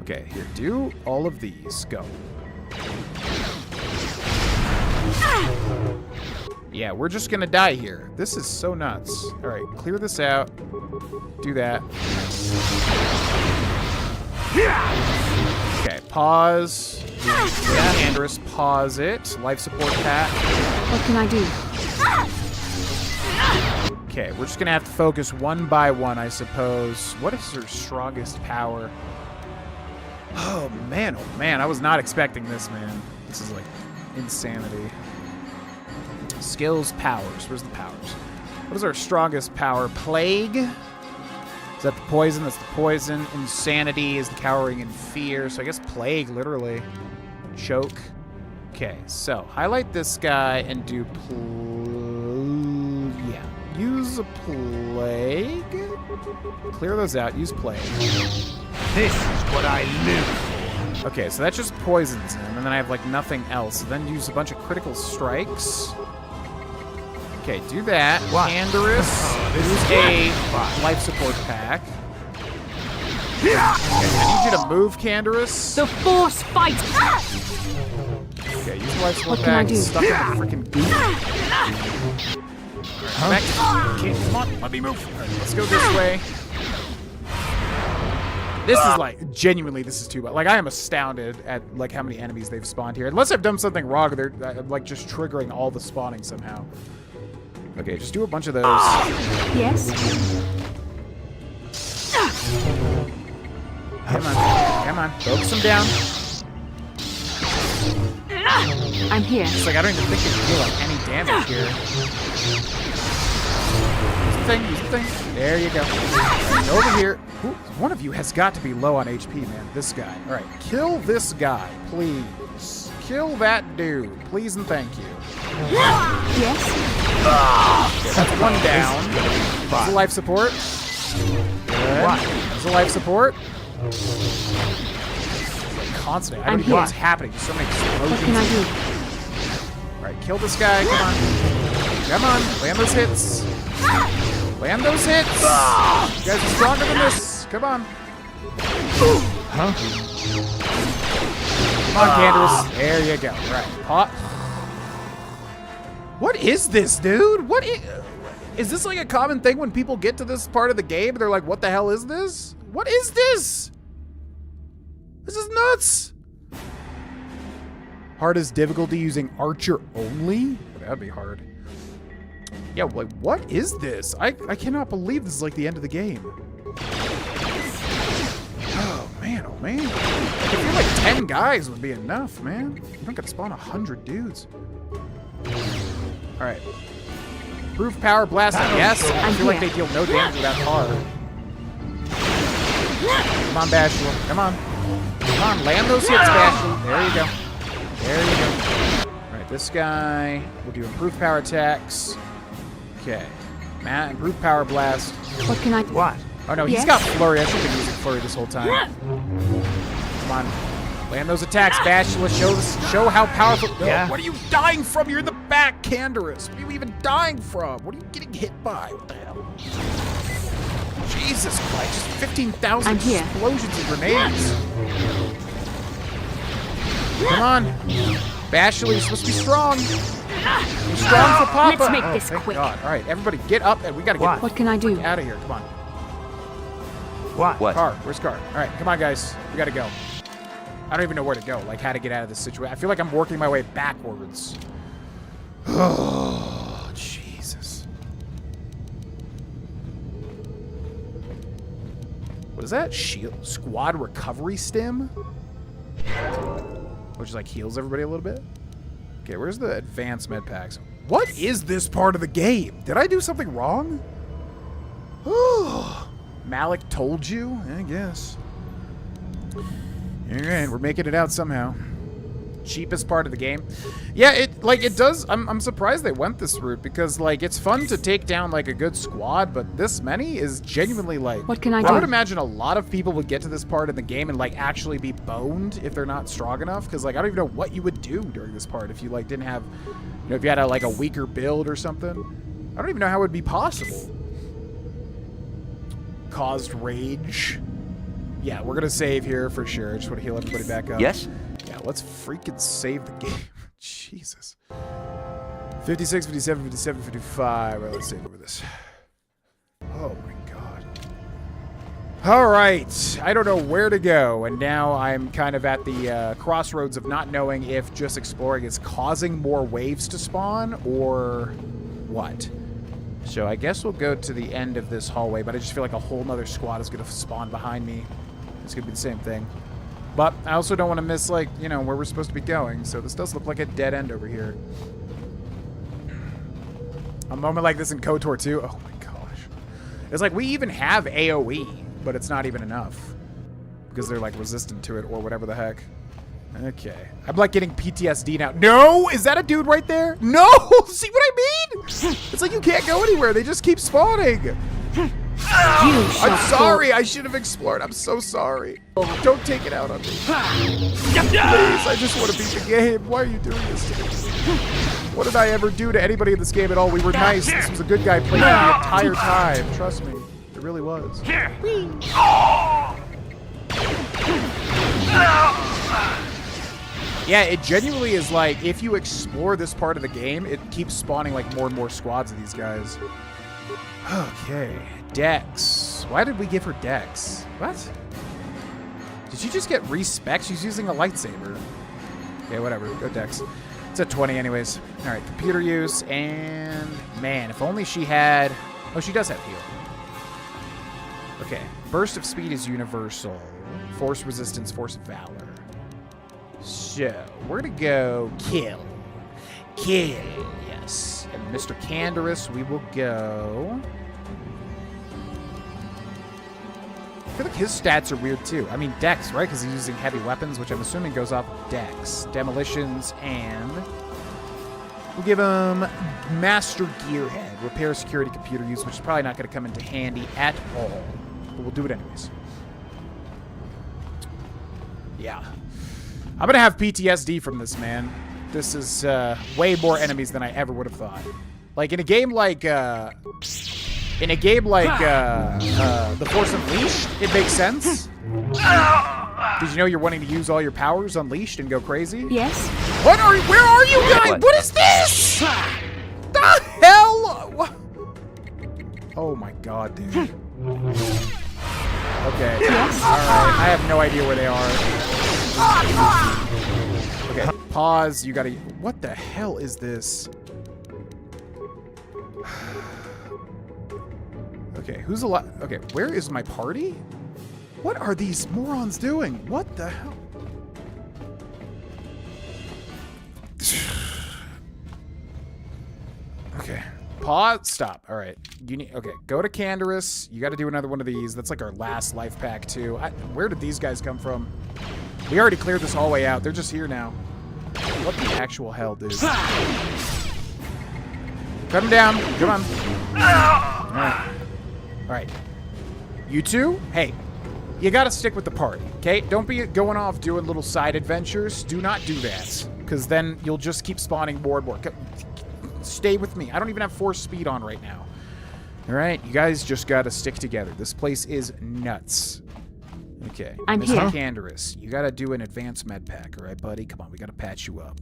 Okay, here, do all of these. Go. Yeah, we're just gonna die here. This is so nuts. All right, clear this out. Do that. Okay, pause. Yeah, Andrus, pause it. Life support pat. What can I do? Okay, we're just gonna have to focus one by one, I suppose. What is her strongest power? Oh man, I was not expecting this, man. This is like insanity. Skills, powers. Where's the powers? What is our strongest power? Plague? Is that the poison? That's the poison. Insanity is the cowering in fear. So I guess plague, literally. Choke. Okay, so highlight this guy and do use a plague. Clear those out. Use plague. This is what I live for. Okay, so that just poisons him, and then I have like nothing else. Then use a bunch of critical strikes. Okay, do that. Andrus, use a life support pack. Okay, I need you to move, Candace. The force fight! Okay, use the life support What can I pack. do? Stuck in the freaking goop. Back. Okay, come on, let me move. All right, let's go this way. This is like, genuinely, this is too bad. Like, I am astounded at like how many enemies they've spawned here. Unless I've done something wrong, they're like just triggering all the spawning somehow. Okay, just do a bunch of those. Yes? Come on, focus them down. I'm here. It's like I don't even think they can deal like any damage here. Use the thing. There you go. Right, over here. Ooh, one of you has got to be low on HP, man. This guy. All right, kill this guy, please. Kill that dude, please and thank you. Yes? Okay, that's one down. There's a life support. Good. There's a life support. Constantly. I don't even know what's happening. There's so many explosions. What can I do? All right, kill this guy. Come on. Come on. Land those hits. Land those hits. You guys are stronger than this. Come on. Huh? Come on, Candace. There you go. All right. Pot. What is this, dude? What is this like a common thing when people get to this part of the game? They're like, what the hell is this? What is this? This is nuts. Hardest difficulty using Archer only? That'd be hard. Yeah, like, what is this? I cannot believe this is like the end of the game. Oh, man, oh, man. I feel like 10 guys would be enough, man. You're not gonna spawn 100 dudes. All right. Proof power blast, yes. I feel like they deal no damage without hard. Come on, Bastila. Come on. Come on, land those hits, Bastila. There you go. There you go. All right, this guy. We'll do improved power attacks. Okay. Matt, improved power blast. What can I do? What? Oh, no, he's got flurry. I should have been using flurry this whole time. Come on. Land those attacks, Bastila. Show how powerful. Yeah. What are you dying from? You're in the back, Candace. What are you even dying from? What are you getting hit by? What the hell? Jesus Christ, just 15,000 explosions and grenades. Come on. Bastila, you're supposed to be strong. You're strong for Papa. Let's make this quick. God. All right, everybody get up and we gotta get What can I do? out of here. Come on. What? Carth, where's Carth? All right, come on, guys. We gotta go. I don't even know where to go, like how to get out of this situation. I feel like I'm working my way backwards. Oh, Jesus. What is that? Shield squad recovery stim? Which like heals everybody a little bit. Okay, where's the advanced med packs? What is this part of the game? Did I do something wrong? Malak told you? I guess. Alright, we're making it out somehow. Cheapest part of the game. Yeah, it does. I'm surprised they went this route because like it's fun to take down like a good squad, but this many is genuinely like what can I do? I would imagine a lot of people would get to this part in the game and like actually be boned if they're not strong enough, because like I don't even know what you would do during this part if you like didn't have, you know, if you had like a weaker build or something. I don't even know how it would be possible. Caused rage. Yeah, we're gonna save here for sure. I just want to heal everybody back up. Yes? Yeah, let's freaking save the game. Jesus. 56, 57, 57, 55. All right, let's save over this. Oh my god. All right. I don't know where to go, and now I'm kind of at the crossroads of not knowing if just exploring is causing more waves to spawn or what. So I guess we'll go to the end of this hallway, but I just feel like a whole nother squad is going to spawn behind me. It's going to be the same thing. But I also don't want to miss, like, you know, where we're supposed to be going. So this does look like a dead end over here. A moment like this in KotOR 2. Oh my gosh. It's like we even have AoE, but it's not even enough. Because they're, like, resistant to it or whatever the heck. Okay. I'm, like, getting PTSD now. No! Is that a dude right there? No! See what I mean? It's like you can't go anywhere. They just keep spawning. I'm sorry. I should have explored. I'm so sorry. Don't take it out on me. Please, I just want to beat the game. Why are you doing this to me? What did I ever do to anybody in this game at all? We were nice. This was a good guy playing the entire time. Trust me. It really was. Yeah, it genuinely is like, if you explore this part of the game, it keeps spawning like more and more squads of these guys. Okay. Dex. Why did we give her Dex? What? Did she just get respec? She's using a lightsaber. Okay, whatever. Go Dex. It's at 20 anyways. All right, computer use, and man, if only she had... Oh, she does have heal. Okay. Burst of speed is universal. Force resistance, force of valor. So, we're gonna go kill. Kill, yes. And Mr. Canderous, we will go... I feel like his stats are weird too. I mean, Dex, right? Because he's using heavy weapons, which I'm assuming goes off of Dex. Demolitions, and we'll give him Master Gearhead. Repair security computer use, which is probably not going to come into handy at all. But we'll do it anyways. Yeah. I'm going to have PTSD from this, man. This is way more enemies than I ever would have thought. Like, in a game like... The Force Unleashed, it makes sense. Did you know you're wanting to use all your powers unleashed and go crazy? Yes. Where are you guys? What is this? The hell? What? Oh my god, dude. Okay. Yes. Alright, I have no idea where they are. Okay, pause. You gotta... What the hell is this? Okay, who's alive? Okay, where is my party? What are these morons doing? What the hell? Okay, pause, stop. All right, you need. Okay, go to Canderous. You got to do another one of these. That's like our last life pack too. Where did these guys come from? We already cleared this hallway out. They're just here now. What the actual hell, dude? Cut him down. Come on. All right. All right. You two, hey, you got to stick with the party, okay? Don't be going off doing little side adventures. Do not do that, because then you'll just keep spawning more and more. stay with me. I don't even have force speed on right now. All right, you guys just got to stick together. This place is nuts. Okay, I'm Mr. here. Canderous, you got to do an advanced med pack, all right, buddy? Come on, we got to patch you up.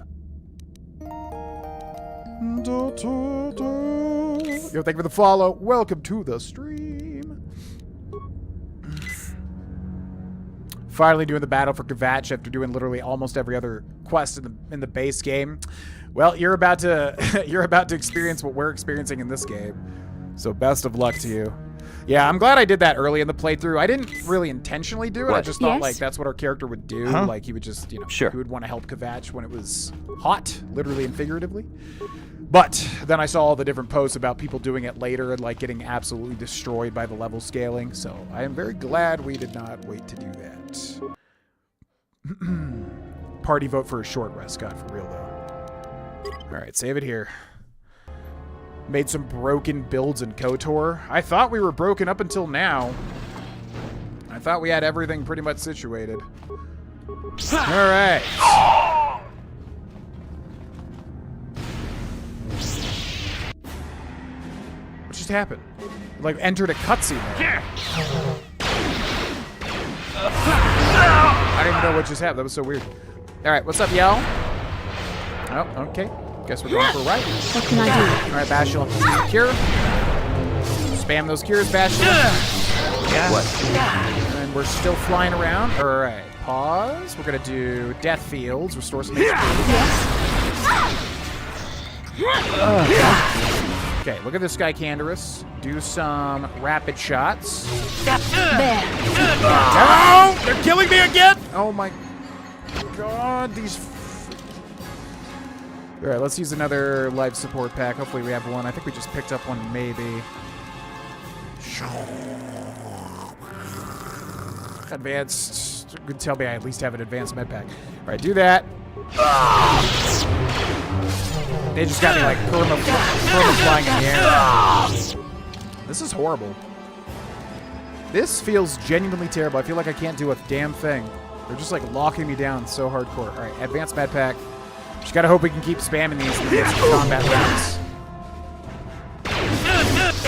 Yo, thank you for the follow. Welcome to the stream. Finally doing the battle for Kvatch after doing literally almost every other quest in the base game. Well, you're about to experience what we're experiencing in this game. So best of luck to you. Yeah, I'm glad I did that early in the playthrough. I didn't really intentionally do it. What? I just thought like that's what our character would do. Huh? Like he would just, Sure. he would want to help Kvatch when it was hot, literally and figuratively. But then I saw all the different posts about people doing it later and like getting absolutely destroyed by the level scaling. So I am very glad we did not wait to do that. Party vote for a short rest, God, for real though. All right, save it here. Made some broken builds in KotOR. I thought we were broken up until now. I thought we had everything pretty much situated. All right. What just happened? Like entered a cutscene there. I don't even know what just happened. That was so weird. All right, what's up, y'all? Oh, okay. Guess we're going for a ride. What can I do? All right, Bastila. Cure. Spam those cures, Bastila. Yeah. What? And we're still flying around. All right, pause. We're gonna do death fields. Restore some HP. Okay, look at this guy, Canderous. Do some rapid shots. There. No! They're killing me again! Oh my god, these... Alright, let's use another life support pack. Hopefully we have one. I think we just picked up one, maybe. Advanced. You can tell me I at least have an advanced med pack. Alright, do that. They just got me like perma flying in the air. This is horrible. This feels genuinely terrible. I feel like I can't do a damn thing. They're just like locking me down so hardcore. Alright, advanced med pack. Just gotta hope we can keep spamming these in the combat rounds.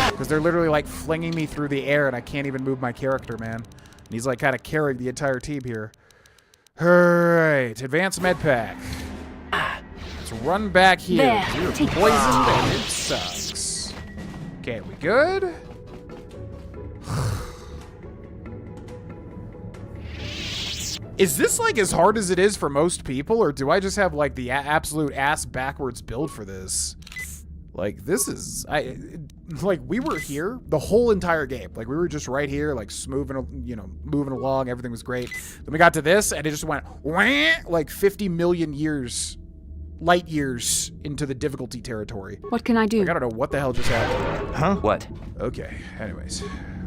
Because they're literally like flinging me through the air and I can't even move my character, man. And he's like kind of carrying the entire team here. Alright, advanced med pack. Let's run back here. There, You're take poisoned and it sucks. Okay, we good? Is this like as hard as it is for most people, or do I just have like the absolute ass backwards build for this? Like this is, like we were here the whole entire game. Like we were just right here, like moving, you know, moving along. Everything was great. Then we got to this, and it just went wah, like 50 million years, light years into the difficulty territory. What can I do? Like, I don't know what the hell just happened. Huh? What? Okay. Anyways,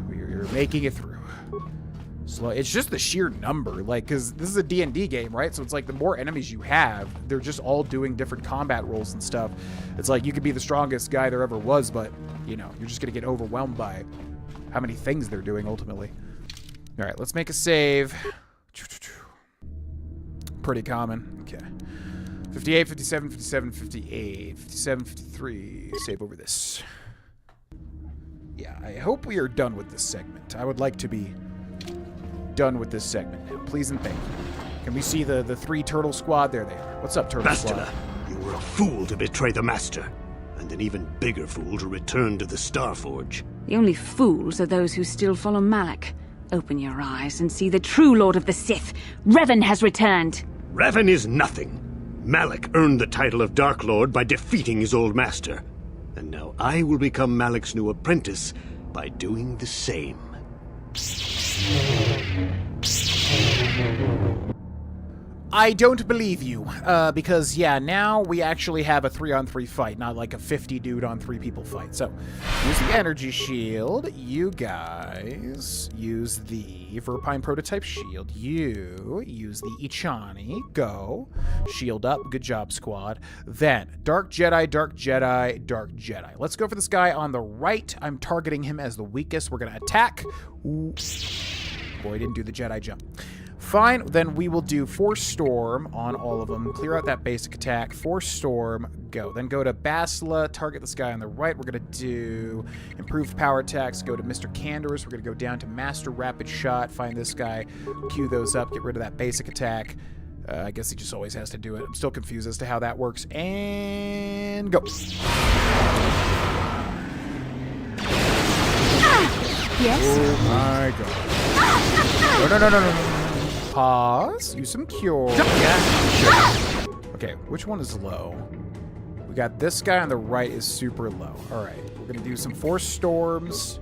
we're making it through. So it's just the sheer number, like, because this is a D&D game, right? So it's like the more enemies you have, they're just all doing different combat roles and stuff. It's like you could be the strongest guy there ever was, but, you know, you're just going to get overwhelmed by how many things they're doing ultimately. All right, let's make a save. Pretty common. Okay. 58, 57, 57, 58, 57, 53. Save over this. Yeah, I hope we are done with this segment. I would like to be done with this segment now. Please and thank you. Can we see the three turtle squad? There they are. What's up, turtle squad? Bastila, you were a fool to betray the Master, and an even bigger fool to return to the Starforge. The only fools are those who still follow Malak. Open your eyes and see the true Lord of the Sith. Revan has returned. Revan is nothing. Malak earned the title of Dark Lord by defeating his old master. And now I will become Malak's new apprentice by doing the same. I don't believe you, because, yeah, now we actually have a 3-on-3 fight, not like a 50 dude on 3 people fight. So, use the energy shield. You guys use the Verpine prototype shield. You use the Ichani. Go. Shield up. Good job, squad. Then, Dark Jedi, Dark Jedi, Dark Jedi. Let's go for this guy on the right. I'm targeting him as the weakest. We're going to attack. Ooh. Boy, didn't do the Jedi jump. Fine, then we will do Force Storm on all of them. Clear out that basic attack. Force Storm, go. Then go to Bastila, target this guy on the right. We're going to do Improved Power Attacks. Go to Mr. Candorus. We're going to go down to Master Rapid Shot. Find this guy. Queue those up. Get rid of that basic attack. I guess he just always has to do it. I'm still confused as to how that works. And go. Yes? Oh my god. No. Pause. Use some cure. Yeah, sure. Okay, which one is low? We got this guy on the right is super low. Alright, we're gonna do some Force Storms.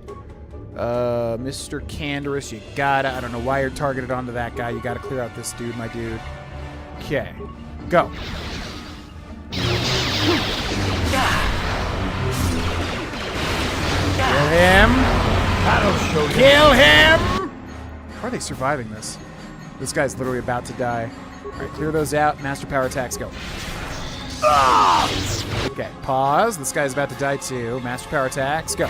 Mr. Candorus, you gotta... I don't know why you're targeted onto that guy. You gotta clear out this dude, my dude. Okay, go. Kill him. That'll show you. Kill him! How are they surviving this? This guy's literally about to die. Alright, clear those out. Master power attacks, go. Okay, pause. This guy's about to die too. Master power attacks, go.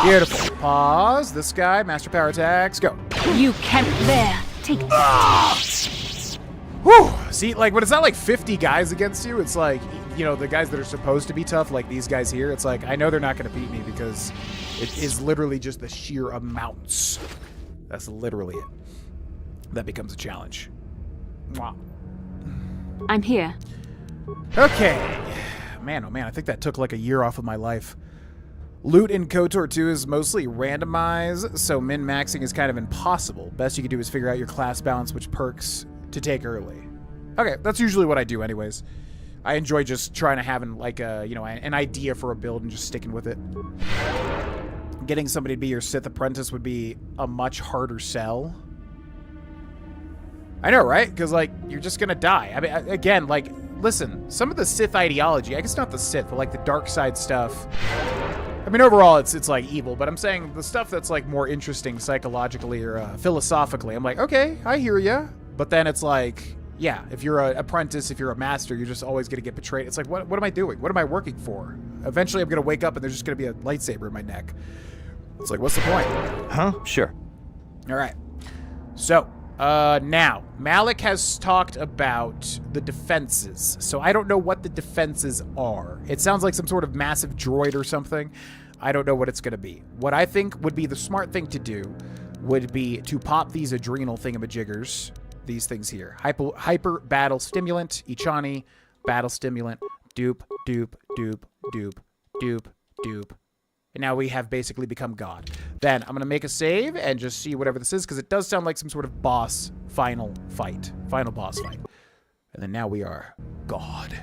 Beautiful. Pause. This guy, master power attacks, go. You can't there. Take this. Whew! See, like, when it's not like 50 guys against you, it's like, you know, the guys that are supposed to be tough, like these guys here, it's like, I know they're not going to beat me because it is literally just the sheer amounts. That's literally it. That becomes a challenge. Wow. I'm here. Okay. Man, oh man, I think that took like a year off of my life. Loot in KotOR 2 is mostly randomized, so min-maxing is kind of impossible. Best you can do is figure out your class balance, which perks to take early. Okay, that's usually what I do anyways. I enjoy just trying to have like a, you know, an idea for a build and just sticking with it. Getting somebody to be your Sith apprentice would be a much harder sell. I know, right? Because, like, you're just gonna die. I mean, again, like, listen, some of the Sith ideology, I guess not the Sith, but, like, the dark side stuff. I mean, overall, it's like, evil, but I'm saying the stuff that's, like, more interesting psychologically or philosophically, I'm like, okay, I hear ya. But then it's like, yeah, if you're an apprentice, if you're a master, you're just always gonna get betrayed. It's like, what am I doing? What am I working for? Eventually, I'm gonna wake up and there's just gonna be a lightsaber in my neck. It's like, what's the point? Huh? Sure. All right. So... now, Malak has talked about the defenses, so I don't know what the defenses are. It sounds like some sort of massive droid or something. I don't know what it's going to be. What I think would be the smart thing to do would be to pop these adrenal thingamajiggers, these things here. Hyper battle stimulant, Ichani, battle stimulant, dupe, dupe, dupe, dupe, dupe, dupe. And now we have basically become God. Then I'm going to make a save and just see whatever this is, because it does sound like some sort of boss final boss fight. And then now we are God.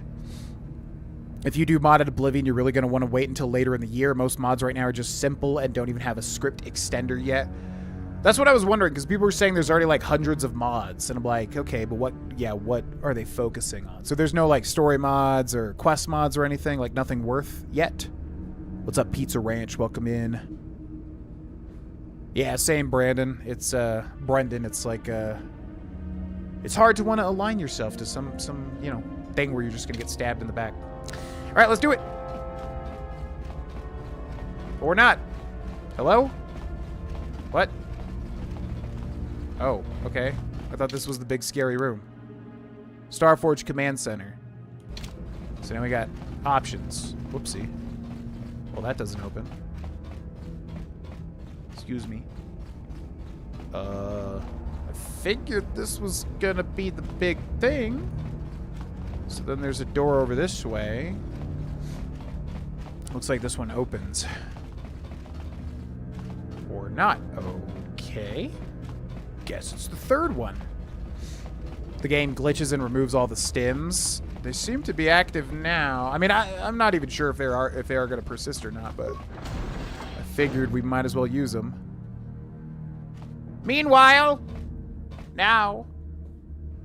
If you do modded Oblivion, you're really going to want to wait until later in the year. Most mods right now are just simple and don't even have a script extender yet. That's what I was wondering, because people were saying there's already like hundreds of mods. And I'm like, okay, but what are they focusing on? So there's no like story mods or quest mods or anything, like nothing worth yet. What's up, Pizza Ranch? Welcome in. Yeah, same, Brandon. It's, Brendan. It's like, it's hard to want to align yourself to some, you know, thing where you're just gonna get stabbed in the back. All right, let's do it. Or not. Hello? What? Oh, okay. I thought this was the big scary room. Starforge Command Center. So now we got options. Whoopsie. Well, that doesn't open. Excuse me. I figured this was gonna be the big thing. So then there's a door over this way. Looks like this one opens. Or not. Okay. Guess it's the third one. The game glitches and removes all the stims. They seem to be active now. I mean, I'm not even sure if they are going to persist or not, but I figured we might as well use them. Meanwhile, now.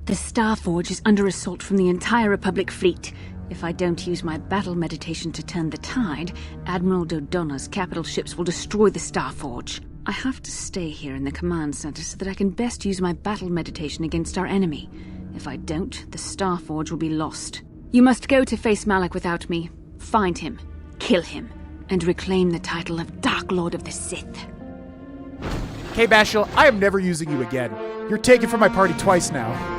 The Starforge is under assault from the entire Republic fleet. If I don't use my battle meditation to turn the tide, Admiral Dodonna's capital ships will destroy the Starforge. I have to stay here in the command center so that I can best use my battle meditation against our enemy. If I don't, the Starforge will be lost. You must go to face Malak without me. Find him, kill him, and reclaim the title of Dark Lord of the Sith. Okay, Bastila, I am never using you again. You're taken from my party twice now.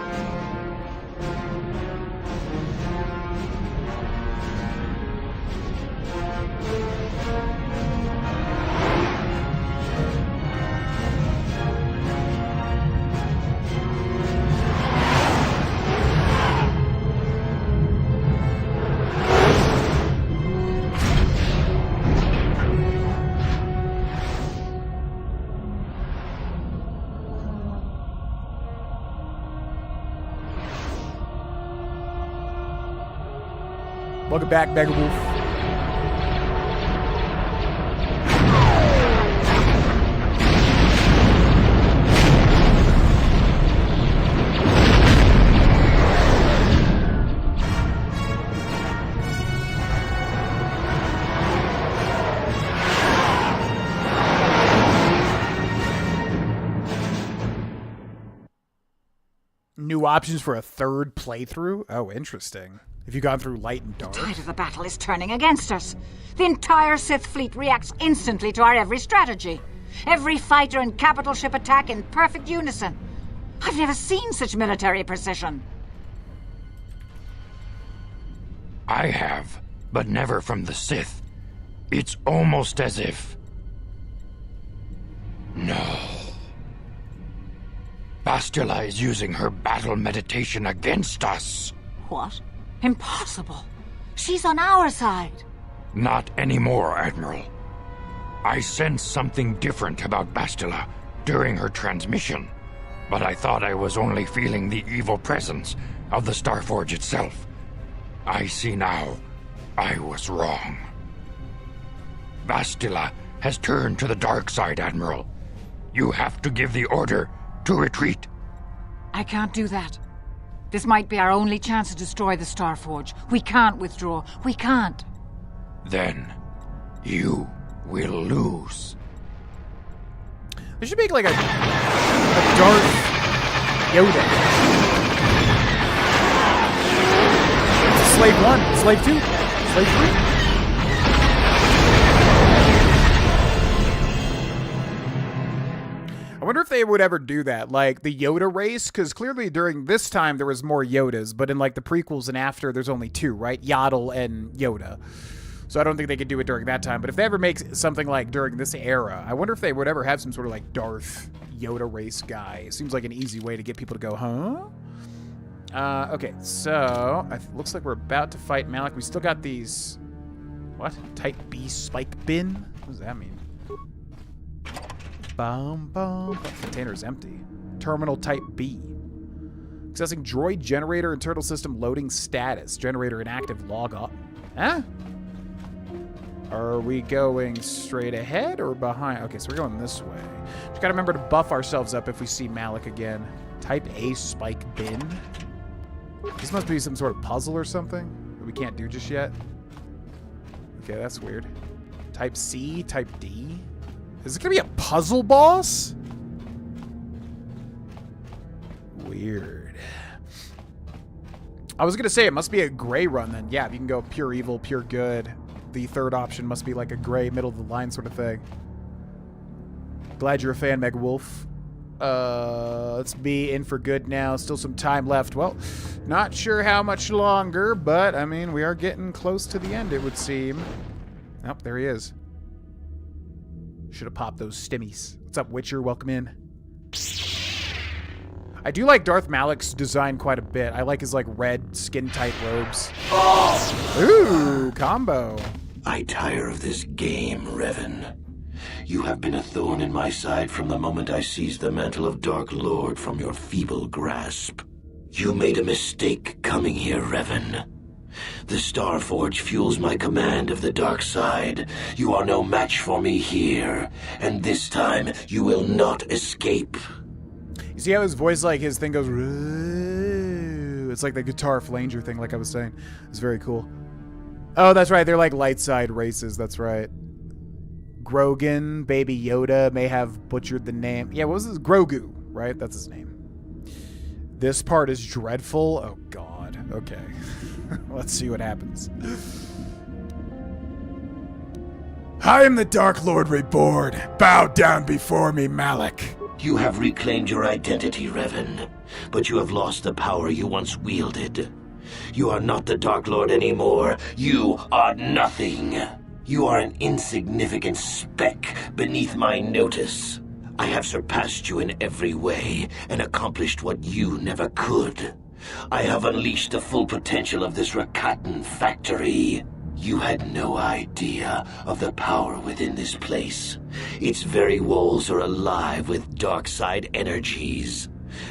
Welcome back, Mega Wolf. New options for a third playthrough? Oh, interesting. Have you gone through light and dark? The tide of the battle is turning against us. The entire Sith fleet reacts instantly to our every strategy. Every fighter and capital ship attack in perfect unison. I've never seen such military precision. I have, but never from the Sith. It's almost as if... No. Bastila is using her battle meditation against us. What? Impossible. She's on our side. Not anymore, Admiral. I sensed something different about Bastila during her transmission, but I thought I was only feeling the evil presence of the Starforge itself. I see now I was wrong. Bastila has turned to the dark side, Admiral. You have to give the order to retreat. I can't do that. This might be our only chance to destroy the Starforge. We can't withdraw. We can't. Then you will lose. They should make like a Darth Yoda. It's Slave 1, Slave 2, Slave 3. I wonder if they would ever do that, like the Yoda race, because clearly during this time there was more Yodas, but in like the prequels and after, there's only 2, right? Yaddle and Yoda. So I don't think they could do it during that time. But if they ever make something like during this era, I wonder if they would ever have some sort of like Darth Yoda race guy. Seems like an easy way to get people to go, huh? Okay, so it looks like we're about to fight Malak. We still got these, what? Type B spike bin? What does that mean? Bum, bum. That container is empty. Terminal type B. Accessing droid generator internal system loading status. Generator inactive, log off. Huh? Are we going straight ahead or behind? Okay, so we're going this way. Just gotta remember to buff ourselves up if we see Malak again. Type A spike bin. This must be some sort of puzzle or something that we can't do just yet. Okay, that's weird. Type C, type D. Is it gonna be a puzzle boss? Weird. I was gonna say it must be a gray run then. Yeah, if you can go pure evil, pure good. The third option must be like a gray, middle of the line sort of thing. Glad you're a fan, Mega Wolf. Let's be in for good now. Still some time left. Well, not sure how much longer, but I mean, we are getting close to the end, it would seem. Oh, there he is. Should have popped those stimmies. What's up, Witcher? Welcome in. I do like Darth Malak's design quite a bit. I like his like red skin-tight robes. Ooh, combo. I tire of this game, Revan. You have been a thorn in my side from the moment I seized the mantle of Dark Lord from your feeble grasp. You made a mistake coming here, Revan. The Starforge fuels my command of the dark side. You are no match for me here, and this time you will not escape. You see how his voice, like his thing goes, it's like the guitar flanger thing, like I was saying. It's very cool. Oh, that's right. They're like light side races. That's right. Grogan, Baby Yoda may have butchered the name. Yeah, what was this? Grogu, right? That's his name. This part is dreadful. Oh, God. Okay. Let's see what happens. I am the Dark Lord reborn. Bow down before me, Malak. You have reclaimed your identity, Revan, but you have lost the power you once wielded. You are not the Dark Lord anymore. You are nothing. You are an insignificant speck beneath my notice. I have surpassed you in every way and accomplished what you never could. I have unleashed the full potential of this Rakatan factory. You had no idea of the power within this place. Its very walls are alive with dark side energies.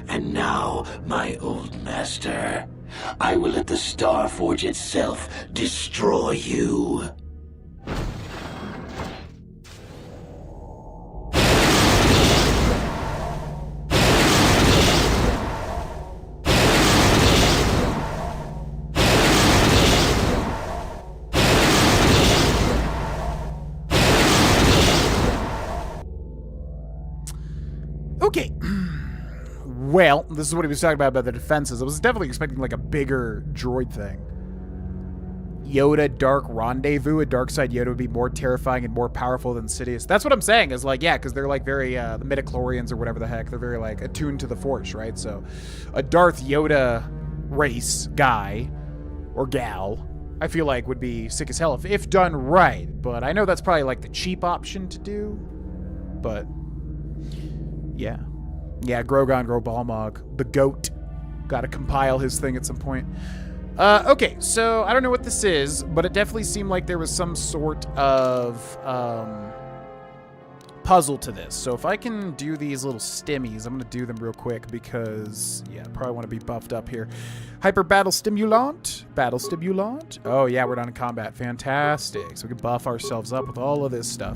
And now, my old master, I will let the Star Forge itself destroy you. Okay. Well, this is what he was talking about the defenses. I was definitely expecting like a bigger droid thing. Yoda Dark Rendezvous. A dark side Yoda would be more terrifying and more powerful than Sidious. That's what I'm saying is like, yeah, because they're like very, the midichlorians or whatever the heck. They're very like attuned to the Force, right? So a Darth Yoda race guy or gal, I feel like would be sick as hell if done right. But I know that's probably like the cheap option to do. But yeah. Yeah, Grogon Grobalmog, the GOAT. Gotta compile his thing at some point. Okay, so I don't know what this is, but it definitely seemed like there was some sort of puzzle to this. So if I can do these little stimmies, I'm gonna do them real quick because, yeah, I probably want to be buffed up here. Hyper Battle Stimulant. Battle Stimulant. Oh, yeah, we're done in combat. Fantastic. So we can buff ourselves up with all of this stuff.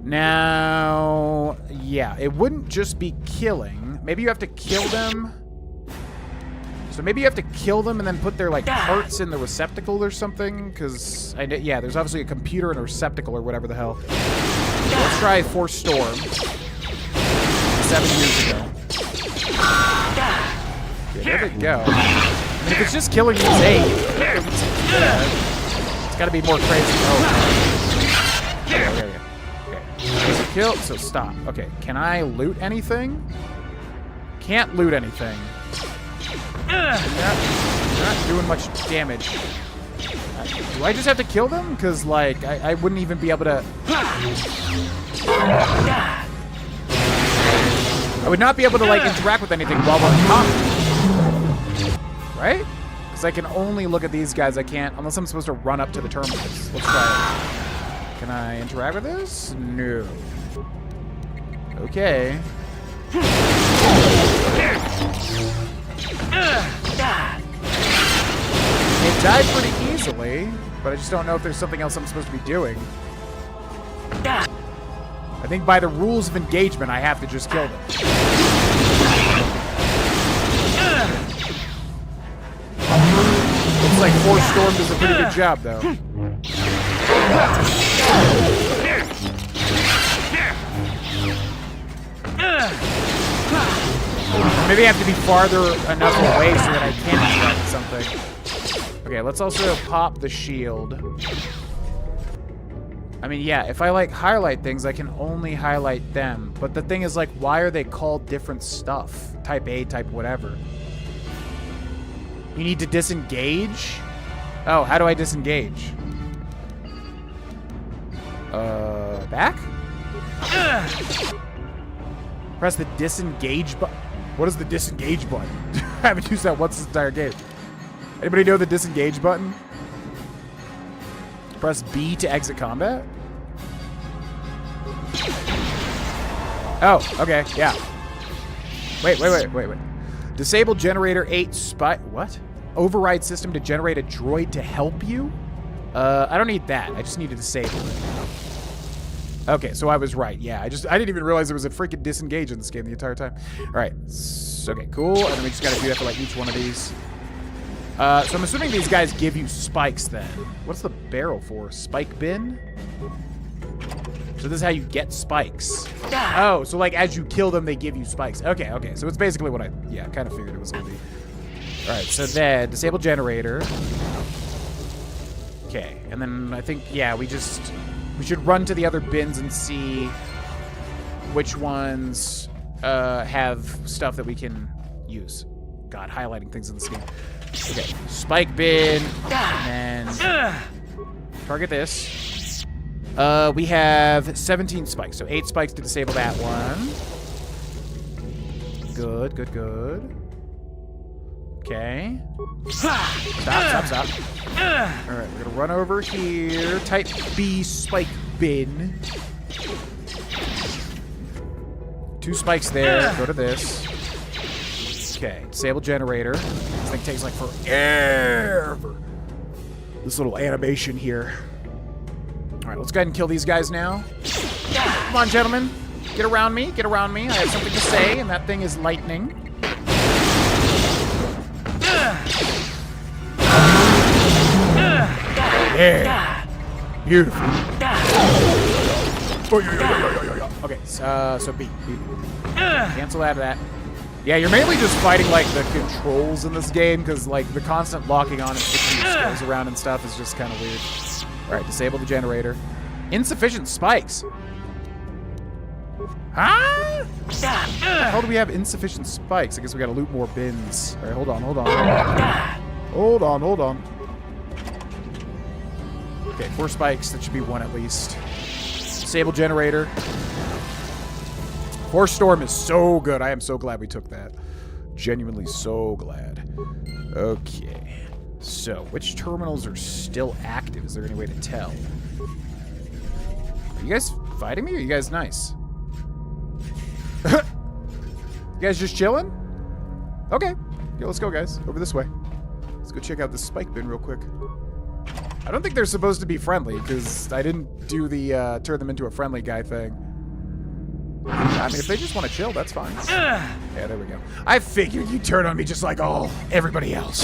Now, yeah, it wouldn't just be killing. Maybe you have to kill them. So maybe you have to kill them and then put their, like, hearts in the receptacle or something. Because, yeah, there's obviously a computer and a receptacle or whatever the hell. So let's try Force Storm. 7 years ago. Yeah, there we go. I mean, if it's just killing these 8, it's got to be more crazy. Oh, okay. Kill, so stop. Okay, can I loot anything? Can't loot anything. They're not doing much damage. Do I just have to kill them? Because, like, I wouldn't even be able to... I would not be able to, like, interact with anything while we're in combat. Right? Because I can only look at these guys. I can't, unless I'm supposed to run up to the terminals. Let's try it. Can I interact with this? No. Okay. They die pretty easily, but I just don't know if there's something else I'm supposed to be doing. I think by the rules of engagement, I have to just kill them. Looks like Force Storm does a pretty good job, though. Maybe I have to be farther enough away so that I can interact with something. Okay, let's also pop the shield. I mean, yeah, if I, like, highlight things, I can only highlight them. But the thing is, like, why are they called different stuff? Type A, type whatever. You need to disengage? Oh, how do I disengage? Back? Press the disengage button. What is the disengage button? I haven't used that once this entire game. Anybody know the disengage button? Press B to exit combat? Oh, okay, yeah. Wait. Disable generator 8 spy... What? Override system to generate a droid to help you? I don't need that. I just need to disable it. Okay, so I was right. Yeah, I didn't even realize there was a freaking disengage in this game the entire time. All right. Okay, cool. And then we just got to do that for, like, each one of these. So I'm assuming these guys give you spikes then. What's the barrel for? Spike bin? So this is how you get spikes. Oh, so, like, as you kill them, they give you spikes. Okay. So it's basically what I kind of figured it was going to be. All right, so then disable generator. Okay, and then I think, yeah, we should run to the other bins and see which ones have stuff that we can use. God, highlighting things in this game. Okay, spike bin, and then target this. We have 17 spikes, so 8 spikes to disable that one. Good, good, good. Okay. Stop. Alright, we're gonna run over here. Type B spike bin. 2 spikes there. Go to this. Okay, disable generator. This thing takes like forever. This little animation here. Alright, let's go ahead and kill these guys now. Come on, gentlemen. Get around me. Get around me. I have something to say, and that thing is lightning. Yeah. Beautiful. Okay, so B. Cancel out of that. Yeah, you're mainly just fighting, like, the controls in this game, because, like, the constant locking on and switching your skills around and stuff is just kind of weird. Alright, disable the generator. Insufficient spikes. Huh? How do we have insufficient spikes? I guess we gotta loot more bins. Alright, hold on. Hold on. Okay, 4 spikes. That should be 1 at least. Disable generator. Horse Storm is so good. I am so glad we took that. Genuinely so glad. Okay. So, which terminals are still active? Is there any way to tell? Are you guys fighting me, or are you guys nice? You guys just chilling? Okay. Yeah, let's go, guys. Over this way. Let's go check out this spike bin real quick. I don't think they're supposed to be friendly, because I didn't do the turn them into a friendly guy thing. I mean, if they just want to chill, that's fine. Yeah, there we go. I figured you'd turn on me just like everybody else.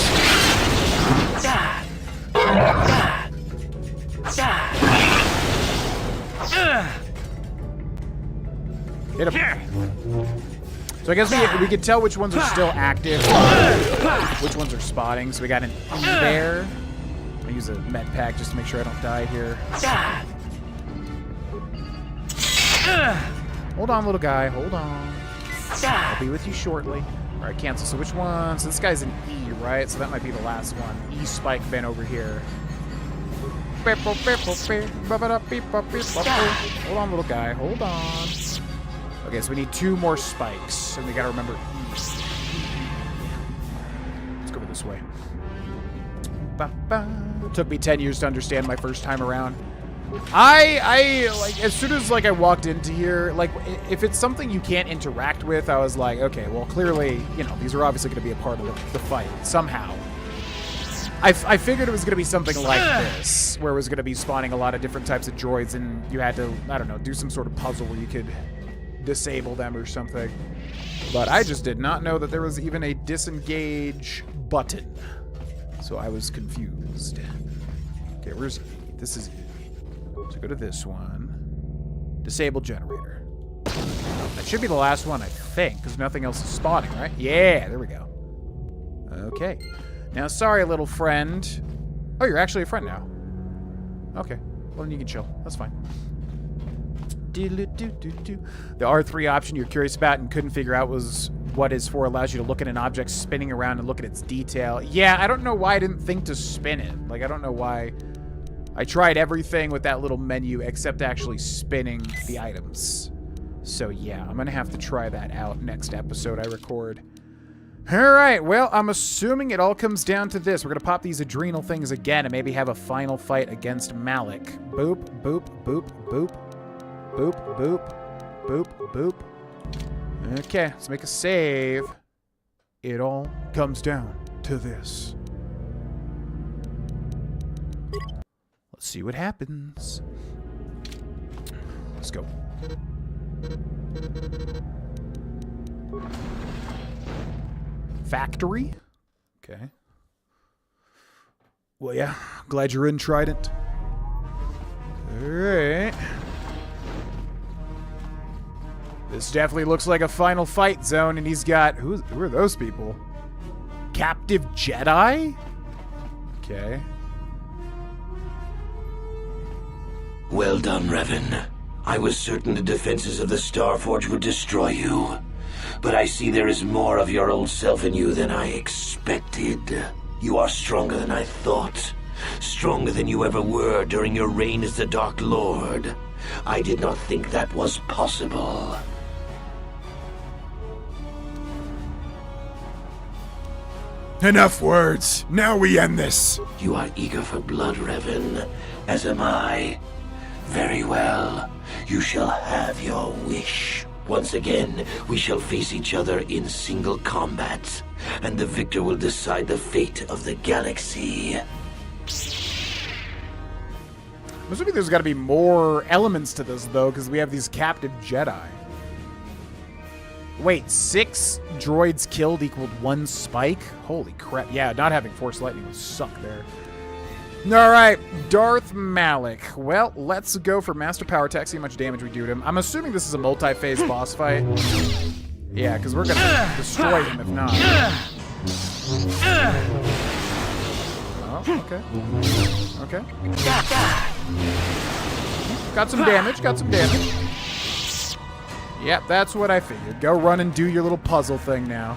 Hit him. So I guess we could tell which ones are still active, which ones are spotting. So we got an E there. I'm gonna use a med pack just to make sure I don't die here. Hold on, little guy. Hold on. I'll be with you shortly. All right, cancel. So which one? So this guy's an E, right? So that might be the last one. E spike bin over here. Hold on, little guy. Hold on. Okay, so we need 2 more spikes, and we gotta remember E. Let's go this way. It took me 10 years to understand my first time around. I like, as soon as, like, I walked into here, like, if it's something you can't interact with, I was like, okay, well, clearly, you know, these are obviously going to be a part of the fight, somehow. I figured it was going to be something like this, where it was going to be spawning a lot of different types of droids, and you had to, I don't know, do some sort of puzzle where you could disable them or something. But I just did not know that there was even a disengage button. So I was confused. Okay, where's E? This is E. So go to this one. Disable generator. That should be the last one, I think, because nothing else is spawning, right? Yeah, there we go. Okay. Now, sorry, little friend. Oh, you're actually a friend now. Okay. Well, then you can chill. That's fine. The R3 option you're curious about and couldn't figure out was what is for allows you to look at an object spinning around and look at its detail. Yeah, I don't know why I didn't think to spin it. Like, I don't know why. I tried everything with that little menu except actually spinning the items. So yeah, I'm gonna have to try that out next episode I record. Alright, well, I'm assuming it all comes down to this. We're gonna pop these adrenal things again and maybe have a final fight against Malak. Boop, boop, boop, boop. Boop, boop, boop, boop. Okay, let's make a save. It all comes down to this. Let's see what happens. Let's go. Factory? Okay. Well, yeah, glad you're in, Trident. Alright. This definitely looks like a final fight zone, and he's got... Who are those people? Captive Jedi? Okay. Well done, Revan. I was certain the defenses of the Starforge would destroy you. But I see there is more of your old self in you than I expected. You are stronger than I thought. Stronger than you ever were during your reign as the Dark Lord. I did not think that was possible. Enough words. Now we end this. You are eager for blood, Revan, as am I. Very well. You shall have your wish. Once again, we shall face each other in single combat, and the victor will decide the fate of the galaxy. I'm assuming there's got to be more elements to this, though, because we have these captive Jedi. Wait, 6 droids killed equaled 1 spike? Holy crap. Yeah, not having Force Lightning would suck there. Alright, Darth Malak. Well, let's go for Master Power Attack, see how much damage we do to him. I'm assuming this is a multi-phase boss fight. Yeah, because we're going to destroy him if not. Oh, okay. Okay. Got some damage, got some damage. Yep, that's what I figured. Go run and do your little puzzle thing now.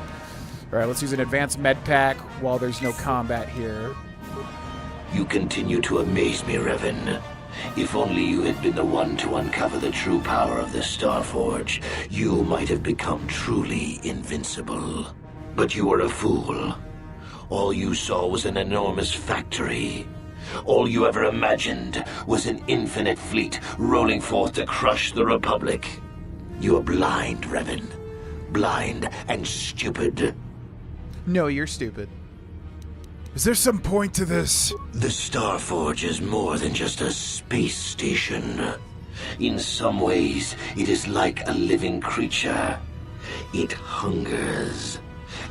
Alright, let's use an advanced med pack while there's no combat here. You continue to amaze me, Revan. If only you had been the one to uncover the true power of the Starforge, you might have become truly invincible. But you were a fool. All you saw was an enormous factory. All you ever imagined was an infinite fleet rolling forth to crush the Republic. You are blind, Revan. Blind and stupid. No, you're stupid. Is there some point to this? The Starforge is more than just a space station. In some ways, it is like a living creature. It hungers,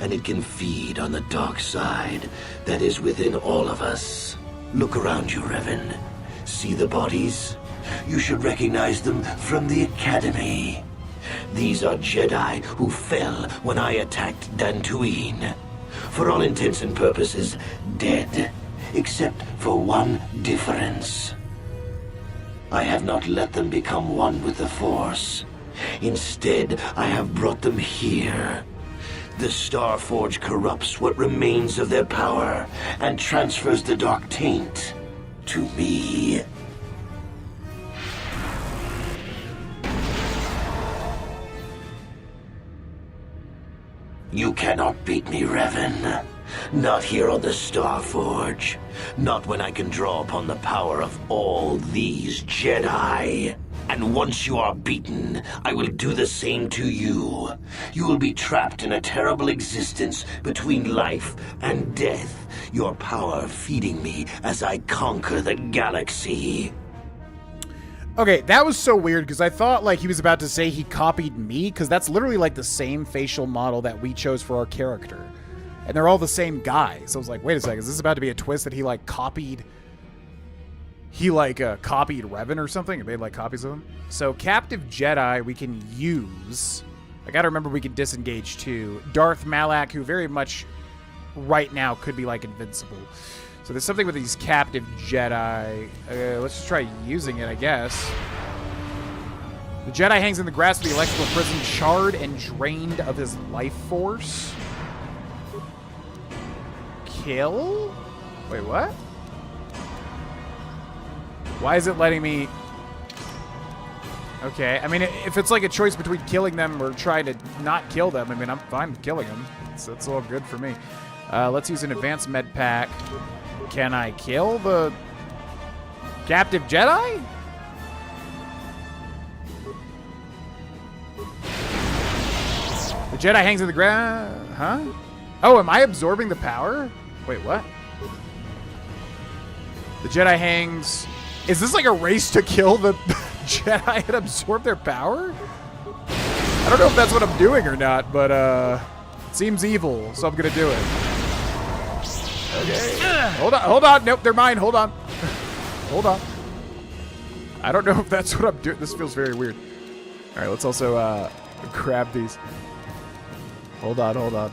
and it can feed on the dark side that is within all of us. Look around you, Revan. See the bodies? You should recognize them from the Academy. These are Jedi who fell when I attacked Dantooine. For all intents and purposes, dead, except for one difference. I have not let them become one with the Force. Instead, I have brought them here. The Starforge corrupts what remains of their power and transfers the dark taint to me. You cannot beat me, Revan. Not here on the Starforge. Not when I can draw upon the power of all these Jedi. And once you are beaten, I will do the same to you. You will be trapped in a terrible existence between life and death, your power feeding me as I conquer the galaxy. Okay, that was so weird, because I thought, like, he was about to say he copied me, because that's literally, like, the same facial model that we chose for our character. And they're all the same guy. So I was like, wait a second, is this about to be a twist that he, like, copied... copied Revan or something and made, like, copies of him? So, Captive Jedi we can use. I gotta remember we can disengage, too. Darth Malak, who very much right now could be, like, invincible. So there's something with these captive Jedi. Let's just try using it, I guess. The Jedi hangs in the grasp of the electrical prison, charred and drained of his life force. Kill? Wait, what? Why is it letting me... Okay, I mean, if it's like a choice between killing them or trying to not kill them, I mean, I'm fine with killing them. That's all good for me. Let's use an advanced med pack. Can I kill the captive Jedi? The Jedi hangs in the ground. Huh? Oh, am I absorbing the power? Wait, what? The Jedi hangs... Is this like a race to kill the Jedi and absorb their power? I don't know if that's what I'm doing or not, but it seems evil, so I'm gonna do it. Okay. Hold on. Nope, they're mine. Hold on. Hold on. I don't know if that's what I'm doing. This feels very weird. All right, let's also grab these. Hold on. Okay,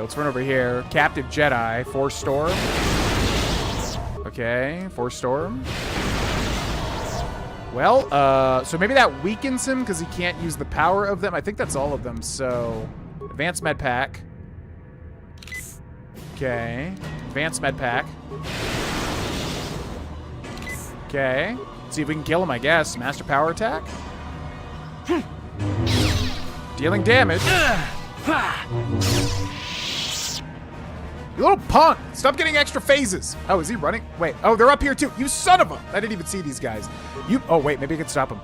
let's run over here. Captive Jedi, Force Storm. Okay, Force Storm. Well, so maybe that weakens him because he can't use the power of them. I think that's all of them, so... Advanced med pack. Okay. Advanced med pack. Okay. See if we can kill him, I guess. Master power attack. Dealing damage. You little punk! Stop getting extra phases! Oh, is he running? Wait. Oh, they're up here too. You son of a... I didn't even see these guys. You... Oh, wait. Maybe I can stop him.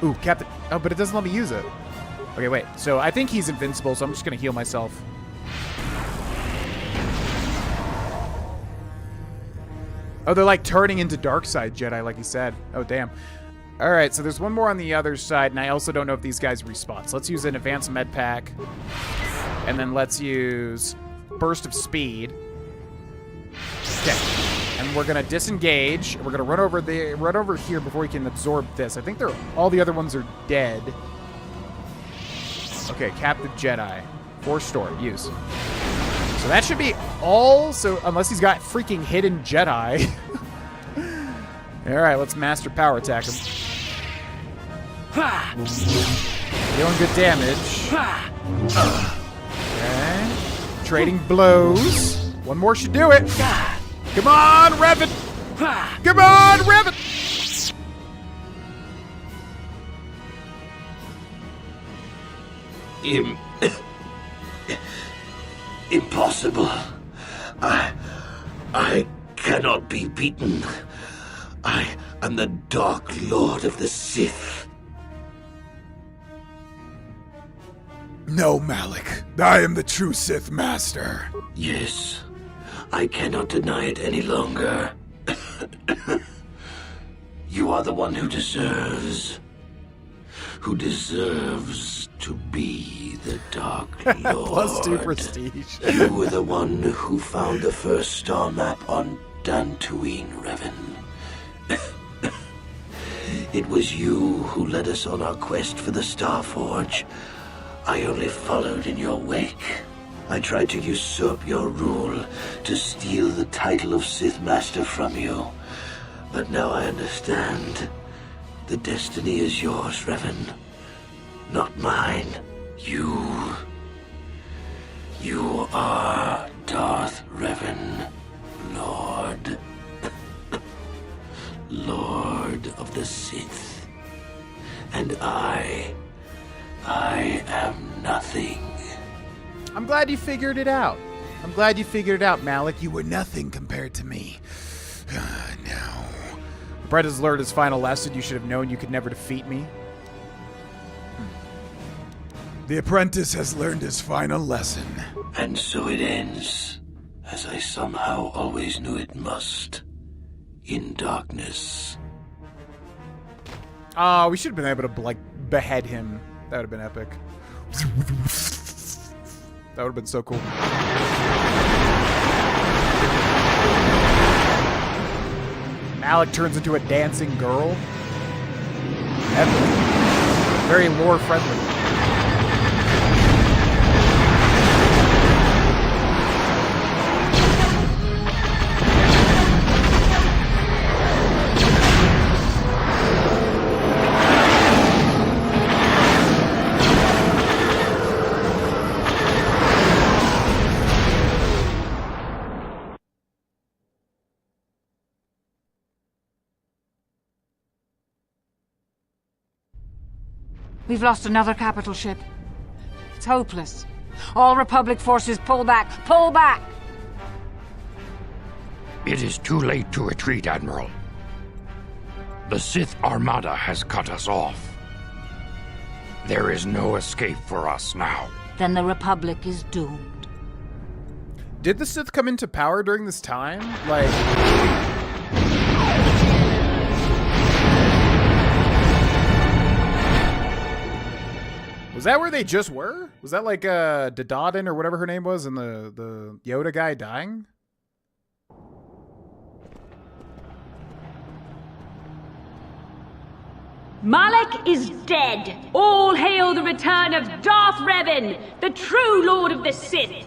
Ooh, Captain... Oh, but it doesn't let me use it. Okay, wait. So I think he's invincible, so I'm just gonna heal myself. Oh, they're like turning into dark side Jedi, like he said. Oh, damn. All right, so there's one more on the other side, and I also don't know if these guys respawn. So let's use an advanced med pack. And then let's use burst of speed. Okay. And we're gonna disengage. We're gonna run over here before we can absorb this. I think all the other ones are dead. Okay, captive Jedi. Force store, use. So that should be all, so unless he's got freaking hidden Jedi. Alright, let's master power attack him. Dealing good damage. Okay. Trading blows. One more should do it. Come on, Revan! Come on, Revan! Impossible. I cannot be beaten. I am the Dark Lord of the Sith. No, Malak. I am the true Sith Master. Yes. I cannot deny it any longer. You are the one who deserves to be the Dark Lord. +2 prestige. You were the one who found the first star map on Dantooine, Revan. It was you who led us on our quest for the Star Forge. I only followed in your wake. I tried to usurp your rule, to steal the title of Sith Master from you. But now I understand. The destiny is yours, Revan. Not mine. You are Darth Revan, Lord. Lord of the Sith. And I am nothing. I'm glad you figured it out. I'm glad you figured it out, Malak. You were nothing compared to me. Now. Brett has learned his final lesson. You should have known you could never defeat me. The apprentice has learned his final lesson. And so it ends, as I somehow always knew it must. In darkness. Oh, we should have been able to, like, behead him. That would have been epic. That would have been so cool. Malak turns into a dancing girl. Epic. Very lore friendly. We've lost another capital ship. It's hopeless. All Republic forces pull back! Pull back! It is too late to retreat, Admiral. The Sith Armada has cut us off. There is no escape for us now. Then the Republic is doomed. Did the Sith come into power during this time? Like... Was that where they just were? Was that like Dodin or whatever her name was and the Yoda guy dying? Malak is dead. All hail the return of Darth Revan, the true Lord of the Sith.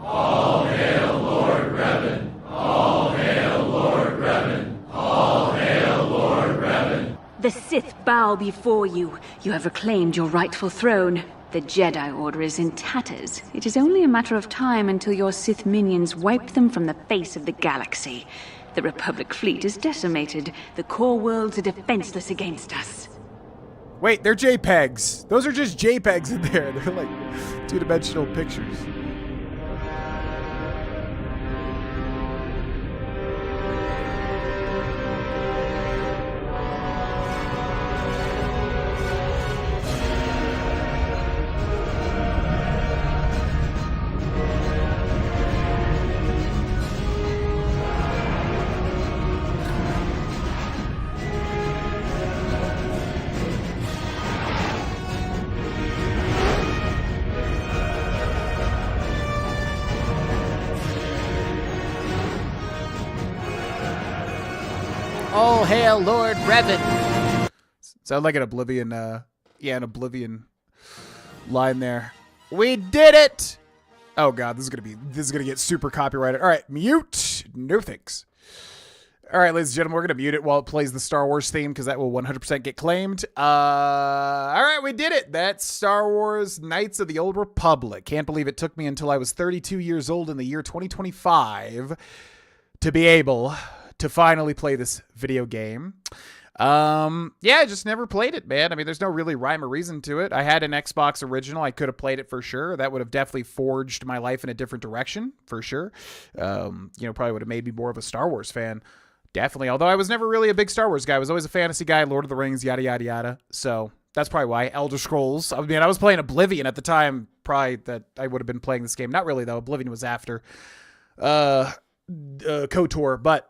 All hail Lord Revan. All hail Lord Revan. All hail Lord Revan. The Sith bow before you. You have reclaimed your rightful throne. The Jedi Order is in tatters. It is only a matter of time until your Sith minions wipe them from the face of the galaxy. The Republic fleet is decimated. The core worlds are defenseless against us. Wait, they're JPEGs. Those are just JPEGs in there. They're like two-dimensional pictures. All hail Lord Revan. Sound like an Oblivion, an Oblivion line there. We did it! Oh god, this is gonna get super copyrighted. All right, mute. No thanks. All right, ladies and gentlemen, we're gonna mute it while it plays the Star Wars theme because that will 100% get claimed. All right, we did it. That's Star Wars Knights of the Old Republic. Can't believe it took me until I was 32 years old in the year 2025 to be able to finally play this video game. Yeah, I just never played it, man. I mean, there's no really rhyme or reason to it. I had an Xbox original. I could have played it for sure. That would have definitely forged my life in a different direction for sure. Probably would have made me more of a Star Wars fan. Definitely. Although I was never really a big Star Wars guy. I was always a fantasy guy, Lord of the Rings, yada, yada, yada. So that's probably why. Elder Scrolls. I mean, I was playing Oblivion at the time, probably that I would have been playing this game. Not really, though. Oblivion was after KotOR, but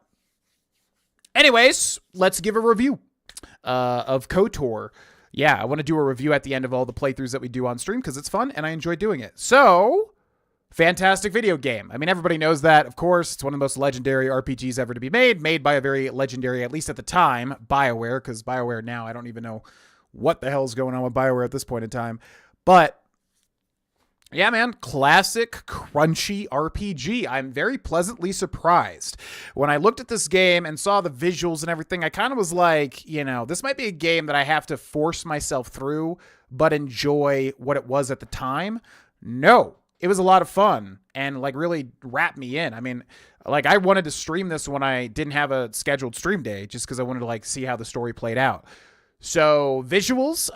anyways, let's give a review of KotOR. Yeah, I want to do a review at the end of all the playthroughs that we do on stream because it's fun and I enjoy doing it. So, fantastic video game. I mean, everybody knows that, of course. It's one of the most legendary RPGs ever to be made by a very legendary, at least at the time, BioWare, because BioWare now, I don't even know what the hell's going on with BioWare at this point in time. But yeah, man, classic, crunchy RPG. I'm very pleasantly surprised. When I looked at this game and saw the visuals and everything, I kind of was like, this might be a game that I have to force myself through, but enjoy what it was at the time. No, it was a lot of fun and really wrapped me in. I mean, I wanted to stream this when I didn't have a scheduled stream day just because I wanted to see how the story played out. So visuals,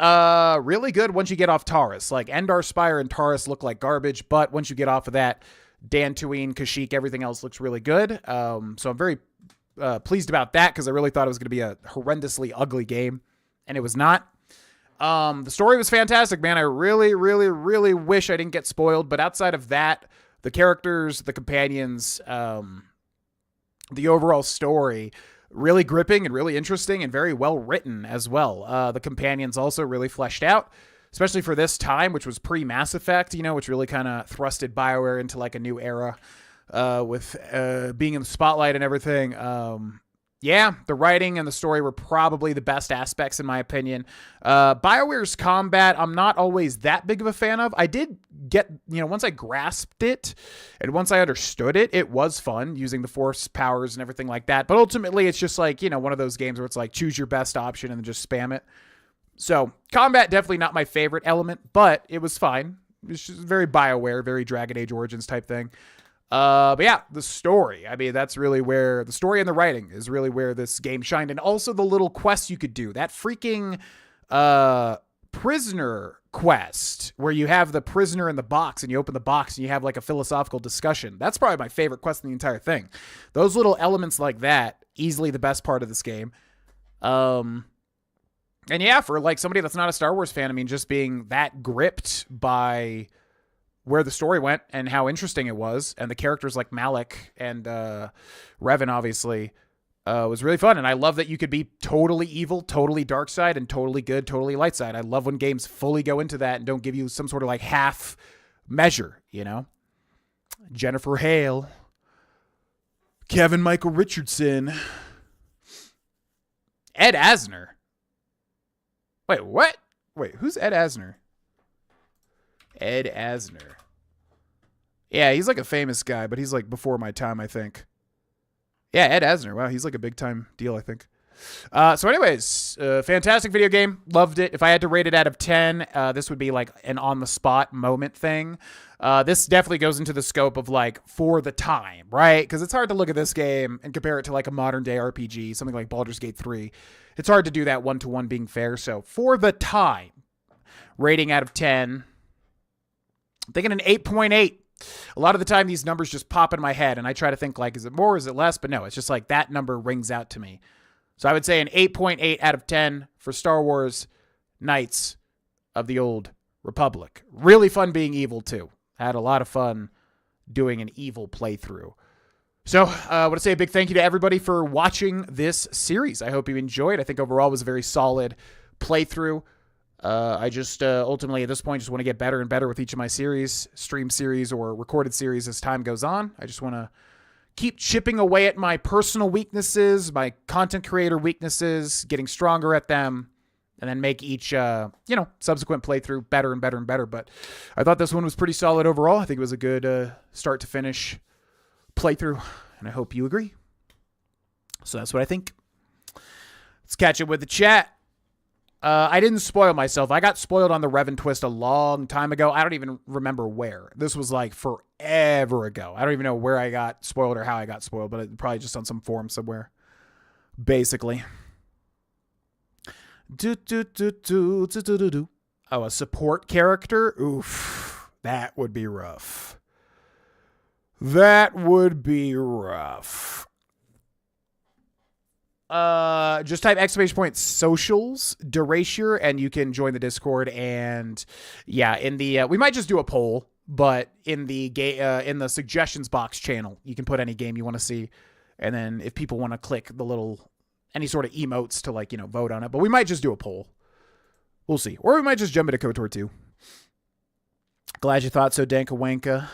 really good once you get off Taurus. Endar Spire and Taurus look like garbage, but once you get off of that, Dantooine, Kashyyyk, everything else looks really good. So I'm very pleased about that because I really thought it was going to be a horrendously ugly game, and it was not. The story was fantastic, man. I really, really, really wish I didn't get spoiled, but outside of that, the characters, the companions, the overall story, really gripping and really interesting and very well written as well. The companions also really fleshed out, especially for this time, which was pre-Mass Effect, which really kind of thrusted BioWare into a new era with being in the spotlight and everything. Yeah, the writing and the story were probably the best aspects in my opinion. BioWare's combat, I'm not always that big of a fan of. I did get, once I grasped it and once I understood it, it was fun using the Force powers and everything like that. But ultimately, it's just one of those games where it's choose your best option and then just spam it. So combat, definitely not my favorite element, but it was fine. It's just very BioWare, very Dragon Age Origins type thing. But yeah, the story. I mean, that's really where the story and the writing is really where this game shined. And also the little quests you could do. That freaking prisoner quest where you have the prisoner in the box and you open the box and you have a philosophical discussion. That's probably my favorite quest in the entire thing. Those little elements like that, easily the best part of this game. And yeah, for somebody that's not a Star Wars fan, I mean, just being that gripped by where the story went and how interesting it was, and the characters like Malak and Revan, obviously, was really fun. And I love that you could be totally evil, totally dark side, and totally good, totally light side. I love when games fully go into that and don't give you some sort of half measure, Jennifer Hale, Kevin Michael Richardson, Ed Asner. Wait, what? Wait, who's Ed Asner? Ed Asner. Yeah, he's a famous guy, but he's before my time, I think. Yeah, Ed Asner. Wow, he's a big time deal, I think. So anyways, fantastic video game. Loved it. If I had to rate it out of 10, this would be like an on-the-spot moment thing. This definitely goes into the scope of like for the time, right? Because it's hard to look at this game and compare it to like a modern-day RPG, something like Baldur's Gate 3. It's hard to do that one-to-one being fair. So for the time, rating out of 10, I'm thinking an 8.8. A lot of the time, these numbers just pop in my head, and I try to think like, is it more, is it less? But no, it's just like that number rings out to me. So I would say an 8.8 out of 10 for Star Wars Knights of the Old Republic. Really fun being evil, too. Had a lot of fun doing an evil playthrough. So I want to say a big thank you to everybody for watching this series. I hope you enjoyed. I think overall it was a very solid playthrough. I just ultimately at this point just want to get better and better with each of my series, stream series or recorded series as time goes on. I just want to keep chipping away at my personal weaknesses, my content creator weaknesses, getting stronger at them, and then make each, subsequent playthrough better and better and better. But I thought this one was pretty solid overall. I think it was a good start to finish playthrough, and I hope you agree. So that's what I think. Let's catch up with the chat. I didn't spoil myself. I got spoiled on the Revan twist a long time ago. I don't even remember where. This was like forever ago. I don't even know where I got spoiled or how I got spoiled, but it probably just on some forum somewhere. Basically. Oh, a support character? Oof. That would be rough. That would be rough. Just type !socials, Derasure, and you can join the Discord. And yeah, in the we might just do a poll, but in the suggestions box channel, you can put any game you want to see, and then if people want to click the little any sort of emotes to vote on it. But we might just do a poll. We'll see, or we might just jump into KotOR 2. Glad you thought so, Danka Wanka.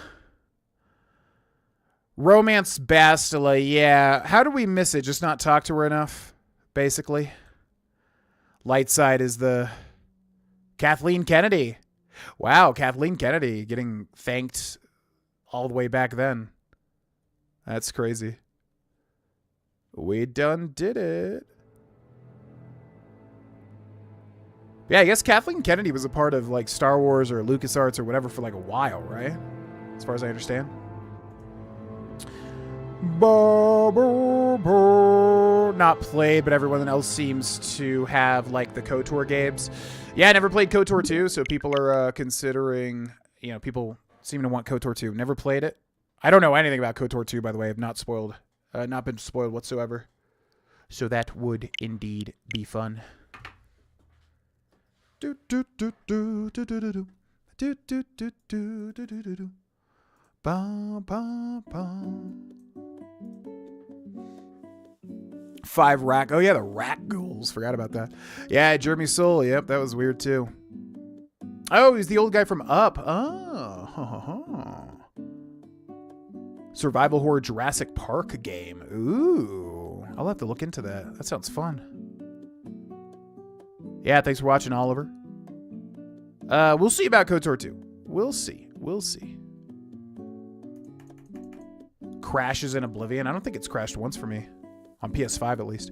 Romance Bastila, yeah. How do we miss it? Just not talk to her enough, basically. Light side is the Kathleen Kennedy. Wow, Kathleen Kennedy getting thanked all the way back then. That's crazy. We done did it. Yeah, I guess Kathleen Kennedy was a part of Star Wars or LucasArts or whatever for a while, right? As far as I understand. Not played, but everyone else seems to have the KotOR games. Yeah, I never played KotOR 2, so people are considering, people seem to want KotOR 2. Never played it. I don't know anything about KotOR 2, by the way. I've not been spoiled whatsoever. So that would indeed be fun. Do do do do do do do do do do do do do do. Bum bum bum. 5 rack. Oh yeah, the rack ghouls. Forgot about that. Yeah, Jeremy Soule. Yep, that was weird too. Oh, he's the old guy from Up. Oh. Survival horror Jurassic Park game. Ooh. I'll have to look into that. That sounds fun. Yeah, thanks for watching, Oliver. We'll see about KotOR 2. We'll see. Crashes in Oblivion. I don't think it's crashed once for me. On PS5, at least.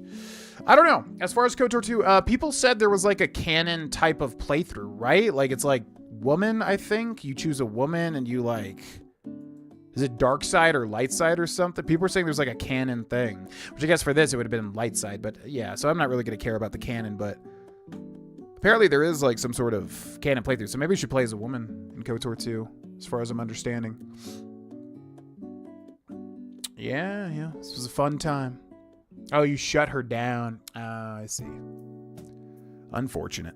I don't know. As far as KotOR 2, people said there was a canon type of playthrough, right? It's woman, I think. You choose a woman and you is it dark side or light side or something? People are saying there's a canon thing. Which I guess for this, it would have been light side. But yeah, so I'm not really going to care about the canon, but apparently there is some sort of canon playthrough. So maybe we should play as a woman in KotOR 2, as far as I'm understanding. Yeah. This was a fun time. Oh, you shut her down. I see. Unfortunate.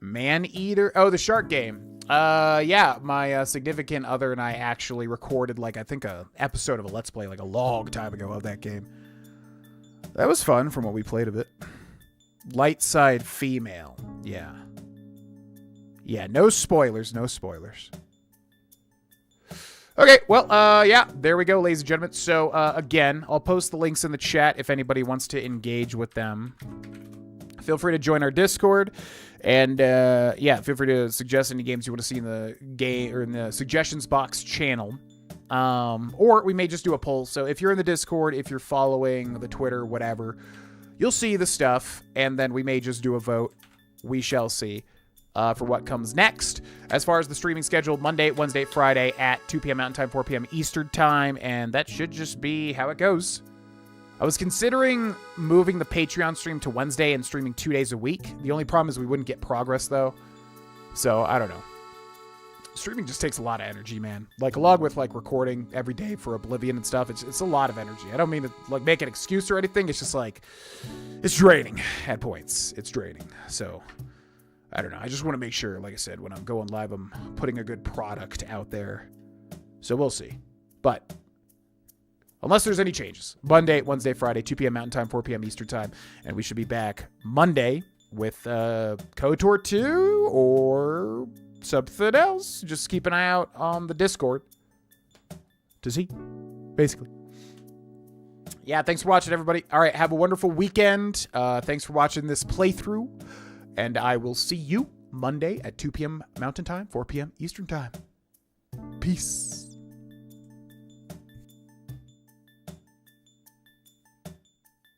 Man-Eater. Oh, the shark game. Yeah, my significant other and I actually recorded, I think a episode of a Let's Play, a long time ago of that game. That was fun from what we played of it. Light side female. Yeah. Yeah, no spoilers. Okay, well, yeah, there we go, ladies and gentlemen. So, again, I'll post the links in the chat if anybody wants to engage with them. Feel free to join our Discord, and, yeah, feel free to suggest any games you want to see in the game or in the suggestions box channel. Or we may just do a poll. So if you're in the Discord, if you're following the Twitter, whatever, you'll see the stuff, and then we may just do a vote. We shall see for what comes next. As far as the streaming schedule, Monday, Wednesday, Friday at 2 p.m. Mountain Time, 4 p.m. Eastern Time, and that should just be how it goes. I was considering moving the Patreon stream to Wednesday and streaming 2 days a week. The only problem is we wouldn't get progress, though. So, I don't know. Streaming just takes a lot of energy, man. Like, along with, like, recording every day for Oblivion and stuff, it's a lot of energy. I don't mean to, like, make an excuse or anything. It's just, like, it's draining at points. It's draining. So, I don't know. I just want to make sure, like I said, when I'm going live, I'm putting a good product out there. So, we'll see. But unless there's any changes, Monday, Wednesday, Friday, 2 p.m. Mountain Time, 4 p.m. Eastern Time. And we should be back Monday with KotOR 2 or something else. Just keep an eye out on the Discord to see, basically. Yeah, thanks for watching, everybody. All right, have a wonderful weekend. Thanks for watching this playthrough. And I will see you Monday at 2 p.m. Mountain Time, 4 p.m. Eastern Time. Peace.